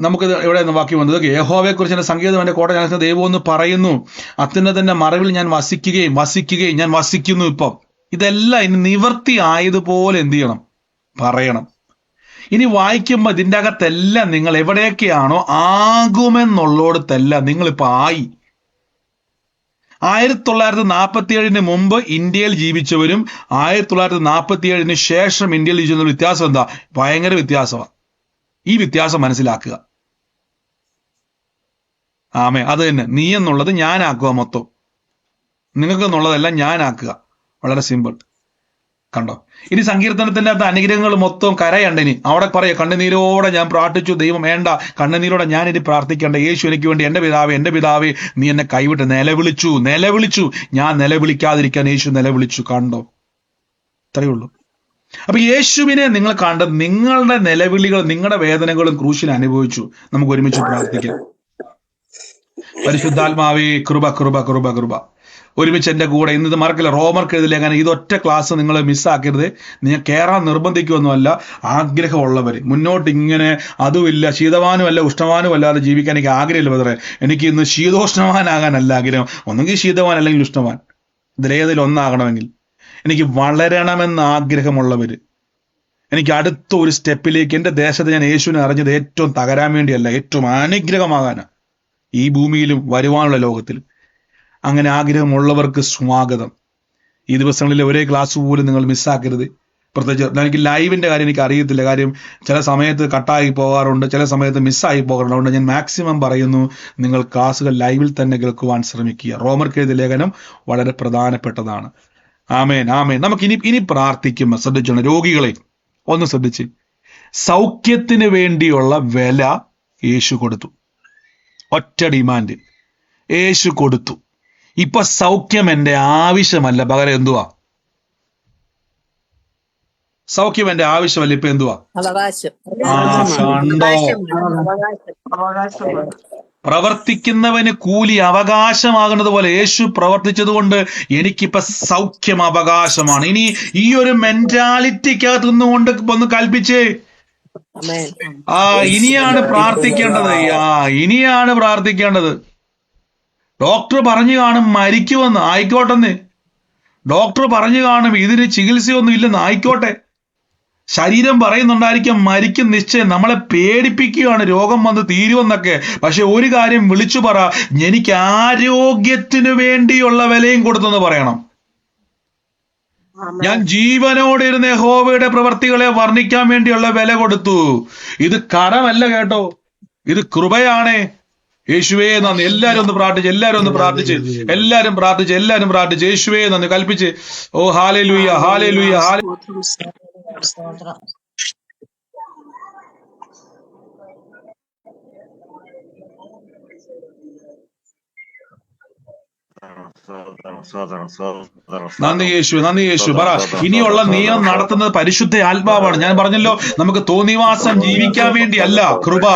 നമുക്കിത് എവിടെ വാക്യം വന്നത്? യഹോവയെ കുറിച്ച് എൻ്റെ സംഗീതം എൻ്റെ കോട്ട ഞാൻ ദൈവം എന്ന് പറയുന്നു, അത്യുന്നതന്റെ മറവിൽ ഞാൻ വസിക്കുകയും ഞാൻ വസിക്കുന്നു. ഇപ്പം ഇതെല്ലാം ഇനി നിവൃത്തി ആയതുപോലെ എന്ത് ചെയ്യണം? പറയണം. ഇനി വായിക്കുമ്പോൾ ഇതിൻ്റെ അകത്തെല്ലാം നിങ്ങൾ എവിടെയൊക്കെയാണോ ആകുമെന്നുള്ളടത്തെല്ലാം നിങ്ങളിപ്പോൾ ആയി. 1947 മുമ്പ് ഇന്ത്യയിൽ ജീവിച്ചവരും 1947 ശേഷം ഇന്ത്യയിൽ ജീവിച്ചവരും വ്യത്യാസം എന്താ? ഭയങ്കര വ്യത്യാസമാണ്. ഈ വ്യത്യാസം മനസ്സിലാക്കുക. അത് തന്നെ. നീ എന്നുള്ളത് ഞാനാക്കുക, മൊത്തം നിങ്ങൾക്ക് എന്നുള്ളതെല്ലാം ഞാനാക്കുക. വളരെ സിമ്പിൾ. കണ്ടോ? ഇനി സങ്കീർത്തനത്തിന്റെ അകത്ത് അനുഗ്രഹങ്ങൾ മൊത്തം കരയണ്ടിനി. അവിടെ പറയാം, കണ്ണുനീരോടെ ഞാൻ പ്രാർത്ഥിച്ചു, ദൈവം വേണ്ട, കണ്ണുനീരോടെ ഞാൻ ഇനി പ്രാർത്ഥിക്കേണ്ട, യേശു എനിക്ക് വേണ്ടി, എൻ്റെ പിതാവേ നീ എന്നെ കൈവിട്ട് നിലവിളിച്ചു, ഞാൻ നിലവിളിക്കാതിരിക്കാൻ യേശു നിലവിളിച്ചു. കണ്ടോ? ഇത്രയേ ഉള്ളൂ. അപ്പൊ യേശുവിനെ നിങ്ങൾ കണ്ട് നിങ്ങളുടെ നിലവിളികൾ, നിങ്ങളുടെ വേദനകളും ക്രൂശിൽ അനുഭവിച്ചു. നമുക്ക് ഒരുമിച്ച് പ്രാർത്ഥിക്കാം. പരിശുദ്ധാത്മാവേ, കൃപ കൃപ കൃപ കൃപ. ഒരുമിച്ച് എൻ്റെ കൂടെ ഇന്നത് മറക്കില്ല. റോമർക്ക് എഴുതിലേക്കാണ്. ഇതൊറ്റ ക്ലാസ് നിങ്ങൾ മിസ്സാക്കരുത്. നിങ്ങൾ കയറാൻ നിർബന്ധിക്കുമൊന്നുമല്ല. ആഗ്രഹമുള്ളവർ മുന്നോട്ട് ഇങ്ങനെ അതുമില്ല, ശീതവാനുമല്ല ഉഷ്ണവാനും അല്ലാതെ ജീവിക്കാൻ എനിക്ക് ആഗ്രഹമില്ല ബ്രദറെ. എനിക്ക് ഇന്ന് ശീതോഷ്ണവാനാകാനല്ല ആഗ്രഹം. ഒന്നെങ്കിൽ ശീതവാൻ അല്ലെങ്കിൽ ഉഷ്ണവാൻ, ഇതിലേതിൽ ഒന്നാകണമെങ്കിൽ. എനിക്ക് വളരണമെന്ന് ആഗ്രഹമുള്ളവർ, എനിക്ക് അടുത്ത ഒരു സ്റ്റെപ്പിലേക്ക്, എൻ്റെ ദേശത്ത് ഞാൻ യേശുവിനെ അറിഞ്ഞത് ഏറ്റവും തകരാൻ വേണ്ടിയല്ല, ഏറ്റവും അനുഗ്രഹമാകാനാണ് ഈ ഭൂമിയിലും വരുവാനുള്ള ലോകത്തിലും. അങ്ങനെ ആഗ്രഹമുള്ളവർക്ക് സ്വാഗതം. ഈ ദിവസങ്ങളിൽ ഒരേ ക്ലാസ് പോലും നിങ്ങൾ മിസ്സാക്കരുത്. പ്രത്യേകിച്ച് എനിക്ക് ലൈവിൻ്റെ കാര്യം എനിക്ക് അറിയത്തില്ല. കാര്യം ചില സമയത്ത് കട്ടായി പോകാറുണ്ട്, ചില സമയത്ത് മിസ്സായി പോകാറുണ്ട്. അതുകൊണ്ട് ഞാൻ മാക്സിമം പറയുന്നു, നിങ്ങൾ ക്ലാസ്സുകൾ ലൈവിൽ തന്നെ കേൾക്കുവാൻ ശ്രമിക്കുക. റോമർക്ക് എഴുതിയ ലേഖനം വളരെ പ്രധാനപ്പെട്ടതാണ്. ആമേൻ ആമേൻ. നമുക്ക് ഇനി പ്രാർത്ഥിക്കുമ്പോൾ ശ്രദ്ധിച്ചോണം, രോഗികളെ ഒന്ന് ശ്രദ്ധിച്ച്. സൗഖ്യത്തിന് വേണ്ടിയുള്ള വില യേശു കൊടുത്തു. ഒറ്റ ഡിമാൻഡ് യേശു കൊടുത്തു. ഇപ്പൊ സൗഖ്യം എൻ്റെ ആവശ്യമല്ല, പകരം എന്തുവാ? സൗഖ്യം എൻ്റെ ആവശ്യമല്ല, ഇപ്പൊ എന്തുവാ? കണ്ടോ? പ്രവർത്തിക്കുന്നവന് കൂലി അവകാശമാകുന്നത് പോലെ യേശു പ്രവർത്തിച്ചത് കൊണ്ട് എനിക്കിപ്പോ സൗഖ്യം അവകാശമാണ്. ഇനി ഈ ഒരു മെന്റാലിറ്റിക്കകത്ത് നിന്നുകൊണ്ട് ഒന്ന് കൽപ്പിച്ചേ. ഇനിയാണ് പ്രാർത്ഥിക്കേണ്ടത്. ഡോക്ടർ പറഞ്ഞു കാണും മരിക്കുമെന്ന്, ആയിക്കോട്ടെന്ന്. ഡോക്ടർ പറഞ്ഞു കാണും ഇതിന് ചികിത്സയൊന്നും ഇല്ലെന്ന്, ആയിക്കോട്ടെ. ശരീരം പറയുന്നുണ്ടായിരിക്കും മരിക്കും നിശ്ചയം. നമ്മളെ പേടിപ്പിക്കുകയാണ് രോഗം വന്ന് തീരുമെന്നൊക്കെ. പക്ഷെ ഒരു കാര്യം വിളിച്ചു പറ, എനിക്ക് ആരോഗ്യത്തിനു വേണ്ടിയുള്ള വിലയും കൊടുത്തെന്ന് പറയണം. ഞാൻ ജീവനോടെ ഇരുന്ന യഹോവയുടെ പ്രവർത്തികളെ വർണ്ണിക്കാൻ വേണ്ടിയുള്ള വില കൊടുത്തു. ഇത് കടമല്ല കേട്ടോ, ഇത് കൃപയാണേ. യേശുവേ നന്ദി. എല്ലാരും ഒന്ന് പ്രാർത്ഥിച്ച് യേശുവേ നന്ദി കൽപ്പിച്ച്. ഓ ഹല്ലേലൂയ ഹല്ലേലൂയ ഹല്ലേലൂയ. നന്ദി യേശു പറ. ഇനിയുള്ള നിയമം നടത്തുന്നത് പരിശുദ്ധ ആത്മാവാണ്. ഞാൻ പറഞ്ഞല്ലോ, നമുക്ക് തോന്നിവാസം ജീവിക്കാൻ വേണ്ടിയല്ല കൃപ,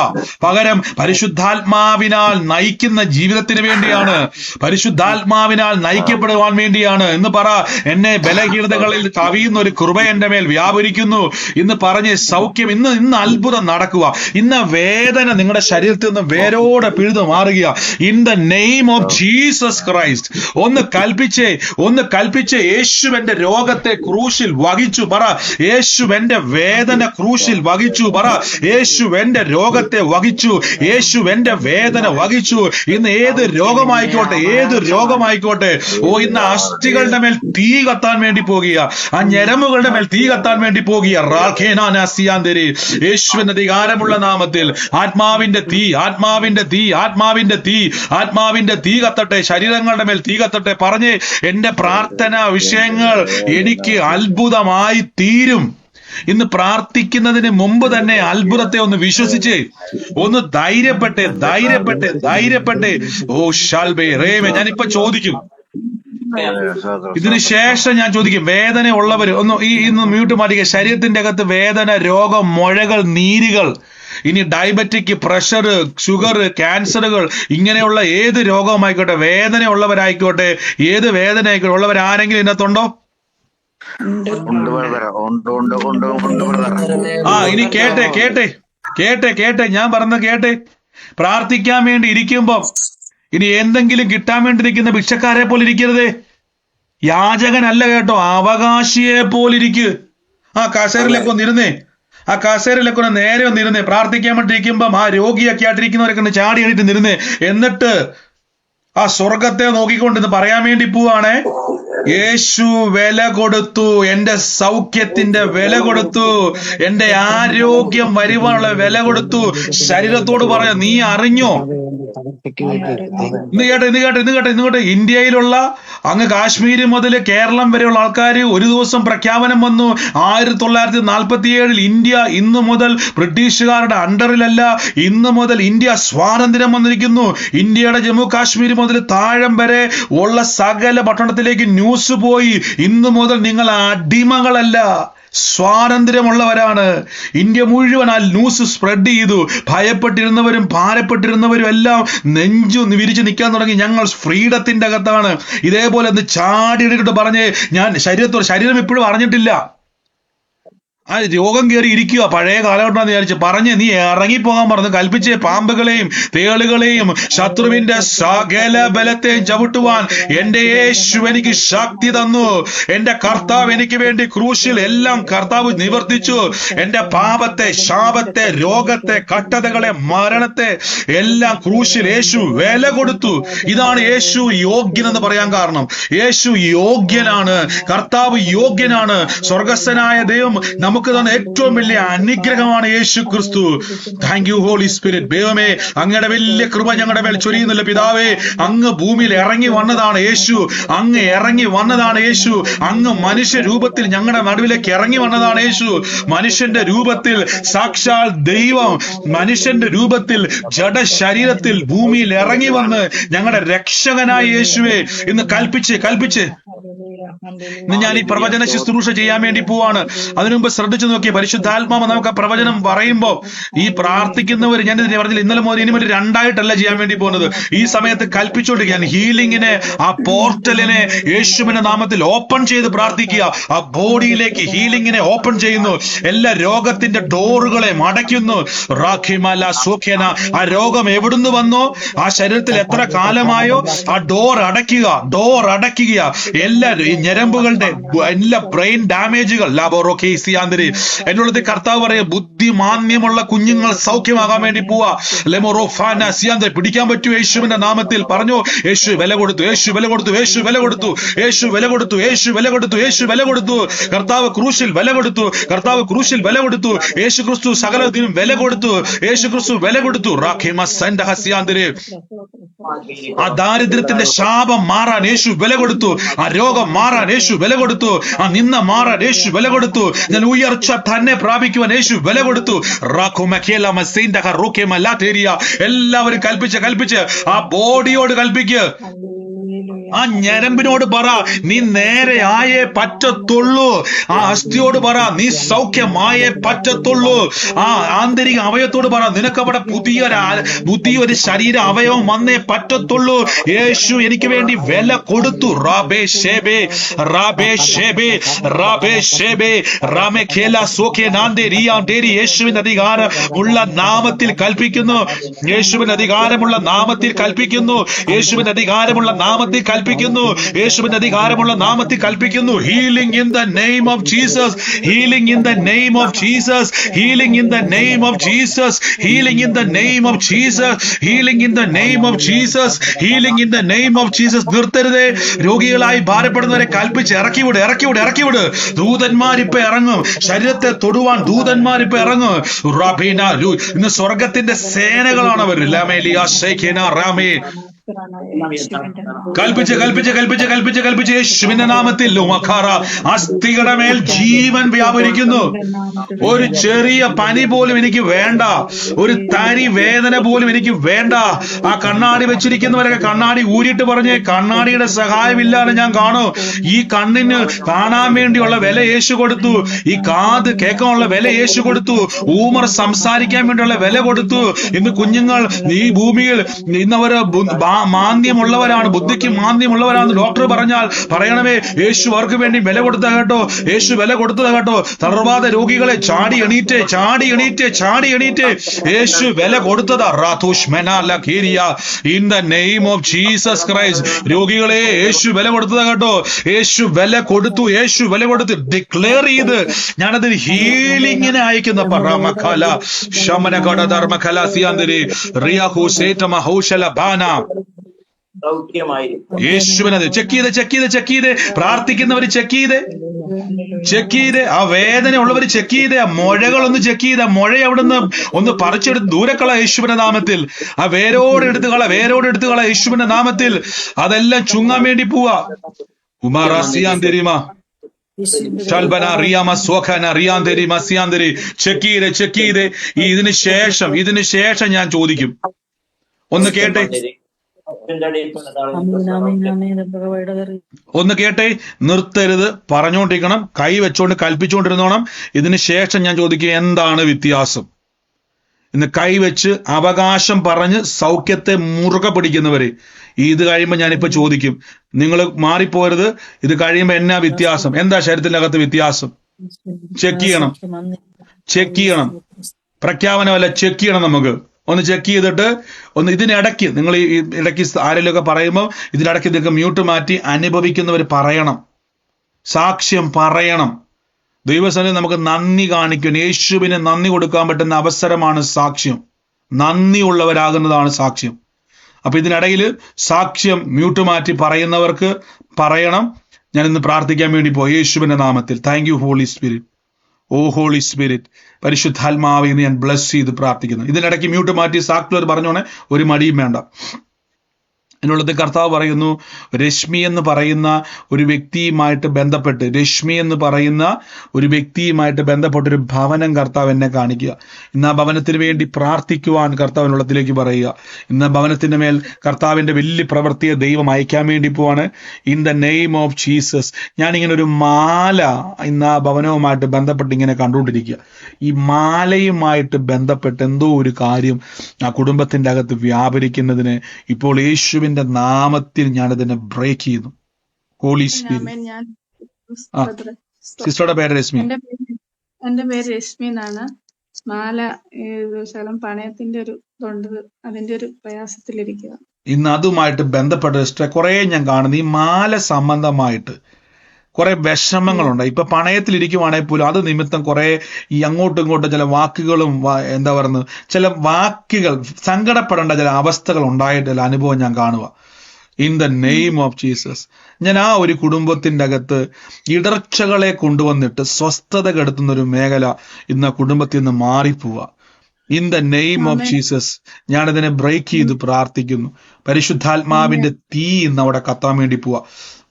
പകരം പരിശുദ്ധാത്മാവിനാൽ നയിക്കുന്ന ജീവിതത്തിന് വേണ്ടിയാണ്, പരിശുദ്ധാത്മാവിനാൽ നയിക്കപ്പെടുവാൻ വേണ്ടിയാണ്. എന്ന് പറ, എന്നെ ബലഹീനതകളിൽ കവിയുന്ന ഒരു കൃപ എന്റെ മേൽ വ്യാപരിക്കുന്നു ഇന്ന് പറഞ്ഞ് സൗഖ്യം. ഇന്ന് അത്ഭുതം നടക്കുക. ഇന്ന് വേദന നിങ്ങളുടെ ശരീരത്തിൽ നിന്ന് വേരോടെ പിഴുതു മാറുക. In the name of Jesus Christ. ഒന്ന് കൽപ്പിച്ച് യേശുവിന്റെ രോഗത്തെ ക്രൂശിൽ വഹിച്ചു പറ. യേശുവിന്റെ വേദന ക്രൂശിൽ വഹിച്ചു പറ. യേശുവിന്റെ രോഗത്തെ വഹിച്ചു, യേശുവിന്റെ വേദന വഹിച്ചു. ഇന്ന് ഏത് രോഗമായിക്കോട്ടെ, ഇന്ന് അസ്ഥികളുടെ മേൽ തീ കത്താൻ വേണ്ടി പോകുക, ആ ഞരമ്പുകളുടെ മേൽ തീ കത്താൻ വേണ്ടി പോകുക. യേശുവിന്റെ അധികാരമുള്ള നാമത്തിൽ ആത്മാവിന്റെ തീ കത്തട്ടെ. ശരീരങ്ങളുടെ മേൽ തീ കത്തട്ടെ. പറഞ്ഞേ, എന്റെ പ്രാർത്ഥനാ വിഷയങ്ങൾ എനിക്ക് അത്ഭുതമായി തീരും. ഇന്ന് പ്രാർത്ഥിക്കുന്നതിന് മുമ്പ് തന്നെ അത്ഭുതത്തെ ഒന്ന് വിശ്വസിച്ച് ഒന്ന് ധൈര്യപ്പെട്ട് ഓ ഷാൽബേ റേമേ. ഞാനിപ്പോ ചോദിക്കും, ഇതിന് ശേഷം ഞാൻ ചോദിക്കും, വേദന ഉള്ളവര് ഇന്ന് മ്യൂട്ട് മാറ്റിക്കുക. ശരീരത്തിന്റെ അകത്ത് വേദന, രോഗം, മുഴകൾ, നീരുകൾ, ഇനി ഡയബറ്റിക്, പ്രഷർ, ഷുഗർ, ക്യാൻസറുകൾ, ഇങ്ങനെയുള്ള ഏത് രോഗമായിക്കോട്ടെ, വേദന ഉള്ളവരായിക്കോട്ടെ, ഏത് വേദന ആയിക്കോട്ടെ, ഉള്ളവരാരെങ്കിലും ഇതിനകത്തുണ്ടോ? ഇനി കേട്ടെ ഞാൻ പറഞ്ഞത് കേട്ടെ. പ്രാർത്ഥിക്കാൻ വേണ്ടി ഇരിക്കുമ്പം ഇനി എന്തെങ്കിലും കിട്ടാൻ വേണ്ടി നിൽക്കുന്ന ഭിക്ഷക്കാരെ പോലെ ഇരിക്കരുതേ. യാചകനല്ല കേട്ടോ, അവകാശിയെ പോലിരിക്കുക. കസേരയിലേക്ക് ഒന്നിരുന്നേ, കസേരയിലേക്ക് ഒന്ന് നേരെ ഒന്നിരുന്നേ. പ്രാർത്ഥിക്കാൻ വേണ്ടി ഇരിക്കുമ്പം രോഗിയൊക്കെ ആയിട്ടിരിക്കുന്നവരൊക്കെ ഒന്ന് ചാടി എണീറ്റ് നിരുന്നേ. എന്നിട്ട് സ്വർഗത്തെ നോക്കിക്കൊണ്ടിന്ന് പറയാൻ വേണ്ടി പോവാണേ, യേശു വില കൊടുത്തു, എന്റെ സൗഖ്യത്തിന്റെ വില കൊടുത്തു, എന്റെ ആരോഗ്യം വരുവാനുള്ള വില കൊടുത്തു. ശരീരത്തോട് പറഞ്ഞ, നീ അറിഞ്ഞോ? ഇന്ന് കേട്ടെ. ഇന്ത്യയിലുള്ള അങ്ങ് കാശ്മീർ മുതൽ കേരളം വരെയുള്ള ആൾക്കാർ ഒരു ദിവസം പ്രഖ്യാപനം വന്നു, 1947 ഇന്ത്യ ഇന്നു മുതൽ ബ്രിട്ടീഷുകാരുടെ അണ്ടറിലല്ല, ഇന്നു മുതൽ ഇന്ത്യ സ്വാതന്ത്ര്യം വന്നിരിക്കുന്നു. ഇന്ത്യയുടെ ജമ്മു കാശ്മീർ മുതൽ താഴം വരെ ഉള്ള സകല പട്ടണത്തിലേക്ക് ന്യൂസ് പോയി, ഇന്നു മുതൽ നിങ്ങൾ അടിമകളല്ല, സ്വാതന്ത്ര്യമുള്ളവരാണ്. ഇന്ത്യ മുഴുവൻ ആ ന്യൂസ് സ്പ്രെഡ് ചെയ്തു. ഭയപ്പെട്ടിരുന്നവരും ഭാരപ്പെട്ടിരുന്നവരും എല്ലാം നെഞ്ചു വിരിച്ച് നിൽക്കാൻ തുടങ്ങി. ഞങ്ങൾ ഫ്രീഡത്തിന്റെ അകത്താണ്. ഇതേപോലെ ഒന്ന് ചാടിയിട്ട് പറഞ്ഞ്, ഞാൻ ശരീരം ഇപ്പോഴും അറിഞ്ഞിട്ടില്ല, രോഗം കയറി ഇരിക്കുക, പഴയ കാലഘട്ടം വിചാരിച്ച് പറഞ്ഞ് നീ ഇറങ്ങിപ്പോകാൻ പറഞ്ഞു കൽപ്പിച്ച്, പാമ്പുകളെയും തേളുകളെയും ശത്രുവിന്റെ സകല ബലത്തെയും ചവിട്ടുവാൻ എന്റെ യേശു എനിക്ക് ശക്തി തന്നു. എന്റെ കർത്താവ് എനിക്ക് വേണ്ടി ക്രൂശിൽ എല്ലാം കർത്താവ് നിവർത്തിച്ചു. എന്റെ പാപത്തെ, ശാപത്തെ, രോഗത്തെ, കട്ടതകളെ, മരണത്തെ എല്ലാം ക്രൂശിൽ യേശു വില കൊടുത്തു. ഇതാണ് യേശു യോഗ്യനെന്ന് പറയാൻ കാരണം. യേശു യോഗ്യനാണ്, കർത്താവ് യോഗ്യനാണ്. സ്വർഗസ്ഥനായ ദൈവം നമുക്ക് തന്ന ഏറ്റവും വലിയ അനുഗ്രഹമാണ് Yeshu Kristu. Thank you holy spirit. ദൈവമേ, അങ്ങയുടെ വലിയ കൃപ ഞങ്ങളുടെ മേൽ ചൊരിയുന്നില്ല പിതാവേ. അങ്ങ് ഭൂമിയിൽ ഇറങ്ങി വന്നതാണ് യേശു, അങ്ങ് ഇറങ്ങി വന്നതാണ് യേശു, അങ്ങ് മനുഷ്യ രൂപത്തിൽ ഞങ്ങളുടെ നടുവിലേക്ക് ഇറങ്ങി വന്നതാണ് യേശു. മനുഷ്യന്റെ രൂപത്തിൽ സാക്ഷാൽ ദൈവം മനുഷ്യന്റെ രൂപത്തിൽ ജഡശരീരത്തിൽ ഭൂമിയിൽ ഇറങ്ങി വന്ന് ഞങ്ങളുടെ രക്ഷകനായ യേശുവെ ഇന്ന് കൽപ്പിച്ച് ഇന്ന് ഞാൻ ഈ പ്രവചന ശുശ്രൂഷ ചെയ്യാൻ വേണ്ടി പോവാണ്. അതിനുമുമ്പ് ശ്രദ്ധിച്ചു നോക്കിയ പരിശുദ്ധാത്മാവ് നമുക്ക് പ്രവചനം പറയുമ്പോൾ ഈ പ്രാർത്ഥിക്കുന്നവർ, ഞാൻ പറഞ്ഞില്ല ഇന്നലെ മുതൽ ഇനി മുതൽ രണ്ടായിട്ടല്ല ചെയ്യാൻ വേണ്ടി പോകുന്നത്. ഈ സമയത്ത് കൽപ്പിച്ചുകൊണ്ടിരിക്കുകയാണ്. ഹീലിംഗിനെ, ആ പോർട്ടലിനെ യേശുവിന്റെ നാമത്തിൽ ഓപ്പൺ ചെയ്ത് പ്രാർത്ഥിക്കുക. ആ ബോഡിയിലേക്ക് ഹീലിംഗിനെ ഓപ്പൺ ചെയ്യുന്നു. എല്ലാ രോഗത്തിന്റെ ഡോറുകളെ അടയ്ക്കുന്നു. റാഖിമല സൂഖ്യന. ആ രോഗം എവിടുന്ന് വന്നോ, ആ ശരീരത്തിൽ എത്ര കാലമായോ, ആ ഡോർ അടയ്ക്കുക. എല്ലാ ഞരമ്പുകളുടെ എല്ലാ ബ്രെയിൻ ഡാമേജുകൾ ലാബോറോക്കേസിയാന്തരി എന്നുള്ളത് കർത്താവ് പറയുക, ബുദ്ധിമാന്യമുള്ള കുഞ്ഞുങ്ങൾ സൗഖ്യമാകാൻ വേണ്ടി പോവാ. ലെമോറോഫാന സിയാന്തരി പിടിക്കാൻ പറ്റൂ യേശുവിന്റെ നാമത്തിൽ. പറഞ്ഞു, യേശു വില കൊടുത്തു, യേശു വില കൊടുത്തു, യേശു വില കൊടുത്തു, യേശു വില കൊടുത്തു, യേശു വില കൊടുത്തു, യേശു വില കൊടുത്തു. കർത്താവ് ക്രൂശിൽ വില കൊടുത്തു, കർത്താവ് ക്രൂശിൽ വില കൊടുത്തു. യേശു ക്രിസ്തു സകലത്തിനും വില കൊടുത്തു, യേശു ക്രിസ്തു വില കൊടുത്തു. റാഖിമ സൻഡഹസിയാന്തരി. ആ ദാരിദ്ര്യത്തിന്റെ ശാപം മാറാൻ യേശു വില കൊടുത്തു. ആ രോഗം മാറാൻ യേശു വില കൊടുത്തു. ആ നിന്ന മാറാൻ യേശു വില കൊടുത്തു. ഞാൻ ഉയർച്ച തന്നെ പ്രാപിക്കുവാൻ യേശു വില കൊടുത്തു. എല്ലാവരും കൽപ്പിച്ച് ആ ബോഡിയോട് കൽപ്പിക്ക്, ആ ഞരമ്പിനോട് പറ, നീ നേരെ ആയേ പറ്റത്തുള്ളൂ. ആ അസ്ഥിയോട് പറ, നീ സൗഖ്യമായേ പറ്റത്തുള്ളൂ. ആ ആന്തരിക അവയവത്തോട് പറ, നിനക്കവിടെ പുതിയൊരു ശരീര അവയവം വന്നേ പറ്റത്തുള്ളൂ. യേശു എനിക്ക് വേണ്ടി വില കൊടുത്തു. റാബേ ഷേബേ റാബേ ഷേബേ റാബേ ഷേബേ റാമേ ഖേല സോഖേ നാന്ദേ റിയാം ദേരി. യേശുവിന്റെ അധികാരമുള്ള നാമത്തിൽ കൽപ്പിക്കുന്നു, യേശുവിന്റെ അധികാരമുള്ള നാമത്തിൽ കൽപ്പിക്കുന്നു, യേശുവിന്റെ അധികാരമുള്ള നാമത്തിൽ കൽപ്പിക്കുന്നു, യേശുവിന്റെ അധികാരമുള്ള നാമത്തിൽ കൽപ്പിക്കുന്നു. Healing in the name of Jesus, healing in the name of Jesus, healing in the name of Jesus, healing in the name of Jesus, healing in the name of Jesus, healing in the name of Jesus. നിർത്തരുതേ. രോഗികളായി ഭാരപ്പെടുന്നവരെ കൽപ്പിച്ച് ഇറക്കിവിട്. ദൂതന്മാരിപ്പോ ഇറങ്ങും, ശരീരത്തെ തൊടുവാൻ ദൂതന്മാരിപ്പോ ഇറങ്ങും. ഇന്ന് സ്വർഗത്തിന്റെ സേനകളാണ് അവർ. ലാമേലിയ ഷേഖേന റാമേ കൽപ്പിച്ച് യേശുവിന്റെ നാമത്തിൽ ഉമഖാറ, അസ്ഥികളുടെ മേൽ ജീവൻ വ്യാപരിക്കുന്നു. ഒരു ചെറിയ പനി പോലും എനിക്ക് വേണ്ട, ഒരു തരി വേദന പോലും എനിക്ക് വേണ്ട. ആ കണ്ണാടി വെച്ചിരിക്കുന്നവരൊക്കെ കണ്ണാടി ഊരിയിട്ട് പറഞ്ഞേ, കണ്ണാടിയുടെ സഹായമില്ലാതെ ഞാൻ കാണൂ. ഈ കണ്ണിന് കാണാൻ വേണ്ടിയുള്ള വില യേശു കൊടുത്തു, ഈ കാത് കേൾക്കാനുള്ള വില യേശു കൊടുത്തു, ഊമർ സംസാരിക്കാൻ വേണ്ടിയുള്ള വില കൊടുത്തു. ഇന്ന് കുഞ്ഞുങ്ങൾ ഈ ഭൂമിയിൽ ഇന്നവര് മാന്ദ്യമുള്ളവരാണ്, ബുദ്ധിക്ക് മാന്ദ്യമുള്ളവരാണ് ഡോക്ടർ പറഞ്ഞാൽ പറയണമേ, യേശു അവർക്ക് വേണ്ടി വില കൊടുത്ത കേട്ടോ, യേശു വില കൊടുത്തത് കേട്ടോ. തളർവാദ രോഗികളെ ചാടി എണീറ്റ് യേശു വില കൊടുത്തതാ. In the name of Jesus Christ, രോഗികളെ യേശു വില കൊടുത്തത് കേട്ടോ. യേശു വില കൊടുത്തു ഡിക്ലെയർ ചെയ്ത് ഞാനത് ഹീലിങ്ങിനെ അയക്കുന്ന പറമഖല ശമനകട ധർമ്മഖല സിയാന്ദരി റിയാഹു സേതമ ഹൗശല ബാന. യേശുവിനത് ചെക്ക് ചെയ്ത് പ്രാർത്ഥിക്കുന്നവർ ചെക്ക് ചെയ്ത് ആ വേദന ഉള്ളവർ ചെക്ക് ചെയ്ത് ആ മുഴകളൊന്ന് ചെക്ക് ചെയ്ത് ആ മുഴ അവിടുന്ന് ഒന്ന് പറിച്ചെടുത്ത് ദൂരക്കള യേശുവിന്റെ നാമത്തിൽ. ആ വേരോട് എടുത്തു കള യേശുവിന്റെ നാമത്തിൽ. അതെല്ലാം ചുങ്ങാൻ വേണ്ടി പോവാ. ഉമാറാസിയാൻ തെരിമ ഷൽബന റിയാമ സോഖന റിയാൻ തെരിമ സിയാൻ തെരി. ചെക്ക് ചെയ്ത് ഇതിന് ശേഷം ഞാൻ ചോദിക്കും. ഒന്ന് കേട്ടെ, നിർത്തരുത്, പറഞ്ഞുകൊണ്ടിരിക്കണം, കൈ വെച്ചോണ്ട് കൽപ്പിച്ചുകൊണ്ടിരുന്നോണം. ഇതിന് ശേഷം ഞാൻ ചോദിക്കുക, എന്താണ് വ്യത്യാസം? ഇന്ന് കൈവച്ച് അവകാശം പറഞ്ഞ് സൗഖ്യത്തെ മുറുകെ പിടിക്കുന്നവര് ഇത് കഴിയുമ്പോൾ ഞാനിപ്പോ ചോദിക്കും, നിങ്ങൾ മാറിപ്പോരുത്. ഇത് കഴിയുമ്പോൾ എന്നാ വ്യത്യാസം? എന്താ ശരീരത്തിന്റെ അകത്ത് വ്യത്യാസം? ചെക്ക് ചെയ്യണം. പ്രഖ്യാപനമല്ല, ചെക്ക് ചെയ്യണം. നമുക്ക് ഒന്ന് ചെക്ക് ചെയ്തിട്ട് ഒന്ന് ഇതിനിടയ്ക്ക് നിങ്ങൾ ഈ ഇടയ്ക്ക് ആരെങ്കിലുമൊക്കെ പറയുമ്പോൾ ഇതിനിടയ്ക്ക് നിങ്ങൾക്ക് മ്യൂട്ട് മാറ്റി അനുഭവിക്കുന്നവർ പറയണം, സാക്ഷ്യം പറയണം. ദൈവസന്നിധി നമുക്ക് നന്ദി കാണിക്കണം. യേശുവിന് നന്ദി കൊടുക്കാൻ പറ്റുന്ന അവസരമാണ് സാക്ഷ്യം. നന്ദിയുള്ളവരാകുന്നതാണ് സാക്ഷ്യം. അപ്പൊ ഇതിനിടയിൽ സാക്ഷ്യം മ്യൂട്ട് മാറ്റി പറയുന്നവർക്ക് പറയണം. ഞാൻ ഇന്ന് പ്രാർത്ഥിക്കാൻ വേണ്ടി പോയി യേശുവിന്റെ നാമത്തിൽ. Thank you holy Spirit. Oh Holy Spirit, പരിശുദ്ധാത്മാവെ എന്ന് ഞാൻ ബ്ലസ് ചെയ്ത് പ്രാർത്ഥിക്കുന്നു. ഇതിനിടയ്ക്ക് മ്യൂട്ട് മാറ്റി സാക്ഷ്യം പറഞ്ഞോണെ, ഒരു മടിയും വേണ്ട. എന്നുള്ളത് കർത്താവ് പറയുന്നു, രശ്മി എന്ന് പറയുന്ന ഒരു വ്യക്തിയുമായിട്ട് ബന്ധപ്പെട്ടൊരു ഭവനം കർത്താവ് എന്നെ കാണിക്കുക. ഇന്ന് ആ ഭവനത്തിന് വേണ്ടി പ്രാർത്ഥിക്കുവാൻ കർത്താവിനുള്ളത്തിലേക്ക് പറയുക. ഇന്ന് ആ ഭവനത്തിന്റെ മേൽ കർത്താവിന്റെ വലിയ പ്രവൃത്തിയെ ദൈവം അയക്കാൻ വേണ്ടി പോവാണ്. In the name of Jesus. ഞാനിങ്ങനെ ഒരു മാല ഇന്ന് ആ ഭവനവുമായിട്ട് ബന്ധപ്പെട്ട് ഇങ്ങനെ കണ്ടുകൊണ്ടിരിക്കുക. ഈ മാലയുമായിട്ട് ബന്ധപ്പെട്ട് എന്തോ ഒരു കാര്യം ആ കുടുംബത്തിന്റെ അകത്ത് വ്യാപരിക്കുന്നതിന് ഇപ്പോൾ യേശുവിന്റെ നാമത്തിൽ ഞാനതിനെ ബ്രേക്ക് ചെയ്യുന്നു. Holy spirit. സിസ്റ്ററുടെ പേര് രശ്മി. എന്റെ പേര് രശ്മി എന്നാണ്. മാല ശകലം പണയത്തിന്റെ ഒരു ഇതുണ്ട്, അതിന്റെ ഒരു പ്രയാസത്തിലിരിക്കുക. ഇന്ന് അതുമായിട്ട് ബന്ധപ്പെട്ട സിസ്റ്റർ കുറെ ഞാൻ കാണുന്നു. ഈ മാല സംബന്ധമായിട്ട് കുറെ വിഷമങ്ങളുണ്ട്. ഇപ്പൊ പണയത്തിലിരിക്കുവാണെങ്കിൽ പോലും അത് നിമിത്തം കുറെ ഈ അങ്ങോട്ടും ഇങ്ങോട്ടും ചില വാക്കുകളും എന്താ പറയുന്നത്, ചില വാക്കുകൾ സങ്കടപ്പെടേണ്ട ചില അവസ്ഥകൾ ഉണ്ടായിട്ട് ചില അനുഭവം ഞാൻ കാണുക. In the name of Jesus, ഞാൻ ആ ഒരു കുടുംബത്തിന്റെ അകത്ത് ഇടർച്ചകളെ കൊണ്ടുവന്നിട്ട് സ്വസ്ഥത കെടുത്തുന്ന ഒരു മേഖല ഇന്ന് കുടുംബത്തിൽ നിന്ന് മാറിപ്പോവുക. In the name of Jesus ഞാനതിനെ ബ്രേക്ക് ചെയ്ത് പ്രാർത്ഥിക്കുന്നു. പരിശുദ്ധാത്മാവിന്റെ തീ ഇന്ന് അവിടെ കത്താൻ വേണ്ടി പോവാ.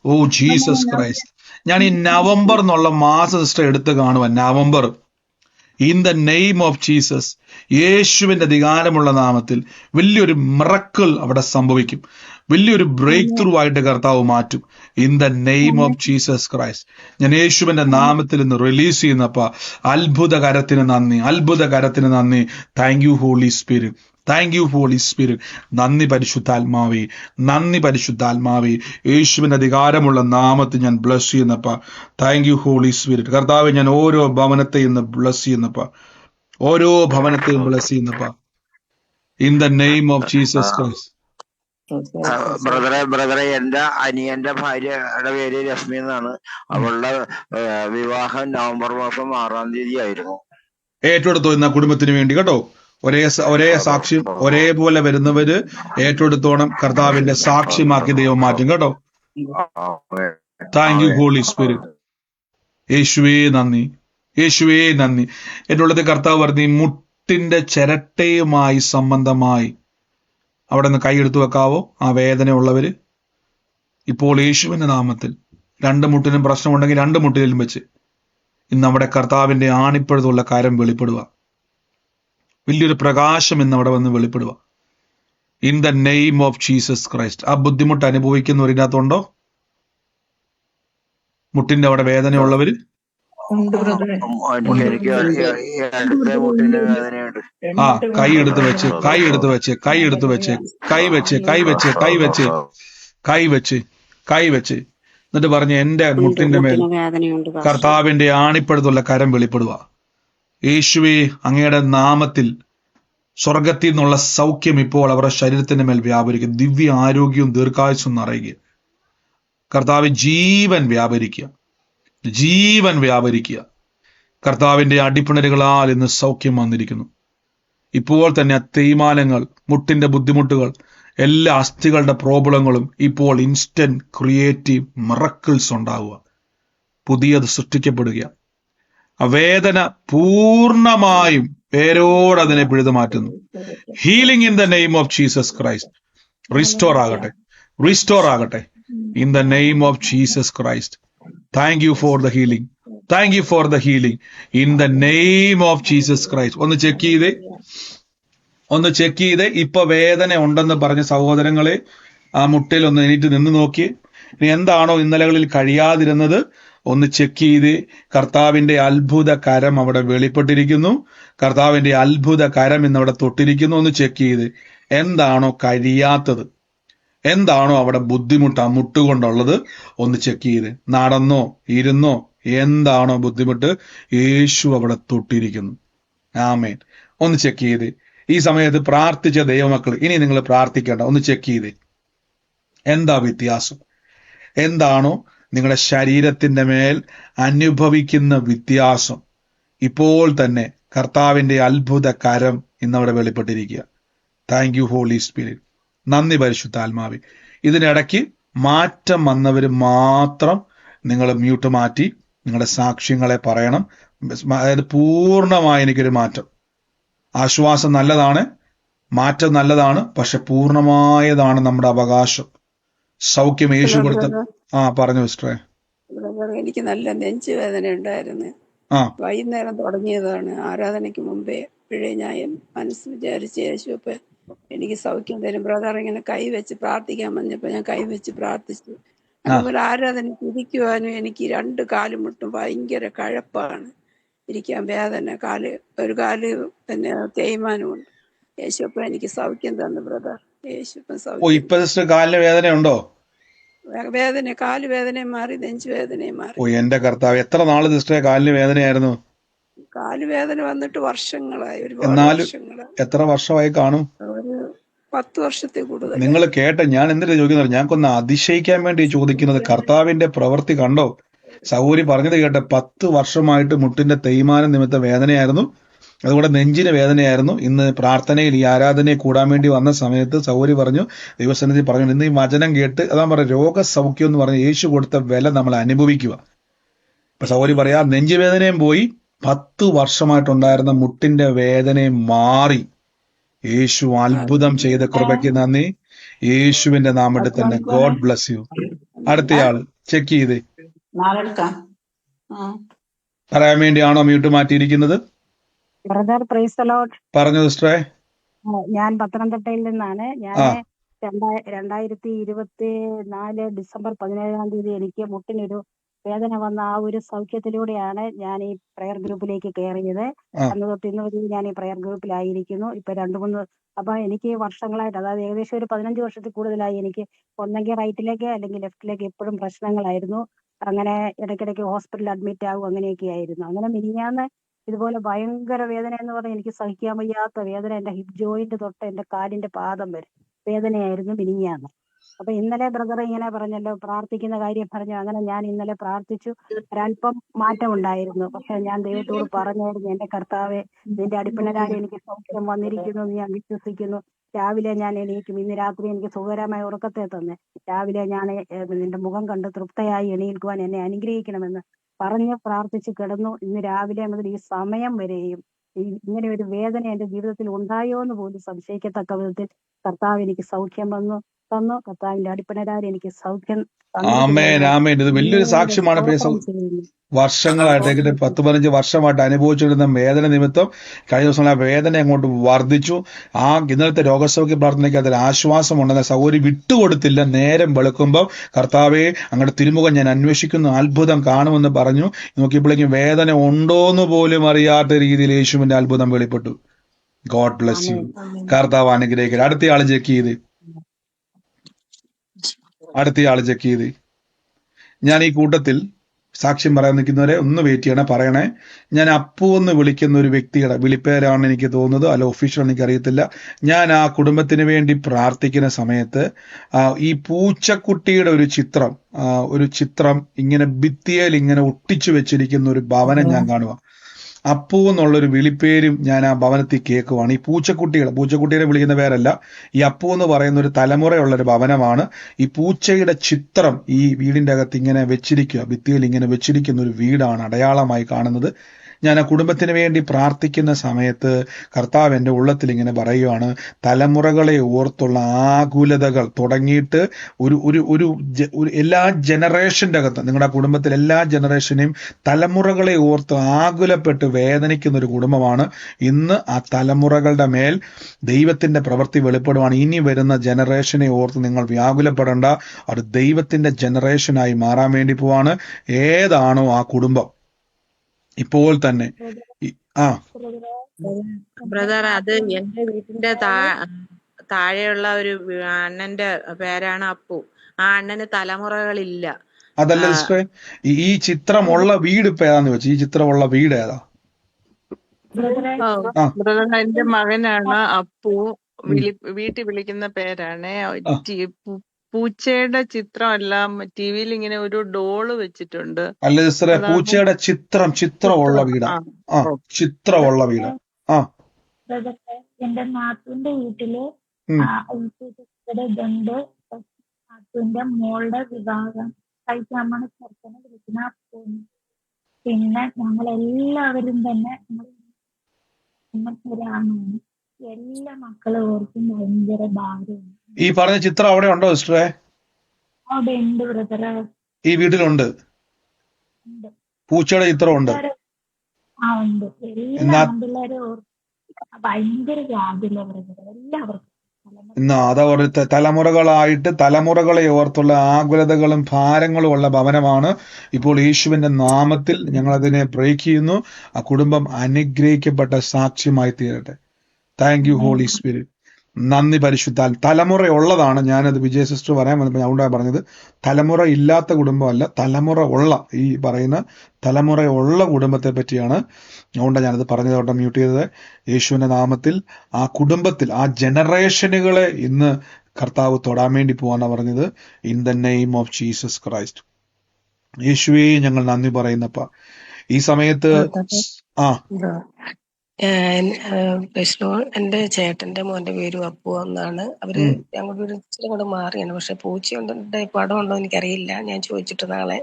Oh Jesus Christ. ഞാൻ ഈ നവംബർ എന്നുള്ള മാസ സിസ്റ്റർ എടുത്ത് കാണുക. November, in the name of Jesus, യേശുവിന്റെ അധികാരമുള്ള നാമത്തിൽ വലിയൊരു മിറക്കിൾ അവിടെ സംഭവിക്കും. വലിയൊരു ബ്രേക്ക് ത്രൂ ആയിട്ട് കർത്താവ് മാറ്റും. In the name of Jesus Christ ഞാൻ യേശുവിന്റെ നാമത്തിൽ നിന്ന് റിലീസ് ചെയ്യുന്നപ്പ അത്ഭുത കരത്തിന് നന്ദി. Thank you holy Spirit. Thank you holy spirit. നന്ദി പരിശുദ്ധാത്മാവേ. യേശുവിന്റെ അധികാരമുള്ള നാമത്തിൽ ഞാൻ ബ്ലസ് ചെയ്യുന്നപ്പ. Thank you holy Spirit. കർത്താവെ, ഞാൻ ഓരോ ഭവനത്തെയും ബ്ലസ് ചെയ്യുന്നപ്പ. In the name of Jesus Christ. ബ്രദറെ എന്റെ അനിയന്റെ ഭാര്യയുടെ പേര് രശ്മി എന്നാണ്. അവളുടെ വിവാഹം നവംബർ മാസം 6-ാം തീയതി ആയിരുന്നു. ഏറ്റെടുത്തോ ഇന്ന് കുടുംബത്തിന് വേണ്ടി കേട്ടോ. ഒരേ സാക്ഷ്യം ഒരേപോലെ വരുന്നവര് ഏറ്റെടുത്തോണം. കർത്താവിന്റെ സാക്ഷ്യമാക്കി ദൈവം മാറ്റും കേട്ടോ. Thank you holy spirit. യേശുവേ നന്ദി. എന്നുള്ളത് കർത്താവ് പറഞ്ഞു, മുട്ടിന്റെ ചിരട്ടയുമായി സംബന്ധമായി അവിടെ നിന്ന് കൈ എടുത്തു വെക്കാവോ? ആ വേദനയുള്ളവര് ഇപ്പോൾ യേശുവിന്റെ നാമത്തിൽ 2 മുട്ടിനും പ്രശ്നമുണ്ടെങ്കിൽ 2 മുട്ടിലും വെച്ച് ഇന്ന് നമ്മുടെ കർത്താവിന്റെ ആണിപ്പഴുതുള്ള കരം വെളിപ്പെടുക. വലിയൊരു പ്രകാശം ഇന്ന് അവിടെ വന്ന് വെളിപ്പെടുക. In the name of Jesus Christ. ആ ബുദ്ധിമുട്ട് അനുഭവിക്കുന്നവരിനകത്തുണ്ടോ? മുട്ടിന്റെ അവിടെ വേദനയുള്ളവര് ഉണ്ട് ബ്രദറെ. എനിക്ക് ഇടത്തെ മുട്ടിന്റെ വേദനയുണ്ട്. ആ കൈ എടുത്ത് വെച്ച് കൈ എടുത്ത് വെച്ച് കൈ എടുത്ത് വെച്ച് കൈ വെച്ച് കൈ വെച്ച് കൈ വെച്ച് കൈ വെച്ച് കൈ വെച്ച് എന്നിട്ട് പറഞ്ഞ് എന്റെ മുട്ടിന്റെ മേൽ മുട്ടിന് വേദനയുണ്ട് പാസ്റ്റർ. കർത്താവിന്റെ ആണിപ്പഴുതുള്ള കരം വെളിപ്പെടുക. യേശുവേ, അങ്ങയുടെ നാമത്തിൽ സ്വർഗത്തിൽ നിന്നുള്ള സൗഖ്യം ഇപ്പോൾ അവരുടെ ശരീരത്തിന്റെ മേൽ വ്യാപരിക്കുക. ദിവ്യ ആരോഗ്യവും ദീർഘായുസ്സും നിറയുക. കർത്താവ് ജീവൻ വ്യാപരിക്കുക, ജീവൻ വ്യാപരിക്കുക. കർത്താവിന്റെ അടിപ്പിണരുകളാൽ ഇന്ന് സൗഖ്യം വന്നിരിക്കുന്നു. ഇപ്പോൾ തന്നെ തേയ്മാനങ്ങൾ, മുട്ടിന്റെ ബുദ്ധിമുട്ടുകൾ, എല്ലാ അസ്ഥികളുടെ പ്രോബ്ലങ്ങളും ഇപ്പോൾ ഇൻസ്റ്റന്റ് ക്രിയേറ്റീവ് മിറക്കിൾസ് ഉണ്ടാവുക. പുതിയത് സൃഷ്ടിക്കപ്പെടുക. ആ വേദന പൂർണ്ണമായും പേരോട് അതിനെ പിഴുതു മാറ്റുന്നു. Healing in the name of Jesus Christ. Restore ആകട്ടെ, റിസ്റ്റോർ ആകട്ടെ in the name of Jesus Christ. Thank you for the healing, thank you for the healing in the name of Jesus Christ. ഒന്ന് check ചെയ്തേ, ഒന്ന് check ചെയ്തേ. ഇപ്പൊ വേദന ഉണ്ടെന്ന് പറഞ്ഞ സഹോദരങ്ങളെ ആ മുട്ടിൽ ഒന്ന് എണീറ്റ് നിന്ന് നോക്കി. ഇനി എന്താണോ ഇന്നലകളിൽ കഴിയാതിരുന്നത് ഒന്ന് ചെക്ക് ചെയ്ത്. കർത്താവിന്റെ അത്ഭുത കരം അവിടെ വെളിപ്പെട്ടിരിക്കുന്നു. കർത്താവിന്റെ അത്ഭുത കരം ഇന്നവിടെ തൊട്ടിരിക്കുന്നു. ഒന്ന് ചെക്ക് ചെയ്ത് എന്താണോ കഴിയാത്തത്, എന്താണോ അവിടെ ബുദ്ധിമുട്ട് ആ മുട്ടുകൊണ്ടുള്ളത് ഒന്ന് ചെക്ക് ചെയ്ത്. നടന്നോ ഇരുന്നോ എന്താണോ ബുദ്ധിമുട്ട്, യേശു അവിടെ തൊട്ടിരിക്കുന്നു. ആമേൻ. ഒന്ന് ചെക്ക് ചെയ്ത്. ഈ സമയത്ത് പ്രാർത്ഥിച്ച ദൈവമക്കൾ ഇനി നിങ്ങൾ പ്രാർത്ഥിക്കേണ്ട, ഒന്ന് ചെക്ക് ചെയ്ത് എന്താ വ്യത്യാസം, എന്താണോ നിങ്ങളുടെ ശരീരത്തിന്റെ മേൽ അനുഭവിക്കുന്ന വ്യത്യാസം. ഇപ്പോൾ തന്നെ കർത്താവിന്റെ അത്ഭുത കരം ഇന്നവിടെ വെളിപ്പെട്ടിരിക്കുക. Thank you holy spirit. നന്ദി പരിശുദ്ധാത്മാവേ. ഇതിനിടയ്ക്ക് മാറ്റം വന്നവർ മാത്രം നിങ്ങൾ മ്യൂട്ട് മാറ്റി നിങ്ങളുടെ സാക്ഷ്യങ്ങളെ പറയണം. അതായത് പൂർണ്ണമായി എനിക്കൊരു മാറ്റം. ആശ്വാസം നല്ലതാണ്, മാറ്റം നല്ലതാണ്, പക്ഷെ പൂർണ്ണമായതാണ് നമ്മുടെ അവകാശം. സൗഖ്യം യേശു കൊടുത്ത. ആ പറഞ്ഞു സിസ്റ്ററെ. എനിക്ക് നല്ല നെഞ്ചുവേദന ഉണ്ടായിരുന്നു. ആ വൈകുന്നേരം തുടങ്ങിയതാണ്. ആരാധനയ്ക്ക് മുമ്പേ ഇപ്പോഴേ ഞാൻ മനസ്സ് വിചാരിച്ച് യേശുപ്പ എനിക്ക് സൗഖ്യം തരും. ബ്രദർ ഇങ്ങനെ കൈവച്ച് പ്രാർത്ഥിക്കാൻ പറഞ്ഞപ്പോ ഞാൻ കൈവച്ച് പ്രാർത്ഥിച്ചു. അതുപോലെ ആരാധനയ്ക്ക് ഇരിക്കുവാനും എനിക്ക് 2 കാലും മുട്ടും ഭയങ്കര കഴപ്പാണ്. ഇരിക്കാൻ വേദന, ഒരു കാല് പിന്നെ തേയ്മാനമുണ്ട്. യേശുപ്പ എനിക്ക് സൗഖ്യം തന്നു ബ്രദർ. യേശുപ്പ ഓ സൗഖ്യം. ഇപ്പൊ സിസ്റ്റർ കാലിന് വേദന ഉണ്ടോ? വേദന, കാല് വേദനയും മാറി, നെഞ്ചുവേദനയും മാറി. ഓ എന്റെ കർത്താവ്, എത്ര നാള് സിസ്റ്ററെ കാലിന് വേദനയായിരുന്നു? കാലുവേദന വന്നിട്ട് വർഷങ്ങളായി, ഒരുപാട് എന്നാലും വർഷങ്ങളായി. എത്ര വർഷമായി കാണും? ഒരു 10 വർഷത്തിൽ കൂടുതൽ. നിങ്ങൾ കേട്ട ഞാൻ എന്തിനാ ചോദിക്കുന്നത്? ഞങ്ങൾക്കൊന്ന് അതിശയിക്കാൻ വേണ്ടി ചോദിക്കുന്നത്. കർത്താവിന്റെ പ്രവൃത്തി കണ്ടോ? സൗരി പറഞ്ഞത് കേട്ടെ. 10 വർഷമായിട്ട് മുട്ടിന്റെ തേയ്മാനം നിമിത്തം വേദനയായിരുന്നു, അതുകൂടെ നെഞ്ചിന് വേദനയായിരുന്നു. ഇന്ന് പ്രാർത്ഥനയിൽ ഈ ആരാധനയെ കൂടാൻ വേണ്ടി വന്ന സമയത്ത് സൗരി പറഞ്ഞു, ദൈവസന്നിധി പറഞ്ഞു, ഇന്ന് ഈ വചനം കേട്ട് അതാ പറഞ്ഞ രോഗസൗഖ്യം എന്ന് പറഞ്ഞ് യേശു കൊടുത്ത വില നമ്മൾ അനുഭവിക്കുക. ഇപ്പൊ സൗരി പറയാ നെഞ്ചുവേദനയും പോയി, 10 വർഷമായിട്ടുണ്ടായിരുന്ന മുട്ടിന്റെ വേദനയും മാറി. യേശു അത്ഭുതം ചെയ്ത കൃപയ്ക്ക് നന്ദി. യേശുവിന്റെ നാമത്തിൽ തന്നെ. God bless you. അടുത്തയാൾ ചെക്ക് ചെയ്തേ. പറയാൻ വേണ്ടിയാണോ മ്യൂട്ട് മാറ്റിയിരിക്കുന്നത്? Brother praise the Lord. പറഞ്ഞു സിസ്റ്ററെ. ഞാൻ പത്തനംതിട്ടയിൽ നിന്നാണ്. ഞാൻ ആ 2024 ഡിസംബർ 17-ാം തീയതി എനിക്ക് മുട്ടിനൊരു വേദന വന്ന ആ ഒരു സൗഖ്യത്തിലൂടെയാണ് ഞാൻ ഈ പ്രയർ ഗ്രൂപ്പിലേക്ക് കയറിയത്. ആ അന്ന് തൊട്ട് ഇന്ന് വരെ ഞാൻ ഈ പ്രയർ ഗ്രൂപ്പിലായിരിക്കുന്നു. ഇപ്പൊ 2-3 അപ്പൊ എനിക്ക് വർഷങ്ങളായിട്ട്, അതായത് ഏകദേശം ഒരു 15 വർഷത്തിൽ കൂടുതലായി എനിക്ക് ഒന്നെങ്കിൽ റൈറ്റിലേക്ക് അല്ലെങ്കിൽ ലെഫ്റ്റിലേക്ക് എപ്പോഴും പ്രശ്നങ്ങളായിരുന്നു. അങ്ങനെ ഇടയ്ക്കിടയ്ക്ക് ഹോസ്പിറ്റലിൽ അഡ്മിറ്റ് ആകും, അങ്ങനെയൊക്കെ ആയിരുന്നു. അങ്ങനെ മിനിഞ്ഞാന്ന് ഇതുപോലെ ഭയങ്കര വേദന എന്ന് പറഞ്ഞാൽ എനിക്ക് സഹിക്കാൻ വയ്യാത്ത വേദന, എന്റെ ഹിപ്പ് ജോയിന്റ് തൊട്ട് എന്റെ കാലിന്റെ പാദം വരെ വേദനയായിരുന്നു മിനിഞ്ഞാന്ന്. അപ്പൊ ഇന്നലെ ബ്രദർ ഇങ്ങനെ പറഞ്ഞല്ലോ, പ്രാർത്ഥിക്കുന്ന കാര്യം പറഞ്ഞു. അങ്ങനെ ഞാൻ ഇന്നലെ പ്രാർത്ഥിച്ചു. ഒരല്പം മാറ്റം ഉണ്ടായിരുന്നു. പക്ഷെ ഞാൻ ദൈവത്തോട് പറഞ്ഞായിരുന്നു, എന്റെ കർത്താവെ, നിന്റെ അടിപ്പിണരാൽ എനിക്ക് സൗഖ്യം വന്നിരിക്കുന്നു എന്ന് ഞാൻ വിശ്വസിക്കുന്നു. രാവിലെ ഞാൻ എണീക്കും. ഇന്ന് രാത്രി എനിക്ക് സുഖകരമായ ഉറക്കത്തെ തന്നെ. രാവിലെ ഞാൻ നിന്റെ മുഖം കണ്ട് തൃപ്തയായി എണീൽക്കുവാൻ എന്നെ അനുഗ്രഹിക്കണമെന്ന് പറഞ്ഞ് പ്രാർത്ഥിച്ച് കിടന്നു. ഇന്ന് രാവിലെ മുതൽ ഈ സമയം വരെയും ഇങ്ങനെ ഒരു വേദന എന്റെ ജീവിതത്തിൽ ഉണ്ടായോ എന്ന് പോലും സംശയിക്കത്തക്ക വിധത്തിൽ കർത്താവ് എനിക്ക് സൗഖ്യം തന്നു. കർത്താവിന്റെ അടിപ്പണരാൽ എനിക്ക് സൗഖ്യം ആമേൻ തന്നിരിക്കുന്നതിനാൽ ആമേൻ. ഇത് വലിയൊരു അങ്ങയോട് സാക്ഷ്യമാണ് പ്രിയ സ്തോത്രം ചെയ്യുന്നു. വർഷങ്ങളായിട്ട് ഏകദേശം 10-15 വർഷമായിട്ട് അനുഭവിച്ചിരുന്ന വേദന നിമിത്തം കഴിഞ്ഞ ദിവസം ആ വേദന അങ്ങോട്ട് വർദ്ധിച്ചു. ഇന്നലത്തെ രോഗസൗഖ്യ പ്രാർത്ഥനയ്ക്ക് അതിൽ ആശ്വാസമുണ്ടെന്ന സഹോദരി വിട്ടുകൊടുത്തില്ല. നേരം വെളുക്കുമ്പോൾ കർത്താവെ അങ്ങയുടെ തിരുമുഖം ഞാൻ അന്വേഷിക്കുന്നു, അത്ഭുതം കാണുമെന്ന് പറഞ്ഞു. നോക്കിയപ്പോഴേക്കും വേദന ഉണ്ടോന്ന് പോലും അറിയാത്ത രീതിയിൽ യേശുവിന്റെ അത്ഭുതം വെളിപ്പെട്ടു. God bless you. കർത്താവ് അനുഗ്രഹിക്കട്ടെ. അടുത്തയാൾ ചെക്ക് ചെയ്ത് ഞാൻ ഈ കൂട്ടത്തിൽ സാക്ഷ്യം പറയാൻ നിൽക്കുന്നവരെ ഒന്ന് വെയിറ്റ് ചെയ്യണേ, പറയണേ. ഞാൻ അപ്പു എന്ന് വിളിക്കുന്ന ഒരു വ്യക്തിയുടെ വിളിപ്പേരാണ് എനിക്ക് തോന്നുന്നത്, അല്ല ഒഫീഷ്യൽ എനിക്കറിയത്തില്ല. ഞാൻ ആ കുടുംബത്തിന് വേണ്ടി പ്രാർത്ഥിക്കുന്ന സമയത്ത് ഈ പൂച്ചക്കുട്ടിയുടെ ഒരു ചിത്രം ഇങ്ങനെ ഭിത്തിയിൽ ഇങ്ങനെ ഒട്ടിച്ചു വെച്ചിരിക്കുന്ന ഒരു ഭവനം ഞാൻ കാണുക. അപ്പു എന്നുള്ളൊരു വിളിപ്പേരും ഞാൻ ആ ഭവനത്തിൽ കേൾക്കുവാണ്. ഈ പൂച്ചക്കുട്ടിയെ വിളിക്കുന്ന പേരല്ല, ഈ അപ്പു എന്ന് പറയുന്ന ഒരു തലമുറയുള്ളൊരു ഭവനമാണ്. ഈ പൂച്ചയുടെ ചിത്രം ഈ വീടിന്റെ അകത്ത് ഇങ്ങനെ വെച്ചിരിക്കുക, ഭിത്തിയിൽ ഇങ്ങനെ വെച്ചിരിക്കുന്ന ഒരു വീടാണ് അടയാളമായി കാണുന്നത്. ഞാൻ ആ കുടുംബത്തിന് വേണ്ടി പ്രാർത്ഥിക്കുന്ന സമയത്ത് കർത്താവ് എൻ്റെ ഉള്ളത്തിൽ ഇങ്ങനെ പറയുകയാണ്, തലമുറകളെ ഓർത്തുള്ള ആകുലതകൾ തുടങ്ങിയിട്ട് ഒരു എല്ലാ ജനറേഷൻ്റെ അകത്ത്, നിങ്ങളുടെ കുടുംബത്തിൽ എല്ലാ ജനറേഷനെയും തലമുറകളെ ഓർത്ത് ആകുലപ്പെട്ട് വേദനിക്കുന്ന ഒരു കുടുംബമാണ്. ഇന്ന് ആ തലമുറകളുടെ മേൽ ദൈവത്തിന്റെ പ്രവൃത്തി വെളിപ്പെടുവാണ്. ഇനി വരുന്ന ജനറേഷനെ ഓർത്ത് നിങ്ങൾ വ്യാകുലപ്പെടേണ്ട, അത് ദൈവത്തിന്റെ ജനറേഷനായി മാറാൻ വേണ്ടി പോവാണ്. ഏതാണോ ആ കുടുംബം ഇപ്പോൾ തന്നെ ബ്രദർ, അത് എന്റെ വീട്ടിന്റെ താഴെയുള്ള ഒരു അണ്ണന്റെ പേരാണ് അപ്പു. ആ അണ്ണന് തലമുറകളില്ല. അതല്ല സിസ്റ്ററെ, ഈ ചിത്രമുള്ള വീട് ഇപ്പൊ ഏതാന്ന് വെച്ചു, ഈ ചിത്രമുള്ള വീട് ഏതാ? ബ്രദർ, എന്റെ മകനാണ് അപ്പു. വീട്ടിൽ വിളിക്കുന്ന പേരാണ്. പൂച്ചയുടെ ചിത്രം എല്ലാം ടിവിയിൽ ഇങ്ങനെ ഒരു ഡോള് വെച്ചിട്ടുണ്ട്. അല്ല സിസ്റ്ററെ, പൂച്ചയുടെ ചിത്രമുള്ള വീടാ. ചിത്രമുള്ള വീട്. എന്റെ നാത്തൂന്റെ വീട്ടില് നാത്തൂന്റെ മോളുടെ വിവാഹം കഴിക്കാമാണ് ചെറുക്കനെ വിളിക്കുന്ന അപ്പു. പിന്നെ ഞങ്ങൾ എല്ലാവരും തന്നെ എല്ലാ മക്കളെ ഓർക്കും ഭയങ്കര ഭാരമാണ്. ഈ പറഞ്ഞ ചിത്രം അവിടെ ഉണ്ടോ സിസ്റ്ററെ? അവിടെ ഉണ്ട് ബ്രദറെ. ഈ വീട്ടിലുണ്ട് പൂച്ചയുടെ ചിത്രം ഉണ്ട്. ഉണ്ട്. എല്ലാ പിള്ളേരും ഓർക്കും ഭയങ്കര വ്യാധില്ല ബ്രദറെ, എല്ലാവർക്കും. അതാ പറയുന്നത്, തലമുറകളായിട്ട് തലമുറകളെ ഓർത്തുള്ള ആകുലതകളും ഭാരങ്ങളും ഉള്ള ഭവനമാണ്. ഇപ്പോൾ യേശുവിന്റെ നാമത്തിൽ ഞങ്ങൾ അതിനെ ബ്രേക്ക് ചെയ്യുന്നു. ആ കുടുംബം അനുഗ്രഹിക്കപ്പെട്ട സാക്ഷ്യമായി തീരട്ടെ. Thank you holy spirit. നന്ദി പരിശുദ്ധാൽ. തലമുറ ഉള്ളതാണ്. ഞാനത് വിജയ സിസ്റ്റർ പറയാൻ വന്നപ്പോൾ അതുകൊണ്ടാണ് പറഞ്ഞത്, തലമുറ ഇല്ലാത്ത കുടുംബമല്ല, തലമുറ ഉള്ള, ഈ പറയുന്ന തലമുറ ഉള്ള കുടുംബത്തെ പറ്റിയാണ്. അതുകൊണ്ടാണ് ഞാനത് പറഞ്ഞതോടെ മ്യൂട്ട് ചെയ്തത്. യേശുവിന്റെ നാമത്തിൽ ആ കുടുംബത്തിൽ ആ ജനറേഷനുകളെ ഇന്ന് കർത്താവ് തൊടാൻ വേണ്ടി പോവാന്നാണ് പറഞ്ഞത്. In the name of Jesus Christ. യേശുവേ ഞങ്ങൾ നന്ദി പറയുന്നപ്പ ഈ സമയത്ത് എന്റെ ചേട്ടന്റെ മോന്റെ പേര് അപ്പു എന്നാണ്. അവര് ഞങ്ങളുടെ വീട് ഇച്ചിരി കൂടെ മാറിയാണ്. പക്ഷെ പൂച്ചയുണ്ട് പടം ഉണ്ടോ എനിക്കറിയില്ല. ഞാൻ ചോദിച്ചിട്ട് നാളെ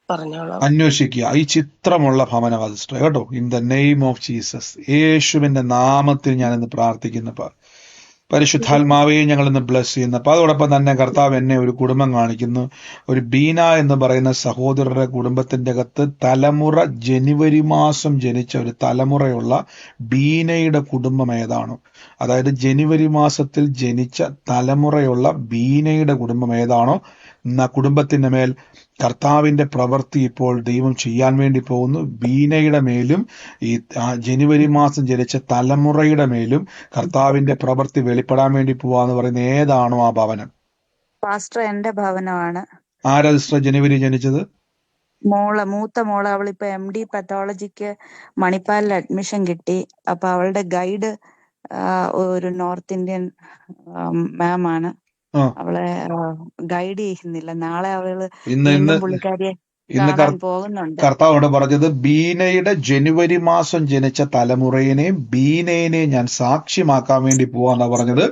പറഞ്ഞോളാം. അന്വേഷിക്കുക. ഈ ചിത്രമുള്ള ഭവന സിസ്റ്റർ കേട്ടോ. In the name of Jesus, യേശുവിന്റെ നാമത്തിൽ ഞാനിന്ന് പ്രാർത്ഥിക്കുന്നപ്പ പരിശുദ്ധാത്മാവേ ഞങ്ങൾ ഇന്ന് ബ്ലസ് ചെയ്യുന്നപ്പോ അതോടൊപ്പം തന്നെ കർത്താവ് എന്നെ ഒരു കുടുംബം കാണിക്കുന്നു. ഒരു ബീന എന്ന് പറയുന്ന സഹോദരരുടെ കുടുംബത്തിന്റെ അകത്ത് തലമുറ ജനുവരി മാസം ജനിച്ച ഒരു തലമുറയുള്ള ബീനയുടെ കുടുംബം ഏതാണോ, അതായത് ജനുവരി മാസത്തിൽ ജനിച്ച തലമുറയുള്ള ബീനയുടെ കുടുംബം ഏതാണോ, കുടുംബത്തിന്റെ മേൽ കർത്താവിന്റെ പ്രവൃത്തി ഇപ്പോൾ ദൈവം ചെയ്യാൻ വേണ്ടി പോകുന്നു. ബീനയുടെ മേലും ഈ ജനുവരി മാസം ജനിച്ച തലമുറയുടെ മേലും കർത്താവിന്റെ പ്രവൃത്തി വെളിപ്പെടാൻ വേണ്ടി പോവാന്ന് പറയുന്ന ഏതാണോ ആ ഭവനം? പാസ്റ്റർ, എന്റെ ഭവനമാണ്. ആരാ സിസ്റ്റർ ജനുവരി ജനിച്ചത്? മൂത്ത മോള്. അവളിപ്പോ MD പത്തോളജിക്ക് മണിപ്പാലിൽ അഡ്മിഷൻ കിട്ടി. അപ്പൊ അവളുടെ ഗൈഡ് ഒരു നോർത്ത് ഇന്ത്യൻ മാം ആണ്. അവളെ ഗൈഡ് ചെയ്യുന്നില്ല. നാളെ അവള് പുള്ളിക്കാരിയെ ഇന്ന് കാണാൻ പോകുന്നുണ്ട്. കർത്താവോട് പറഞ്ഞത് ബീനയുടെ ജനുവരി മാസം ജനിച്ച ബീനേനെ ഞാൻ സാക്ഷ്യമാക്കാൻ വേണ്ടി പോവാന്നാ പറഞ്ഞത്.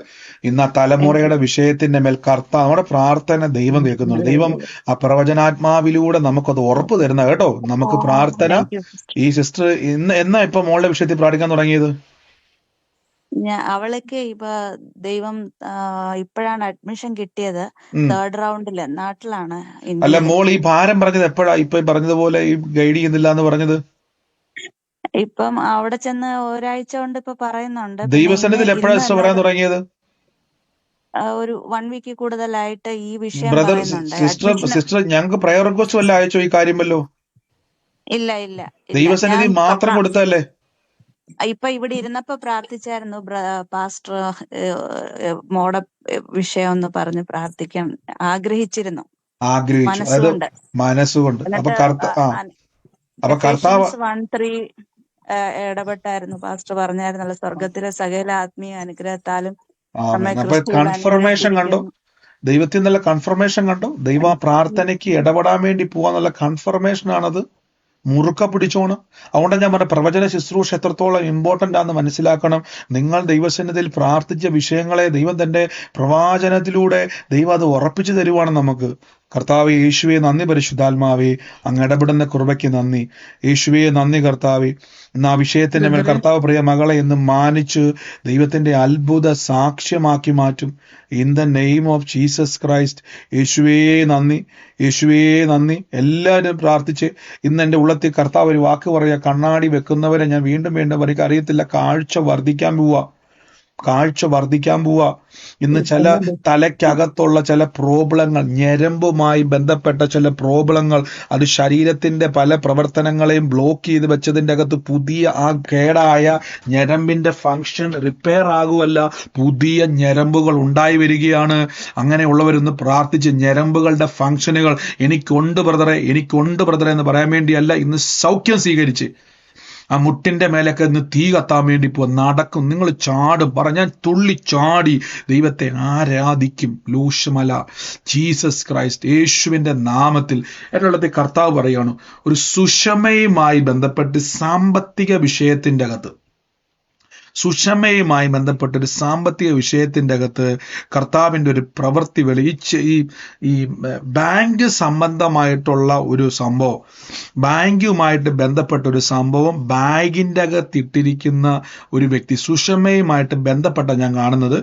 ഇന്ന് ആ തലമുറയുടെ വിഷയത്തിന്റെ മേൽ കർത്താവ് നമ്മുടെ പ്രാർത്ഥന ദൈവം കേൾക്കുന്നുണ്ട്. ദൈവം ആ പ്രവചനാത്മാവിലൂടെ നമുക്കത് ഉറപ്പ് തരുന്ന കേട്ടോ. നമുക്ക് പ്രാർത്ഥന താങ്ക് യു. ഈ സിസ്റ്റർ എന്നാ ഇപ്പൊ മോളുടെ വിഷയത്തിൽ പ്രാർത്ഥിക്കാൻ തുടങ്ങിയത്? അവൾക്ക് ഇപ്പൊ ദൈവം ഇപ്പോഴാണ് അഡ്മിഷൻ കിട്ടിയത്. ഉം. 3rd റൗണ്ടില്. നാട്ടിലാണ്, അല്ല, ഇന്ത്യയില്. മോൾ ഈ ഭാരം പറഞ്ഞത് എപ്പോഴാ? ഇപ്പൊ പറഞ്ഞതുപോലെ ഈ ഗൈഡ് ചെയ്യുന്നില്ല എന്ന് പറഞ്ഞത് ഇപ്പം അവിടെ ചെന്ന് ഒരാഴ്ച കൊണ്ട് ഇപ്പൊ പറയുന്നുണ്ട്. പിന്നെ ദൈവസന്നിധിയിൽ എപ്പോഴാ ഇന്ന് സിസ്റ്റർ പറയാൻ തുടങ്ങിയത്? ഒരു 1 വീക്ക് കൂടുതലായിട്ട് ഈ വിഷയം ബ്രദർ പറയുന്നുണ്ട്. സിസ്റ്റർ അഡ്മിഷൻ ഞങ്ങൾക്ക് പ്രയർ റിക്വസ്റ്റ് വല്ല അയച്ചോ ഈ കാര്യം വല്ലോ? ഇല്ല ഇല്ല ഇല്ല. ദൈവസന്നിധി ഞാൻ മാത്രം കൊടുത്തല്ലേ? ഇപ്പൊ ഇവിടെ ഇരുന്നപ്പോ പ്രാർത്ഥിച്ചായിരുന്നു. പാസ്റ്റർ മോടെ വിഷയം ഒന്ന് പറഞ്ഞ് പ്രാർത്ഥിക്കാൻ ആഗ്രഹിച്ചിരുന്നു ആഗ്രഹിച്ചു, അതായത് മനസ്സുകൊണ്ട്. മനസ്സുകൊണ്ട്. അപ്പൊ എന്നിട്ട് അപ്പൊ കർത്താവ് എഫേഷ്യൻസ് 1:3 ഇടപെട്ടായിരുന്നു. പാസ്റ്റർ പറഞ്ഞായിരുന്നല്ലോ, സ്വർഗത്തിലെ സകല ആത്മീയ അനുഗ്രഹത്താലും നമ്മെ അപ്പൊ ക്രിസ്തുവിൽ കൺഫർമേഷൻ കണ്ടോ? അനുഗ്രഹിച്ചിരിക്കുന്നു. ദൈവത്തിൽ നിന്നുള്ള കൺഫർമേഷൻ കണ്ടോ? ദൈവ പ്രാർത്ഥനയ്ക്ക് ഇടപെടാൻ വേണ്ടി പോവാന്നുള്ള കൺഫർമേഷൻ ആണത്. മുറുക്ക പിടിച്ചോണം. അതുകൊണ്ട് ഞാൻ പറഞ്ഞ പ്രവചന ശുശ്രൂഷ എത്രത്തോളം ഇമ്പോർട്ടന്റ് ആണെന്ന് മനസ്സിലാക്കണം. നിങ്ങൾ ദൈവസന്നിധിയിൽ പ്രാർത്ഥിച്ച വിഷയങ്ങളെ ദൈവം തന്റെ പ്രവാചനത്തിലൂടെ ദൈവം അത് ഉറപ്പിച്ചു തരുവാണ് നമുക്ക്. കർത്താവെ യേശുവെ നന്ദി, പരിശുദ്ധാത്മാവേ അങ്ങ് ഇടപെടുന്ന കൃപയ്ക്ക് നന്ദി. യേശുവെ നന്ദി കർത്താവെ. ഇന്ന് ആ വിഷയത്തിന്റെ മേൽ കർത്താവ് പ്രിയ മകളെ ഇന്ന് മാനിച്ച് ദൈവത്തിന്റെ അത്ഭുത സാക്ഷ്യമാക്കി മാറ്റും. In the name of Jesus Christ. യേശുവേ നന്ദി, യേശുവേ നന്ദി. എല്ലാവരും പ്രാർത്ഥിച്ച് ഇന്ന് എൻ്റെ ഉള്ളത്തിൽ കർത്താവ് ഒരു വാക്ക് പറയുക, കണ്ണാടി വെക്കുന്നവരെ ഞാൻ വീണ്ടും വീണ്ടും പറയുക, അറിയത്തില്ല, കാഴ്ച വർദ്ധിക്കാൻ പോവാ, കാഴ്ച വർദ്ധിക്കാൻ പോവാ. ഇന്ന് ചില തലയ്ക്കകത്തുള്ള ചില പ്രോബ്ലങ്ങൾ, ഞരമ്പുമായി ബന്ധപ്പെട്ട ചില പ്രോബ്ലങ്ങൾ, അത് ശരീരത്തിന്റെ പല പ്രവർത്തനങ്ങളെയും ബ്ലോക്ക് ചെയ്ത് വെച്ചതിൻ്റെ അകത്ത് പുതിയ ആ കേടായ ഞരമ്പിന്റെ ഫങ്ഷൻ റിപ്പയർ ആകുമല്ല, പുതിയ ഞരമ്പുകൾ ഉണ്ടായി വരികയാണ്. അങ്ങനെയുള്ളവരൊന്ന് പ്രാർത്ഥിച്ച് ഞരമ്പുകളുടെ ഫങ്ഷനുകൾ എനിക്കുണ്ട് ബ്രദറെ, എനിക്കുണ്ട് ബ്രദറെ എന്ന് പറയാൻ വേണ്ടിയല്ല, ഇന്ന് സൗഖ്യം സ്വീകരിച്ച് ആ മുട്ടിന്റെ മേലൊക്കെ ഇന്ന് തീ കത്താൻ വേണ്ടി നടക്കും. നിങ്ങൾ ചാടും. പറഞ്ഞാൽ തുള്ളി ചാടി ദൈവത്തെ ആരാധിക്കും. ലൂഷമല ജീസസ് ക്രൈസ്റ്റ്, യേശുവിന്റെ നാമത്തിൽ. എന്നുള്ളത് കർത്താവ് പറയാണ്, ഒരു സുഷമയുമായി ബന്ധപ്പെട്ട് സാമ്പത്തിക വിഷയത്തിന്റെ അകത്ത്, സുഷമയുമായി ബന്ധപ്പെട്ടൊരു സാമ്പത്തിക വിഷയത്തിന്റെ അകത്ത് കർത്താവിൻ്റെ ഒരു പ്രവൃത്തി ഈ ബാങ്ക് സംബന്ധമായിട്ടുള്ള ഒരു സംഭവം, ബാങ്കുമായിട്ട് ബന്ധപ്പെട്ട ഒരു സംഭവം, ബാങ്കിൻ്റെ അകത്തിട്ടിരിക്കുന്ന ഒരു വ്യക്തി, സുഷമയുമായിട്ട് ബന്ധപ്പെട്ട ഞാൻ കാണുന്നത്.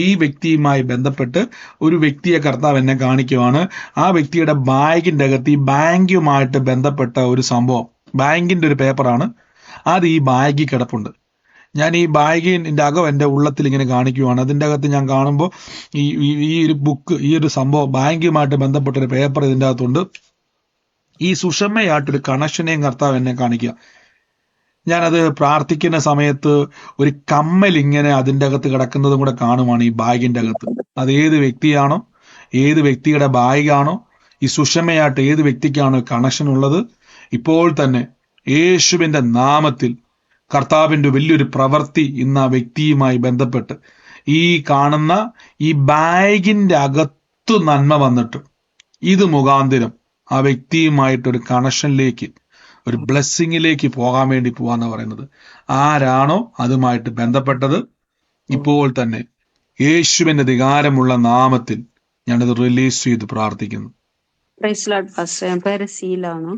ഈ വ്യക്തിയുമായി ബന്ധപ്പെട്ട് ഒരു വ്യക്തിയെ കർത്താവ് എന്നെ കാണിക്കുവാണ്. ആ വ്യക്തിയുടെ ബാങ്കിൻ്റെ അകത്ത് ഈ ബാങ്കുമായിട്ട് ബന്ധപ്പെട്ട ഒരു സംഭവം, ബാങ്കിൻ്റെ ഒരു പേപ്പറാണ് അത് ഈ ബാഗിൽ കിടപ്പുണ്ട്. ഞാൻ ഈ ബാഗിൻ്റെ അകം എൻ്റെ ഉള്ളത്തിൽ ഇങ്ങനെ കാണിക്കുവാണ്. അതിൻ്റെ അകത്ത് ഞാൻ കാണുമ്പോൾ ഈ ഒരു ബുക്ക്, ഈ ഒരു സംഭവം, ബാങ്കുമായിട്ട് ബന്ധപ്പെട്ടൊരു പേപ്പർ ഇതിൻ്റെ അകത്തുണ്ട്. ഈ സുഷമയായിട്ടൊരു കണക്ഷനെയും കർത്താവ് എന്നെ കാണിക്കുക. ഞാനത് പ്രാർത്ഥിക്കുന്ന സമയത്ത് ഒരു കമ്മൽ ഇങ്ങനെ അതിൻ്റെ അകത്ത് കിടക്കുന്നതും കൂടെ കാണുവാണ് ഈ ബാഗിൻ്റെ അകത്ത്. അത് ഏത് വ്യക്തിയാണോ, ഏത് വ്യക്തിയുടെ ബാഗാണോ, ഈ സുഷമയായിട്ട് ഏത് വ്യക്തിക്കാണോ കണക്ഷൻ ഉള്ളത്, ഇപ്പോൾ തന്നെ യേശുവിൻ്റെ നാമത്തിൽ കർത്താവിൻ്റെ വലിയൊരു പ്രവൃത്തി ഇന്ന് ആ വ്യക്തിയുമായി ബന്ധപ്പെട്ട് ഈ കാണുന്ന ഈ ബാഗിൻ്റെ അകത്തു നന്മ വന്നിട്ട് ഇത് മുഖാന്തിരം ആ വ്യക്തിയുമായിട്ടൊരു കണക്ഷനിലേക്ക്, ഒരു ബ്ലെസ്സിങ്ങിലേക്ക് പോകാൻ വേണ്ടി പോവാന്ന് പറയുന്നത്. ആരാണോ അതുമായിട്ട് ബന്ധപ്പെട്ടത്, ഇപ്പോൾ തന്നെ യേശുവിൻ്റെ അധികാരമുള്ള നാമത്തിൽ ഞാനത് റിലീസ് ചെയ്ത് പ്രാർത്ഥിക്കുന്നു. Praise lord pastor. ഞാൻ പേര് സീലാണ്.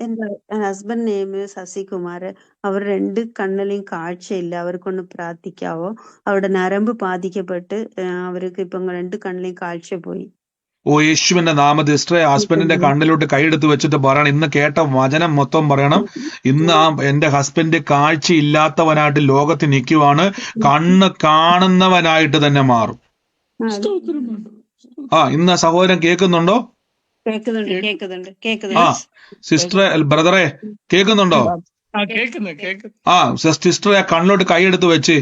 എന്റെ ഹസ്ബൻഡ് നെയിം ശശികുമാർ. അവർ 2 കണ്ണിലെയും കാഴ്ചയില്ല. അവർക്കൊന്ന് പ്രാർത്ഥിക്കാവോ? അവരുടെ നരമ്പ് ബാധിക്കപ്പെട്ട് അവർക്ക് ഇപ്പം 2 കണ്ണിലെയും കാഴ്ച പോയി. ഓ യേശുവിന്റെ നാമത്തിൽ സിസ്റ്ററെ, ഹസ്ബൻഡിന്റെ കണ്ണിലോട്ട് കൈയെടുത്ത് വെച്ചിട്ട് പറയണം, ഇന്ന് കേട്ട വചനം മൊത്തം പറയണം. ഇന്ന് എന്റെ ഹസ്ബൻഡ് കാഴ്ചയില്ലാത്തവനായിട്ട് ലോകത്ത് നിൽക്കുവാണ്, കണ്ണ് കാണുന്നവനായിട്ട് തന്നെ മാറും. ഇന്ന് സഹോദരൻ കേൾക്കുന്നുണ്ടോ? ആ സിസ്റ്ററെ, ബ്രദറെ കേൾക്കുന്നുണ്ടോ? സിസ്റ്ററെ ആ കണ്ണിലോട്ട് കൈയെടുത്ത് വെച്ച്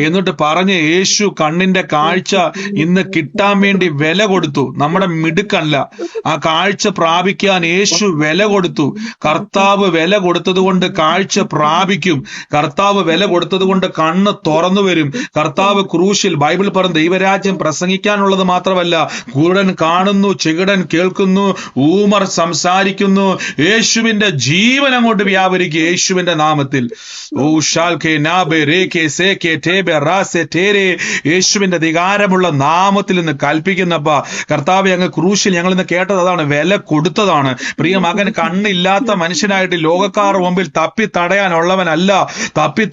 എന്നിട്ട് പറഞ്ഞ് യേശു കണ്ണിന്റെ കാഴ്ച ഇന്ന് കിട്ടാൻ വേണ്ടി വില കൊടുത്തു. നമ്മുടെ മിടുക്കല്ല, ആ കാഴ്ച പ്രാപിക്കാൻ യേശു വില കൊടുത്തു. കർത്താവ് വില കൊടുത്തത് കൊണ്ട് കാഴ്ച പ്രാപിക്കും. കർത്താവ് വില കൊടുത്തത് കൊണ്ട് കണ്ണ് തുറന്നു വരും. കർത്താവ് ക്രൂശിൽ ബൈബിൾ പറഞ്ഞ ദൈവരാജ്യം പ്രസംഗിക്കാനുള്ളത് മാത്രമല്ല, കുരുടൻ കാണുന്നു, ചെകിടൻ കേൾക്കുന്നു, ഊമർ സംസാരിക്കുന്നു. യേശുവിന്റെ ജീവൻ അങ്ങോട്ട് വ്യാപരിക്കുക യേശുവിന്റെ നാമത്തിൽ. യേശുവിന്റെ അധികാരമുള്ള നാമത്തിൽ നിന്ന് കൽപ്പിക്കുന്നപ്പ കർത്താവെ, അങ്ങ് ക്രൂശിൽ ഞങ്ങൾ ഇന്ന് കേട്ടത് അതാണ്, വില കൊടുത്തതാണ്. പ്രിയ മകൻ കണ്ണില്ലാത്ത മനുഷ്യനായിട്ട് ലോകക്കാർ മുമ്പിൽ തപ്പി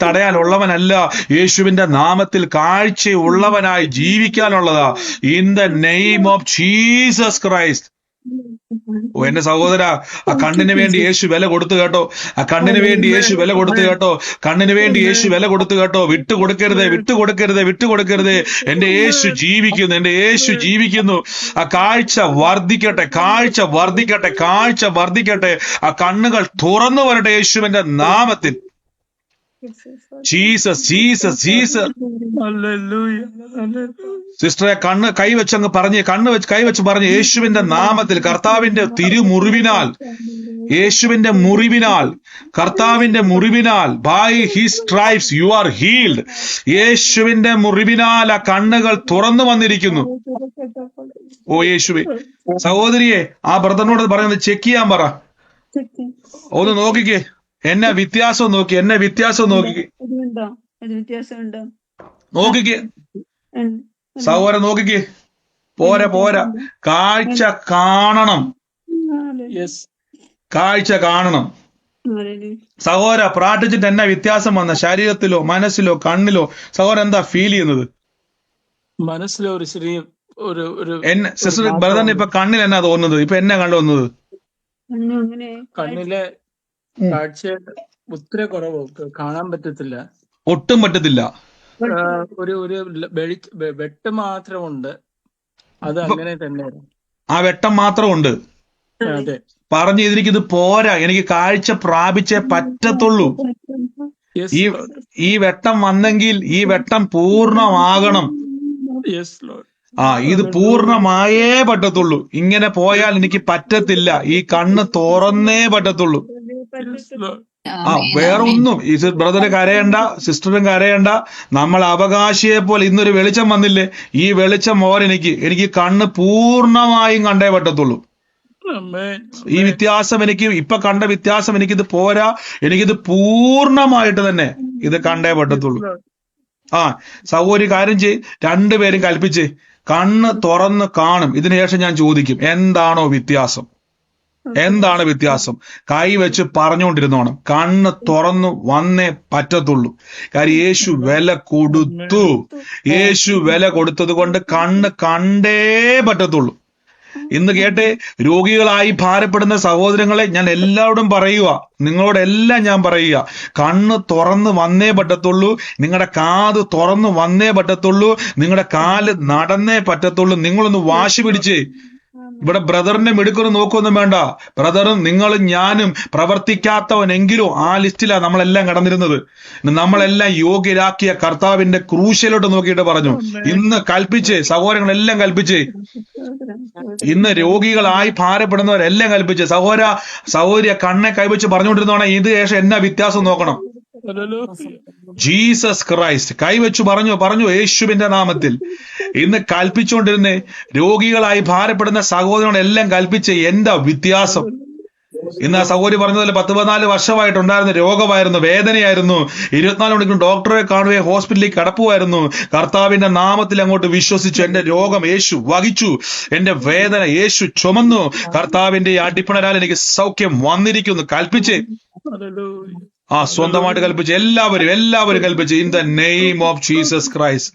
തടയാനുള്ളവനല്ല. യേശുവിന്റെ നാമത്തിൽ കാഴ്ചയുള്ളവനായി ജീവിക്കാനുള്ളതാ. In the name of Jesus Christ. എന്റെ സഹോദര, ആ കണ്ണിന് വേണ്ടി യേശു വില കൊടുത്തു കേട്ടോ. ആ കണ്ണിന് വേണ്ടി യേശു വില കൊടുത്തു കേട്ടോ. കണ്ണിന് വേണ്ടി യേശു വില കൊടുത്തു കേട്ടോ. വിട്ടുകൊടുക്കരുത്. എന്റെ യേശു ജീവിക്കുന്നു. ആ കാഴ്ച വർദ്ധിക്കട്ടെ. ആ കണ്ണുകൾ തുറന്നു വരട്ടെ യേശുവിന്റെ നാമത്തിൽ. ജീസസ്. സിസ്റ്ററെ, കൈവച്ച് പറഞ്ഞ് യേശുവിന്റെ നാമത്തിൽ, കർത്താവിന്റെ കർത്താവിന്റെ മുറിവിനാൽ by his stripes you are healed. യേശുവിന്റെ മുറിവിനാൽ ആ കണ്ണുകൾ തുറന്നു വന്നിരിക്കുന്നു. ഓ യേശുവേ. സഹോദരിയെ, ആ ബ്രദറിനോട് പറയുന്നത് ചെക്ക് ചെയ്യാൻ പറ. ഒന്ന് നോക്കിക്കേ, എന്നെ വ്യത്യാസം നോക്കിക്കേ. സഹോദരൻ നോക്കിക്കേ. പോരാ, കാഴ്ച കാണണം. സഹോദര, പ്രാർത്ഥിച്ചിട്ട് എന്നാ വ്യത്യാസം വന്ന? ശരീരത്തിലോ മനസ്സിലോ കണ്ണിലോ? സഹോദരൻ എന്താ ഫീൽ ചെയ്യുന്നത്? മനസ്സിലോ ഒരു ചെറിയ സിസ്റ്റർ ബ്രദറിന് ഇപ്പൊ കണ്ണിൽ എന്നാ തോന്നുന്നത്? ഇപ്പൊ എന്നാ കണ്ടു വന്നത്? കണ്ണിലെ കാഴ്ച ഒത്തിരി കുറവ്, കാണാൻ പറ്റത്തില്ല, ഒട്ടും പറ്റത്തില്ല. ഒരു വെട്ടം മാത്രമുണ്ട്. അത് അങ്ങനെ തന്നെ. ആ വെട്ടം മാത്രമുണ്ട്. അതെ. പറഞ്ഞു, എനിക്കിത് പോരാ, എനിക്ക് കാഴ്ച പ്രാപിച്ചേ പറ്റത്തുള്ളൂ. ഈ വെട്ടം വന്നെങ്കിൽ ഈ വെട്ടം പൂർണ്ണമാകണം. ഇത് പൂർണ്ണമായേ പറ്റത്തുള്ളൂ. ഇങ്ങനെ പോയാൽ എനിക്ക് പറ്റത്തില്ല. ഈ കണ്ണ് തുറന്നേ പറ്റത്തുള്ളൂ. വേറെ ഒന്നും ഈ ബ്രദറ് കരയണ്ട, സിസ്റ്ററും കരയണ്ട. നമ്മൾ അവകാശിയെ പോലെ ഇന്നൊരു വെളിച്ചം വന്നില്ലേ, ഈ വെളിച്ചം എനിക്ക് കണ്ണ് പൂർണ്ണമായും കണ്ടേ പറ്റത്തുള്ളൂ. ഈ വ്യത്യാസം ഇപ്പൊ കണ്ട വ്യത്യാസം എനിക്കിത് പോരാ, എനിക്കിത് പൂർണ്ണമായിട്ട് തന്നെ ഇത് കണ്ടേ പറ്റത്തുള്ളൂ. സഹോദരി കാര്യം രണ്ടുപേരും കൽപ്പിച്ച് കണ്ണ് തുറന്ന് കാണും. ഇതിനുശേഷം ഞാൻ ചോദിക്കും, എന്താണ് വ്യത്യാസം? കൈവച്ച് പറഞ്ഞുകൊണ്ടിരുന്നോണം. കണ്ണ് തുറന്നു വന്നേ പറ്റത്തുള്ളൂ. കാര്യം യേശു വില കൊടുത്തത് കൊണ്ട് കണ്ണ് കണ്ടേ പറ്റത്തുള്ളൂ. ഇന്ന് കേട്ടെ, രോഗികളായി ഭാരപ്പെടുന്ന സഹോദരങ്ങളെ, ഞാൻ എല്ലാവരോടും നിങ്ങളോടെല്ലാം ഞാൻ പറയുക, കണ്ണ് തുറന്ന് വന്നേ പറ്റത്തുള്ളൂ. നിങ്ങളുടെ കാത് തുറന്നു വന്നേ പറ്റത്തുള്ളൂ. നിങ്ങളുടെ കാല് നടന്നേ പറ്റത്തുള്ളൂ. നിങ്ങളൊന്ന് വാശി പിടിച്ചേ. ഇവിടെ ബ്രദറിന്റെ മിടുക്കൊന്നും നോക്കൊന്നും വേണ്ട. ബ്രദറും നിങ്ങളും ഞാനും പ്രവർത്തിക്കാത്തവനെങ്കിലും ആ ലിസ്റ്റിലാണ് നമ്മളെല്ലാം കടന്നിരുന്നത്. നമ്മളെല്ലാം യോഗ്യരാക്കിയ കർത്താവിന്റെ ക്രൂശിലോട്ട് നോക്കിയിട്ട് പറഞ്ഞു, ഇന്ന് കൽപ്പിച്ചേ, സഹോദരങ്ങളെല്ലാം കൽപ്പിച്ചേ. ഇന്ന് രോഗികളായി ഭാരപ്പെടുന്നവരെല്ലാം കൽപ്പിച്ചേ. സഹോദരിയെ കണ്ണെ കൈവച്ച് പറഞ്ഞുകൊണ്ടിരുന്നോണെ, ഇത് ശേഷം എന്നാ വ്യത്യാസം നോക്കണം. Jesus Christ. കൈവച്ചു പറഞ്ഞു യേശുവിന്റെ നാമത്തിൽ. ഇന്ന് കൽപ്പിച്ചുകൊണ്ടിരുന്നേ, രോഗികളായി ഭാരപ്പെടുന്ന സഹോദരങ്ങളെല്ലാം കൽപ്പിച്ച് എന്താ വ്യത്യാസം? ഇന്ന് ആ സഹോദരി പറഞ്ഞതുപോലെ 14 വർഷമായിട്ടുണ്ടായിരുന്ന രോഗമായിരുന്നു, വേദനയായിരുന്നു. 24 മണിക്കൂർ ഡോക്ടറെ കാണുകയും ഹോസ്പിറ്റലിലേക്ക് കടപ്പുമായിരുന്നു. കർത്താവിന്റെ നാമത്തിൽ അങ്ങോട്ട് വിശ്വസിച്ചു. എന്റെ രോഗം യേശു വഹിച്ചു, എന്റെ വേദന യേശു ചുമന്നു. കർത്താവിന്റെ അടിപ്പിണരാൽ എനിക്ക് സൗഖ്യം വന്നിരിക്കുന്നു. കൽപ്പിച്ച് സ്വന്തമായിട്ട് കൽപ്പിച്ച് എല്ലാവരും കൽപ്പിച്ച്. In the name of Jesus Christ.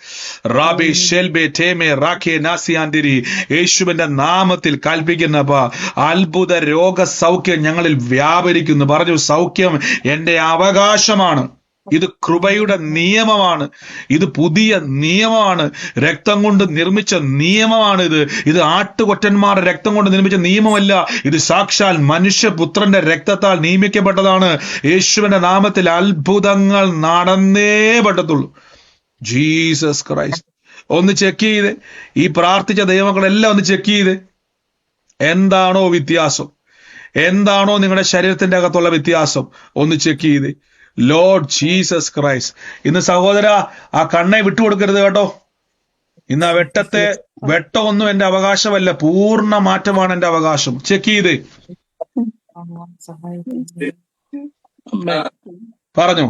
റാബി ഷെൽബെ ടേമെ റാഖെ നാസിയാന്തിരി. യേശുവിന്റെ നാമത്തിൽ കൽപ്പിക്കുന്നപ്പ അത്ഭുത രോഗ സൗഖ്യം ഞങ്ങളിൽ വ്യാപരിക്കുന്നു. പറഞ്ഞു, സൗഖ്യം എന്റെ അവകാശമാണ്. ഇത് കൃപയുടെ നിയമമാണ്. ഇത് പുതിയ നിയമമാണ്. രക്തം കൊണ്ട് നിർമ്മിച്ച നിയമമാണ്. ഇത് ആട്ടുകൊറ്റന്മാരുടെ രക്തം കൊണ്ട് നിർമ്മിച്ച നിയമമല്ല. ഇത് സാക്ഷാൽ മനുഷ്യപുത്രന്റെ രക്തത്താൽ നിയമിക്കപ്പെട്ടതാണ്. യേശുവിന്റെ നാമത്തിൽ അത്ഭുതങ്ങൾ നടന്നേ പറ്റത്തുള്ളൂ. Jesus Christ. ഒന്ന് ചെക്ക് ചെയ്ത്, ഈ പ്രാർത്ഥിച്ച ദൈവങ്ങളെല്ലാം ഒന്ന് ചെക്ക് ചെയ്ത്, എന്താണോ വ്യത്യാസം, എന്താണോ നിങ്ങളുടെ ശരീരത്തിന്റെ അകത്തുള്ള വ്യത്യാസം, ഒന്ന് ചെക്ക് ചെയ്ത്. Lord Jesus Christ. ഇന്ന് സഹോദര, ആ കണ്ണെ വിട്ടുകൊടുക്കരുത് കേട്ടോ. ഇന്ന് ആ വെട്ടമൊന്നും എന്റെ അവകാശമല്ല, പൂർണ്ണ മാറ്റമാണ് എന്റെ അവകാശം. ചെക്ക് ചെയ്ത് പറഞ്ഞു.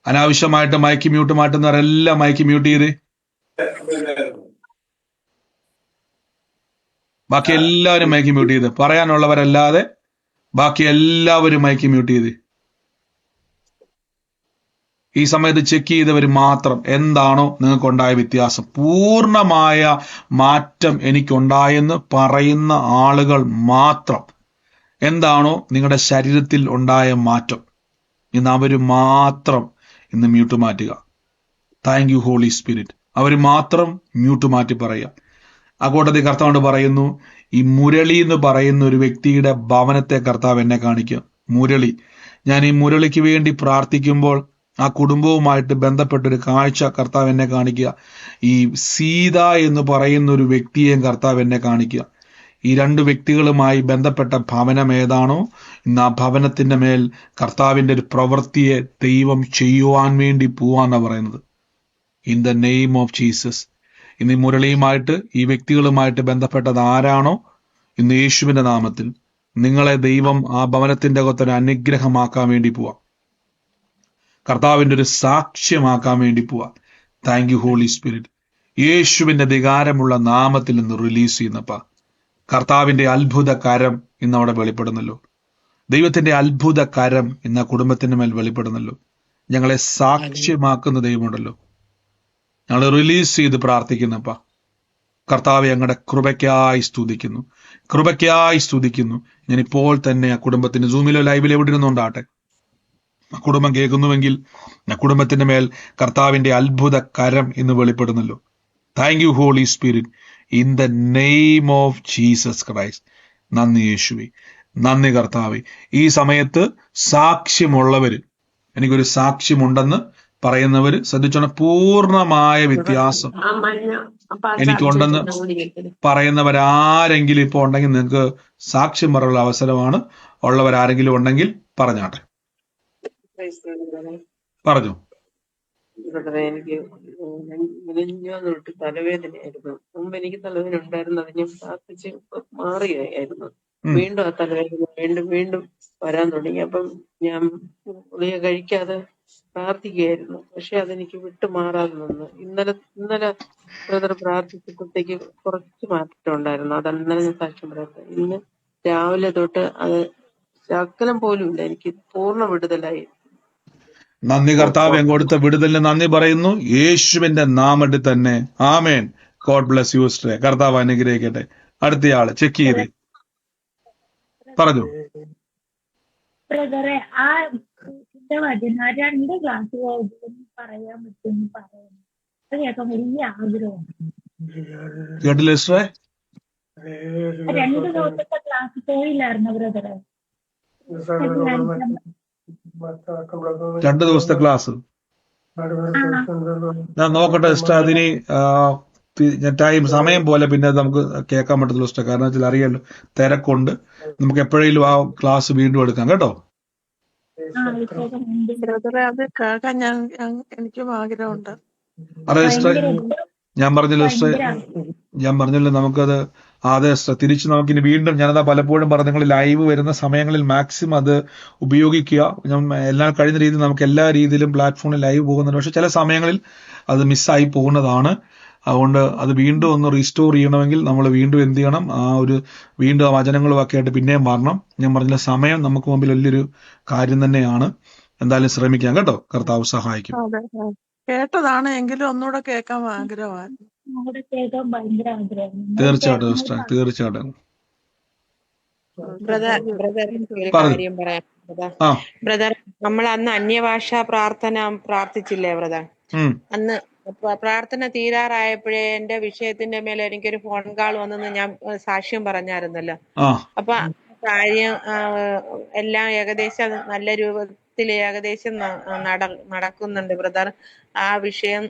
അനാവശ്യമായിട്ട് മൈക്ക് മ്യൂട്ട് മാറ്റുന്നവരെല്ലാം മൈക്ക് മ്യൂട്ട് ചെയ്ത്. ബാക്കി എല്ലാവരും മൈക്ക് മ്യൂട്ട് ചെയ്ത്. പറയാനുള്ളവരല്ലാതെ ബാക്കി എല്ലാവരും മൈക്ക് മ്യൂട്ട് ചെയ്ത്. ഈ സമയത്ത് ചെക്ക് ചെയ്തവർ മാത്രം എന്താണോ നിങ്ങൾക്കുണ്ടായ വ്യത്യാസം, പൂർണ്ണമായ മാറ്റം എനിക്കുണ്ടായെന്ന് പറയുന്ന ആളുകൾ മാത്രം, എന്താണോ നിങ്ങളുടെ ശരീരത്തിൽ ഉണ്ടായ മാറ്റം, ഇന്ന് അവർ മാത്രം ഇന്ന് മ്യൂട്ട് മാറ്റുക. Thank you holy Spirit. അവർ മാത്രം മ്യൂട്ട് മാറ്റി പറയുക. ആ കൂട്ടത്തിൽ കർത്താവ് പറയുന്നു, ഈ മുരളി എന്ന് പറയുന്ന ഒരു വ്യക്തിയുടെ ഭവനത്തെ കർത്താവ് എന്നെ കാണിക്കുക. മുരളി, ഞാൻ ഈ മുരളിക്ക് വേണ്ടി പ്രാർത്ഥിക്കുമ്പോൾ ആ കുടുംബവുമായിട്ട് ബന്ധപ്പെട്ടൊരു കാഴ്ച കർത്താവ് എന്നെ കാണിക്കുക. ഈ സീത എന്ന് പറയുന്ന ഒരു വ്യക്തിയെയും കർത്താവ് എന്നെ കാണിക്കുക. ഈ രണ്ട് വ്യക്തികളുമായി ബന്ധപ്പെട്ട ഭവനം ഏതാണോ, ഇന്ന് ആ ഭവനത്തിന്റെ മേൽ കർത്താവിന്റെ ഒരു പ്രവൃത്തിയെ ദൈവം ചെയ്യുവാൻ വേണ്ടി പോവാന്നാ പറയുന്നത്. In the name of Jesus. ഇന്ന് ഈ മുരളിയുമായിട്ട്, ഈ വ്യക്തികളുമായിട്ട് ബന്ധപ്പെട്ടത് ആരാണോ, ഇന്ന് യേശുവിന്റെ നാമത്തിൽ നിങ്ങളെ ദൈവം ആ ഭവനത്തിന്റെ അകത്തൊരു അനുഗ്രഹമാക്കാൻ വേണ്ടി പോവാം. കർത്താവിന്റെ ഒരു സാക്ഷ്യമാക്കാൻ വേണ്ടി പോവാം. Thank you holy spirit. യേശുവിന്റെ അധികാരമുള്ള നാമത്തിൽ നിന്ന് റിലീസ് ചെയ്യുന്നപ്പ കർത്താവിന്റെ അത്ഭുത കരം ഇന്ന് അവിടെ വെളിപ്പെടുന്നല്ലോ. ദൈവത്തിന്റെ അത്ഭുത കരം ഇന്ന് ആ കുടുംബത്തിന്റെ മേൽ വെളിപ്പെടുന്നല്ലോ. ഞങ്ങളെ സാക്ഷ്യമാക്കുന്ന ദൈവമുണ്ടല്ലോ. ഞങ്ങൾ റിലീസ് ചെയ്ത് പ്രാർത്ഥിക്കുന്നപ്പ കർത്താവെ ഞങ്ങളുടെ കൃപയ്ക്കായി സ്തുതിക്കുന്നു, കൃപയ്ക്കായി സ്തുതിക്കുന്നു. ഞാൻ ഇപ്പോൾ തന്നെ ആ കുടുംബത്തിന് സൂമിലോ ലൈവിലോ എവിടെ ഇരുന്നുകൊണ്ടാട്ടെ, ആ കുടുംബം കേൾക്കുന്നുവെങ്കിൽ ആ കുടുംബത്തിന്റെ മേൽ കർത്താവിന്റെ അത്ഭുത കരം ഇന്ന് വെളിപ്പെടുന്നല്ലോ. Thank you holy Spirit. In the name of Jesus Christ. നന്ദി യേശുവേ, നന്ദി കർത്താവേ. ഈ സമയത്ത് സാക്ഷ്യമുള്ളവര്, എനിക്കൊരു സാക്ഷ്യമുണ്ടെന്ന് പറയുന്നവര് ശ്രദ്ധിച്ചോണം. പൂർണ്ണമായ വ്യത്യാസം എനിക്കുണ്ടെന്ന് പറയുന്നവരാരെങ്കിലും ഇപ്പൊ ഉണ്ടെങ്കിൽ നിങ്ങൾക്ക് സാക്ഷ്യം പറയാനുള്ള അവസരമാണ്. ഉള്ളവരാരെങ്കിലും ഉണ്ടെങ്കിൽ പറഞ്ഞാട്ടെ. പറഞ്ഞു. എനിക്ക് മെലിഞ്ഞോന്ന് തൊട്ട് തലവേദനയായിരുന്നു. മുമ്പ് എനിക്ക് തലവേദന ഉണ്ടായിരുന്നു, അത് ഞാൻ പ്രാർത്ഥിച്ച് മാറിയായിരുന്നു. വീണ്ടും ആ തലവേദന വീണ്ടും വീണ്ടും വരാൻ തുടങ്ങി. അപ്പം ഞാൻ ഗുളിക കഴിക്കാതെ പ്രാർത്ഥിക്കുകയായിരുന്നു. പക്ഷെ അതെനിക്ക് വിട്ടുമാറാതെ നിന്ന്. ഇന്നലെ ബ്രദർ പ്രാർത്ഥിച്ചപ്പോഴത്തേക്ക് കുറച്ച് മാറ്റം ഉണ്ടായിരുന്നു. അത് അന്നലെ ഞാൻ സാക്ഷ്യം പറയാത്ത. ഇന്ന് രാവിലെ തൊട്ട് അത് ശകലം പോലും ഇല്ല. എനിക്ക് പൂർണ്ണ വിടുതലായി. നന്ദി കർത്താവ്, കൊടുത്ത വിടുതലിന് നന്ദി പറയുന്നു യേശുവിന്റെ നാമത്തിൽ തന്നെ. ആമേൻ. God bless you sister. കർത്താവ് അനുഗ്രഹിക്കട്ടെ. അടുത്തയാള് ചെക്ക് ചെയ്ത് പറഞ്ഞു. ബ്രദറെ, ആ വചന 2 ക്ലാസ് പറയാൻ പറ്റുമെന്ന് പറയുന്നു. അത് കേൾക്കാൻ വലിയ ആഗ്രഹമാണ്. കേട്ടില്ല സിസ്റ്ററെ? 2 ദിവസത്തെ ക്ലാസ് പോയില്ലായിരുന്നു ബ്രദറെ. 2 ദിവസത്തെ ക്ലാസ് ഞാൻ നോക്കട്ടെ സിസ്റ്റർ. അതിന് ടൈം സമയം പോലെ പിന്നെ നമുക്ക് കേൾക്കാൻ പറ്റത്തില്ല സിസ്റ്റർ. കാരണം വെച്ചാൽ അറിയാലോ, തിരക്കുണ്ട്. നമുക്ക് എപ്പോഴേലും ആ ക്ലാസ് വീണ്ടും എടുക്കാം കേട്ടോ. അത് കേൾക്കാൻ എനിക്കും ആഗ്രഹമുണ്ട്. അതെ സിസ്റ്റർ, ഞാൻ പറഞ്ഞല്ലോ നമുക്കത് അതെ സിസ്റ്റർ. തിരിച്ച് നമുക്കിനി വീണ്ടും, ഞാനതാ പലപ്പോഴും പറഞ്ഞു, നിങ്ങൾ ലൈവ് വരുന്ന സമയങ്ങളിൽ മാക്സിമം അത് ഉപയോഗിക്കുക. എല്ലാം കഴിയുന്ന രീതിയിൽ നമുക്ക് എല്ലാ രീതിയിലും പ്ലാറ്റ്ഫോമിൽ ലൈവ് പോകുന്നുണ്ട്. പക്ഷെ ചില സമയങ്ങളിൽ അത് മിസ്സായി പോകുന്നതാണ്. അതുകൊണ്ട് അത് വീണ്ടും ഒന്ന് റീസ്റ്റോർ ചെയ്യണമെങ്കിൽ നമ്മൾ വീണ്ടും എന്ത് ചെയ്യണം, വീണ്ടും ആ വചനങ്ങളും ഒക്കെ ആയിട്ട് പിന്നെയും മാറണം. ഞാൻ പറഞ്ഞില്ല, സമയം നമുക്ക് മുമ്പിൽ വലിയൊരു കാര്യം തന്നെയാണ്. എന്തായാലും ശ്രമിക്കാം കേട്ടോ. കർത്താവ് സഹായിക്കും. കേട്ടതാണ് എങ്കിലും ഒന്നുകൂടെ കേൾക്കാൻ ആഗ്രഹമാണ്. തീർച്ചയായിട്ടും സിസ്റ്റർ, തീർച്ചയായിട്ടും. ബ്രദർ കർത്താവ് ബ്രദർ ഉത്തരം എനിക്ക് ഒരു പറഞ്ഞു. കാര്യം പറയാം ബ്രദർ. ആ ബ്രദർ നമ്മൾ അന്ന് അന്യഭാഷ പ്രാർത്ഥിച്ചില്ലേ ബ്രദർ? ഉം അന്ന് പ്രാർത്ഥന തീരാറായപ്പോഴേ എന്റെ വിഷയത്തിന്റെ മേലെ എനിക്കൊരു ഫോൺ കോൾ വന്നെന്ന് ഞാൻ സാക്ഷ്യം പറഞ്ഞായിരുന്നല്ലോ. ആ അപ്പൊ കാര്യം എല്ലാം ഏകദേശം നല്ല രൂപത്തിൽ ഏകദേശം നടക്കുന്നുണ്ട് ബ്രദർ. ആ വിഷയം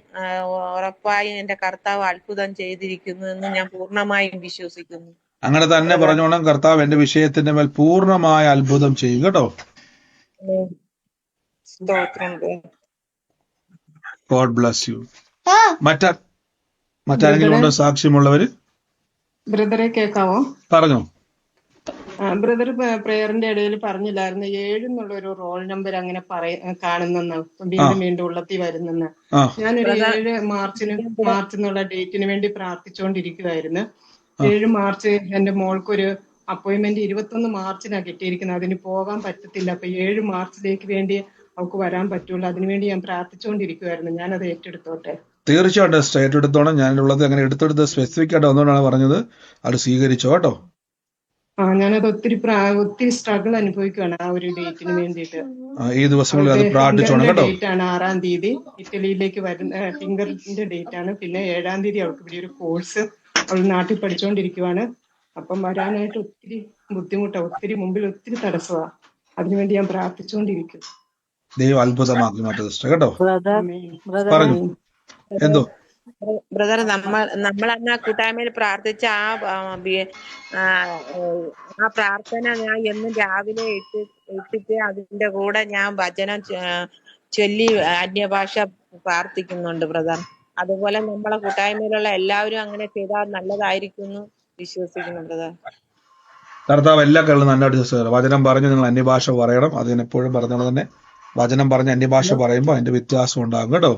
ഉറപ്പായും എന്റെ കർത്താവ് അത്ഭുതം ചെയ്തിരിക്കുന്നു എന്ന് ഞാൻ പൂർണ്ണമായും വിശ്വസിക്കുന്നു അങ്ങനെ തന്നെ ബ്രദർ. പറഞ്ഞോണം. കർത്താവ് എന്റെ വിഷയത്തിന്റെ മേൽ പൂർണ്ണമായ അത്ഭുതം ചെയ്യും കേട്ടോ. സ്തോത്രം ബ്രദർ. God bless U. മറ്റാരെങ്കിലും ബ്രദറെ ഉണ്ടോ സാക്ഷ്യമുള്ളവര്? ബ്രദറെ കേൾക്കാവോ? പറഞ്ഞോ. ബ്രദർ പ്രേയറിന്റെ ഇടയിൽ പറഞ്ഞില്ലായിരുന്നു 7 എന്നുള്ള ഒരു റോൾ നമ്പർ അങ്ങനെ കാണുന്നെന്ന്, ആ വീണ്ടും വീണ്ടും ഉള്ളത്തി വരുന്നെന്ന്. ആ ഞാനൊരു ബ്രദർ 7 മാർച്ച് എന്നുള്ള ഡേറ്റിന് വേണ്ടി പ്രാർത്ഥിച്ചുകൊണ്ടിരിക്കുവായിരുന്നു. ആ 7 മാർച്ച് എന്റെ മോൾക്കൊരു അപ്പോയിന്റ്മെന്റ് 21 മാർച്ചിനാണ് കിട്ടിയിരിക്കുന്നത്. അതിന് പോകാൻ പറ്റത്തില്ല. അപ്പൊ 7 മാർച്ചിലേക്ക് വേണ്ടി അവൾക്ക് വരാൻ പറ്റുള്ളൂ. അതിനുവേണ്ടി ഞാൻ പ്രാർത്ഥിച്ചുകൊണ്ടിരിക്കുവായിരുന്നു. ഞാനത് ഏറ്റെടുത്തോട്ടെ? തീർച്ചയായിട്ടും സ്റ്റേറ്റ് എടുത്തോണം. ഞാനുള്ളത് അങ്ങനെ എടുത്തെടുത്ത് സ്പെസിഫിക് ആയിട്ട് ഒന്നുകൊണ്ടാണ് പറഞ്ഞത്. അത് സ്വീകരിച്ചോ കേട്ടോ. ഞാനത് ഒത്തിരി സ്ട്രഗിൾ അനുഭവിക്കുകയാണ് ആ ഒരു ഡേറ്റിന് വേണ്ടിയിട്ട്. ഈ ദിവസങ്ങളിൽ അത് അവളുടെ പ്രാർത്ഥിച്ചോണം ഫിംഗറിന്റെ കേട്ടോ. ഡേറ്റ് ആണ് 6-ാം തീയതി ഇറ്റലിയിലേക്ക് വരുന്ന ഫിംഗറിന്റെ ഡേറ്റ് ആണ്. പിന്നെ 7-ാം തീയതി അവൾക്ക് ഇവിടെ ഒരു കോഴ്സ് അവൾ നാട്ടിൽ പഠിച്ചുകൊണ്ടിരിക്കുവാണ്. അപ്പം വരാനായിട്ട് ഒത്തിരി ബുദ്ധിമുട്ടാണ്, മുമ്പിൽ ഒത്തിരി തടസ്സമാണ്. അതിനുവേണ്ടി ഞാൻ പ്രാർത്ഥിച്ചുകൊണ്ടിരിക്കും. ദൈവം അത്ഭുതമാക്കി മാറ്റും സിസ്റ്റർ കേട്ടോ. ബ്രദർ ആമേൻ. ബ്രദറെ പറഞ്ഞു. എന്തോ ബ്രദർ നമ്മൾ അന്ന് ആ കൂട്ടായ്മയിൽ പ്രാർത്ഥിച്ച ആ പ്രാർത്ഥന ഞാൻ എന്നും രാവിലെ ഇട്ടിട്ട് അതിന്റെ കൂടെ ഞാൻ വചനം ചൊല്ലി അന്യഭാഷ പ്രാർത്ഥിക്കുന്നുണ്ട് ബ്രദർ. അതുപോലെ നമ്മളെ കൂട്ടായ്മയിലുള്ള എല്ലാവരും അങ്ങനെ ചെയ്താൽ നല്ലതായിരിക്കുന്നു വിശ്വസിക്കുന്നു ബ്രദർ. കർത്താവ് എല്ലാ കാര്യങ്ങളും നന്നായിട്ട് സിസ്റ്റർ. വചനം പറഞ്ഞ് നിങ്ങൾ അന്യഭാഷ പറയണം. അതിന് എപ്പോഴും പറഞ്ഞോളൂ തന്നെ. വചനം പറഞ്ഞ് അന്യഭാഷ പറയുമ്പോൾ അതിന്റെ വ്യത്യാസം ഉണ്ടാകും കേട്ടോ.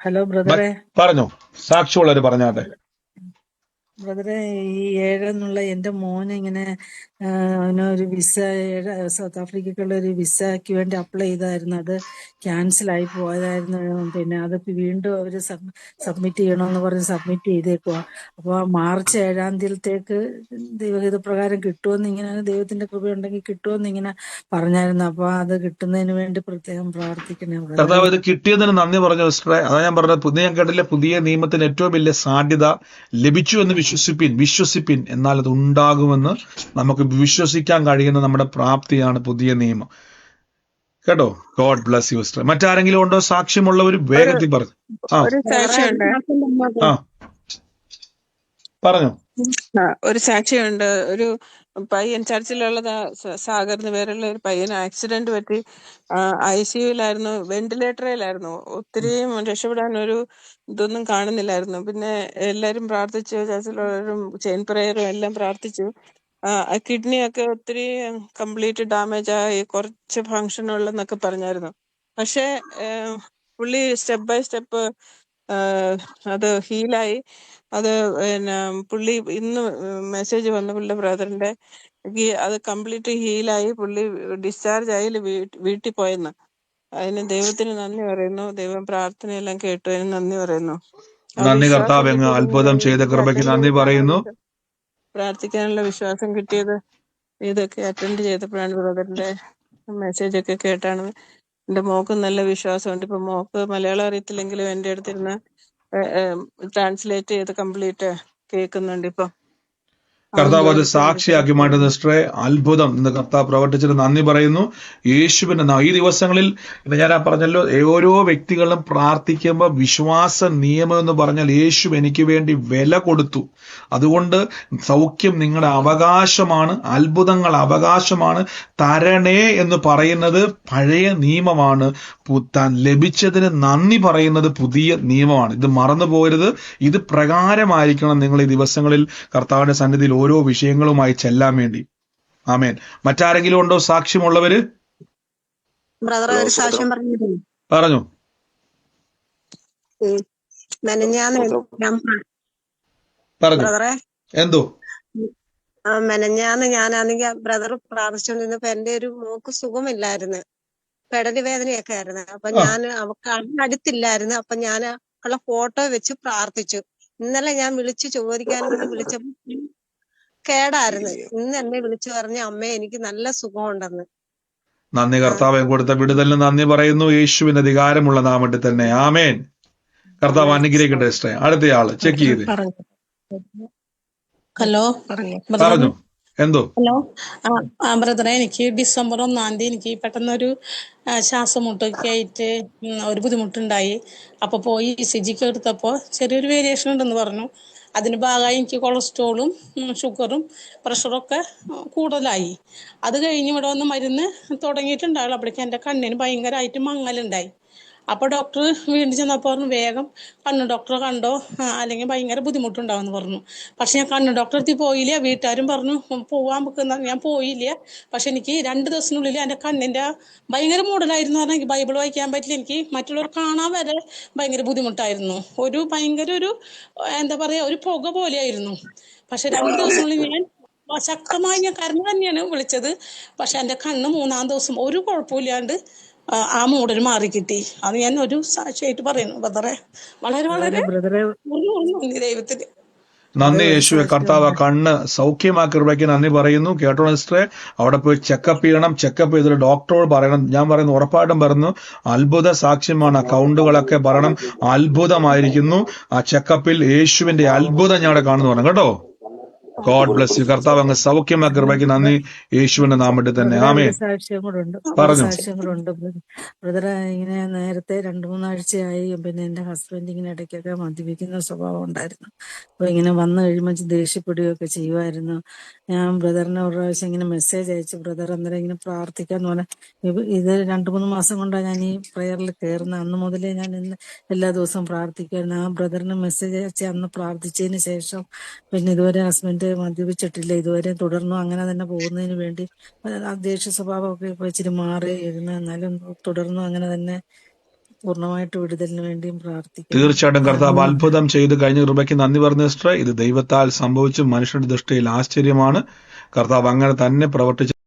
ഹലോ ബ്രദറെ. പറഞ്ഞോ. സാക്ഷ്യമുള്ളവര് പറഞ്ഞാട്ടെ. ബ്രദറെ, ഈ 7 എന്നുള്ള എന്റെ മോന് ഇങ്ങനെ അവനൊരു വിസ സൗത്ത് ആഫ്രിക്കയ്ക്കുള്ള ഒരു വിസയ്ക്ക് വേണ്ടി അപ്ലൈ ചെയ്തായിരുന്നു. അത് ക്യാൻസൽ ആയി പോയതായിരുന്നു. പിന്നെ അത് വീണ്ടും അവര് സബ്മിറ്റ് ചെയ്യണമെന്ന് പറഞ്ഞ് സബ്മിറ്റ് ചെയ്തേക്കുവാ. അപ്പൊ മാർച്ച് 7-ാം തീയതിയിലത്തേക്ക് ദൈവഹിത പ്രകാരം കിട്ടുമെന്ന് ഇങ്ങനെ, ദൈവത്തിന്റെ കൃപയുണ്ടെങ്കിൽ കിട്ടുമെന്ന് ഇങ്ങനെ പറഞ്ഞായിരുന്നു. അപ്പൊ അത് കിട്ടുന്നതിന് വേണ്ടി പ്രത്യേകം പ്രാർത്ഥിക്കണേ ബ്രദറെ. കർത്താവ് ഇത് കിട്ടിയതിന് നന്ദി പറഞ്ഞു സിസ്റ്ററെ. അതാ ഞാൻ പറഞ്ഞത്, ഞാൻ കേട്ടില്ല, പുതിയ നിയമത്തിന് ഏറ്റവും വലിയ സാധ്യത ലഭിച്ചു എന്ന് വിശ്വസിപ്പിൻ എന്നാൽ അത് ഉണ്ടാകുമെന്ന് നമുക്ക് വിശ്വസിക്കാൻ കഴിയുന്ന നമ്മുടെ പ്രാപ്തിയാണ് പുതിയ നിയമം കേട്ടോ. God bless you sister. മറ്റാരെങ്കിലും ഉണ്ടോ സാക്ഷ്യമുള്ളവർ? വേഗത്തിൽ പറഞ്ഞു. ഒരു സാക്ഷിയുണ്ട്. പറഞ്ഞു. ഒരു സാക്ഷിയുണ്ട്. ഒരു പയ്യൻ ചർച്ചിലുള്ള സാഗർ എന്ന് പേരുള്ള ഒരു പയ്യൻ ആക്സിഡന്റ് പറ്റി ICUലായിരുന്നു, വെന്റിലേറ്ററിലായിരുന്നു. ഒത്തിരിയും രക്ഷപ്പെടാൻ ഒരു ഇതൊന്നും കാണുന്നില്ലായിരുന്നു. പിന്നെ എല്ലാരും പ്രാർത്ഥിച്ചു, ചർച്ചിലുള്ളവരും ചെയിൻ പ്രയറും എല്ലാം പ്രാർത്ഥിച്ചു. കിഡ്നി ഒക്കെ ഒത്തിരി കംപ്ലീറ്റ് ഡാമേജ് ആയി, കുറച്ച് ഫങ്ഷൻ ഉള്ളെന്നൊക്കെ പറഞ്ഞായിരുന്നു. പക്ഷെ പുള്ളി സ്റ്റെപ്പ് ബൈ സ്റ്റെപ്പ് അത് ഹീലായി. അത് പിന്നെ പുള്ളി ഇന്ന് മെസ്സേജ് വന്നു പുള്ളിയുടെ ബ്രദറിന്റെ, അത് കംപ്ലീറ്റ് ഹീലായി, പുള്ളി ഡിസ്ചാർജ് ആയി വീട്ടിൽ പോയെന്ന്. അതിന് ദൈവത്തിന് നന്ദി പറയുന്നു. ദൈവം പ്രാർത്ഥനയെല്ലാം കേട്ടു, അതിന് നന്ദി പറയുന്നു. നന്ദി കർത്താവ്, അങ്ങ് അത്ഭുതം ചെയ്ത കൃപയ്ക്ക് നന്ദി പറയുന്നു. പ്രാർത്ഥിക്കാനുള്ള വിശ്വാസം കിട്ടിയത് ഇതൊക്കെ അറ്റൻഡ് ചെയ്തപ്പോഴാണ്. ബ്രദറിന്റെ മെസ്സേജ് ഒക്കെ കേട്ടാണ്. എന്റെ മോക്ക് നല്ല വിശ്വാസമുണ്ട്. ഇപ്പൊ മോക്ക് മലയാളം അറിയത്തില്ലെങ്കിലും എന്റെ അടുത്തിരുന്ന് ട്രാൻസ്ലേറ്റ് ചെയ്ത് കംപ്ലീറ്റ് കേൾക്കുന്നുണ്ട് ഇപ്പൊ. കർത്താവ് അത് സാക്ഷിയാക്കി മാറ്റുന്ന സിസ്റ്ററെ. അത്ഭുതം ഇന്ന് കർത്താവ് പ്രവർത്തിച്ചിട്ട് നന്ദി പറയുന്നു. യേശുവിന്റെ ഈ ദിവസങ്ങളിൽ ഞാൻ പറഞ്ഞല്ലോ, ഓരോ വ്യക്തികളും പ്രാർത്ഥിക്കുമ്പോൾ വിശ്വാസ നിയമം എന്ന് പറഞ്ഞാൽ യേശു എനിക്ക് വേണ്ടി വില കൊടുത്തു, അതുകൊണ്ട് സൗഖ്യം നിങ്ങളുടെ അവകാശമാണ്, അത്ഭുതങ്ങൾ അവകാശമാണ്. തരണേ എന്ന് പറയുന്നത് പഴയ നിയമമാണ്, താൻ ലഭിച്ചതിന് നന്ദി പറയുന്നത് പുതിയ നിയമമാണ്. ഇത് മറന്നു പോകരുത്. ഇത് പ്രകാരമായിരിക്കണം നിങ്ങൾ ഈ ദിവസങ്ങളിൽ കർത്താവിന്റെ സന്നിധിയിൽ ഓരോ വിഷയങ്ങളുമായി ചെല്ലാൻ വേണ്ടി. ആമേൻ. മറ്റാരെങ്കിലും ഉണ്ടോ സാക്ഷ്യമുള്ളവര്? പറഞ്ഞു. എന്തോ മെനഞ്ഞാന്ന് ഞാനാണെങ്കിൽ ബ്രദർ പ്രാർത്ഥിച്ചുകൊണ്ടിരുന്നപ്പോ എന്റെ ഒരു മോക്ക് സുഖമില്ലായിരുന്നു, പെടലി വേദനയൊക്കെ ആയിരുന്നു. അപ്പൊ ഞാൻ അവക്ക് അടുത്തില്ലായിരുന്നു. അപ്പൊ ഞാൻ അവളുടെ ഫോട്ടോ വെച്ച് പ്രാർത്ഥിച്ചു. ഇന്നലെ ഞാൻ വിളിച്ചു ചോദിക്കാൻ വേണ്ടി വിളിച്ചപ്പോ കേടായിരുന്നു. ഇന്ന് എന്നെ വിളിച്ചു പറഞ്ഞ അമ്മേ എനിക്ക് നല്ല സുഖമുണ്ടെന്ന്. നന്ദി ആ കർത്താവ് കൊടുത്ത വിടുതലിന് നന്ദി പറയുന്നു. യേശുവിന്റെ അധികാരമുള്ള നാമത്തിൽ തന്നെ ആമേൻ. കർത്താവ് ആമേൻ. അനുഗ്രഹിക്കട്ടെ സിസ്റ്ററെ. അടുത്തയാള് ചെക്ക് ചെയ്ത് പറഞ്ഞു ഹലോ പറഞ്ഞു ബ്രദർ. പറഞ്ഞു. എന്തോ ഹലോ. ബ്രദറെ, എനിക്ക് ഡിസംബർ 1-ാം തീയതി എനിക്ക് പെട്ടെന്നൊരു ശ്വാസമുട്ടൊക്കെ ആയിട്ട് ഒരു ബുദ്ധിമുട്ടുണ്ടായി. അപ്പൊ പോയി ECG എടുത്തപ്പോൾ ചെറിയൊരു വേരിയേഷൻ ഉണ്ടെന്ന് പറഞ്ഞു. അതിന് ഭാഗമായി എനിക്ക് കൊളസ്ട്രോളും ഷുഗറും പ്രഷറൊക്കെ കൂടുതലായി. അത് കഴിഞ്ഞ് ഇവിടെ വന്ന് മരുന്ന് തുടങ്ങിയിട്ടുണ്ടാവുള്ളൂ. അപ്പോഴേക്കും എൻ്റെ കണ്ണിന് ഭയങ്കരമായിട്ട് മങ്ങലുണ്ടായി. അപ്പൊ ഡോക്ടർ വീണ്ടും ചെന്നപ്പോൾ പറഞ്ഞു വേഗം കണ്ണ് ഡോക്ടറെ കണ്ടോ, അല്ലെങ്കിൽ ഭയങ്കര ബുദ്ധിമുട്ടുണ്ടാവും എന്ന് പറഞ്ഞു. പക്ഷെ ഞാൻ കണ്ണ് ഡോക്ടറെ അടുത്ത് പോയില്ല. വീട്ടുകാരും പറഞ്ഞു പോവാൻ വെക്കുന്ന, ഞാൻ പോയില്ല. പക്ഷെ എനിക്ക് 2 ദിവസത്തിനുള്ളിൽ എൻ്റെ കണ്ണിന്റെ ഭയങ്കര മൂടലായിരുന്നു. പറഞ്ഞാൽ എനിക്ക് ബൈബിൾ വായിക്കാൻ പറ്റില്ല. എനിക്ക് മറ്റുള്ളവർ കാണാൻ വരെ ഭയങ്കര ബുദ്ധിമുട്ടായിരുന്നു. ഭയങ്കര എന്താ പറയാ, ഒരു പുക പോലെയായിരുന്നു. പക്ഷെ 2 ദിവസത്തിനുള്ളിൽ ഞാൻ ശക്തമായി ഞാൻ കരഞ്ഞു തന്നെയാണ് വിളിച്ചത്. പക്ഷെ എൻ്റെ കണ്ണ് 3-ാം ദിവസം ഒരു കുഴപ്പമില്ലാണ്ട് ആ മൂടൽ മാറി കിട്ടി. അത് ഞാൻ ഒരു സാക്ഷിയായിട്ട് പറയുന്നു ബ്രദറെ. വളരെ വളരെ ബ്രദറെ നന്ദി ദൈവത്തിന്. നന്ദി ഒരു യേശുവെ. സാക്ഷ്യം കർത്താവ് ആ കണ്ണ് സൗഖ്യമാക്കി കൃപയ്ക്ക് നന്ദി പറയുന്നു. കേട്ടോ സിസ്റ്ററെ, അവിടെ പോയി ചെക്കപ്പ് ചെയ്യണം. ചെക്കപ്പ് ചെയ്തിട്ട് ഡോക്ടറോട് പറയണം. ഞാൻ പറയുന്നു, ഉറപ്പായിട്ടും പറഞ്ഞു, അത്ഭുത സാക്ഷ്യമാണ്. ആ കൗണ്ടുകളൊക്കെ പറയണം, അത്ഭുതമായിരിക്കുന്നു. ആ ചെക്കപ്പിൽ യേശുവിന്റെ അത്ഭുതം ഞാൻ അവിടെ കാണുന്നു പറഞ്ഞു കേട്ടോ. God bless you. കർത്താവ് അങ്ങ് സൗഖ്യമാക്കി കൃപയ്ക്ക് നന്ദി, യേശുവിന്റെ നാമത്തിൽ തന്നെ ബ്രദറെ ആമേൻ. ഒരു സാക്ഷ്യം കൂടെ ഉണ്ട്. പറഞ്ഞു. ബ്രദറെ, ഇങ്ങനെ നേരത്തെ 2-3 ആഴ്ചയായി പിന്നെ എന്റെ ഹസ്ബൻഡ് ഇങ്ങനെ ഇടയ്ക്കൊക്കെ മദ്യപിക്കുന്ന സ്വഭാവം ഉണ്ടായിരുന്നു. അപ്പൊ ഇങ്ങനെ വന്നു കഴിയുമ്പോൾ ദേഷ്യപ്പെടുകയൊക്കെ ചെയ്യുമായിരുന്നു. ഞാൻ ബ്രദറിനെ ഒരു പ്രാവശ്യം ഇങ്ങനെ മെസ്സേജ് അയച്ചു, ബ്രദർ അന്നേരം ഇങ്ങനെ പ്രാർത്ഥിക്കാന്ന് പറഞ്ഞാൽ ഇത് 2-3 മാസം കൊണ്ടാണ് ഞാൻ ഈ പ്രയറിൽ കയറുന്നത്. അന്ന് മുതലേ ഞാൻ എല്ലാ ദിവസവും പ്രാർത്ഥിക്കുമായിരുന്നു. ആ ബ്രദറിന് മെസ്സേജ് അയച്ച് അന്ന് പ്രാർത്ഥിച്ചതിന് ശേഷം പിന്നെ ഇതുവരെ ഹസ്ബൻഡ് മദ്യപിച്ചിട്ടില്ല. ഇതുവരെ തുടർന്നു അങ്ങനെ തന്നെ പോകുന്നതിന് വേണ്ടി ദേഷ്യ സ്വഭാവമൊക്കെ ഇപ്പൊ ഇച്ചിരി മാറിയിരുന്നു. എന്നാലും തുടർന്നു അങ്ങനെ തന്നെ പൂർണ്ണമായിട്ട് വിടുതലിന് വേണ്ടിയും പ്രാർത്ഥിക്കുന്നു. തീർച്ചയായിട്ടും കർത്താവ് അത്ഭുതം ചെയ്ത് കഴിഞ്ഞ കൃപയ്ക്ക് നന്ദി പറഞ്ഞ സിസ്റ്റർ. ഇത് ദൈവത്താൽ സംഭവിച്ചു. മനുഷ്യരുടെ ദൃഷ്ടിയിൽ ആശ്ചര്യമാണ്. കർത്താവ് അങ്ങനെ തന്നെ പ്രവർത്തിച്ച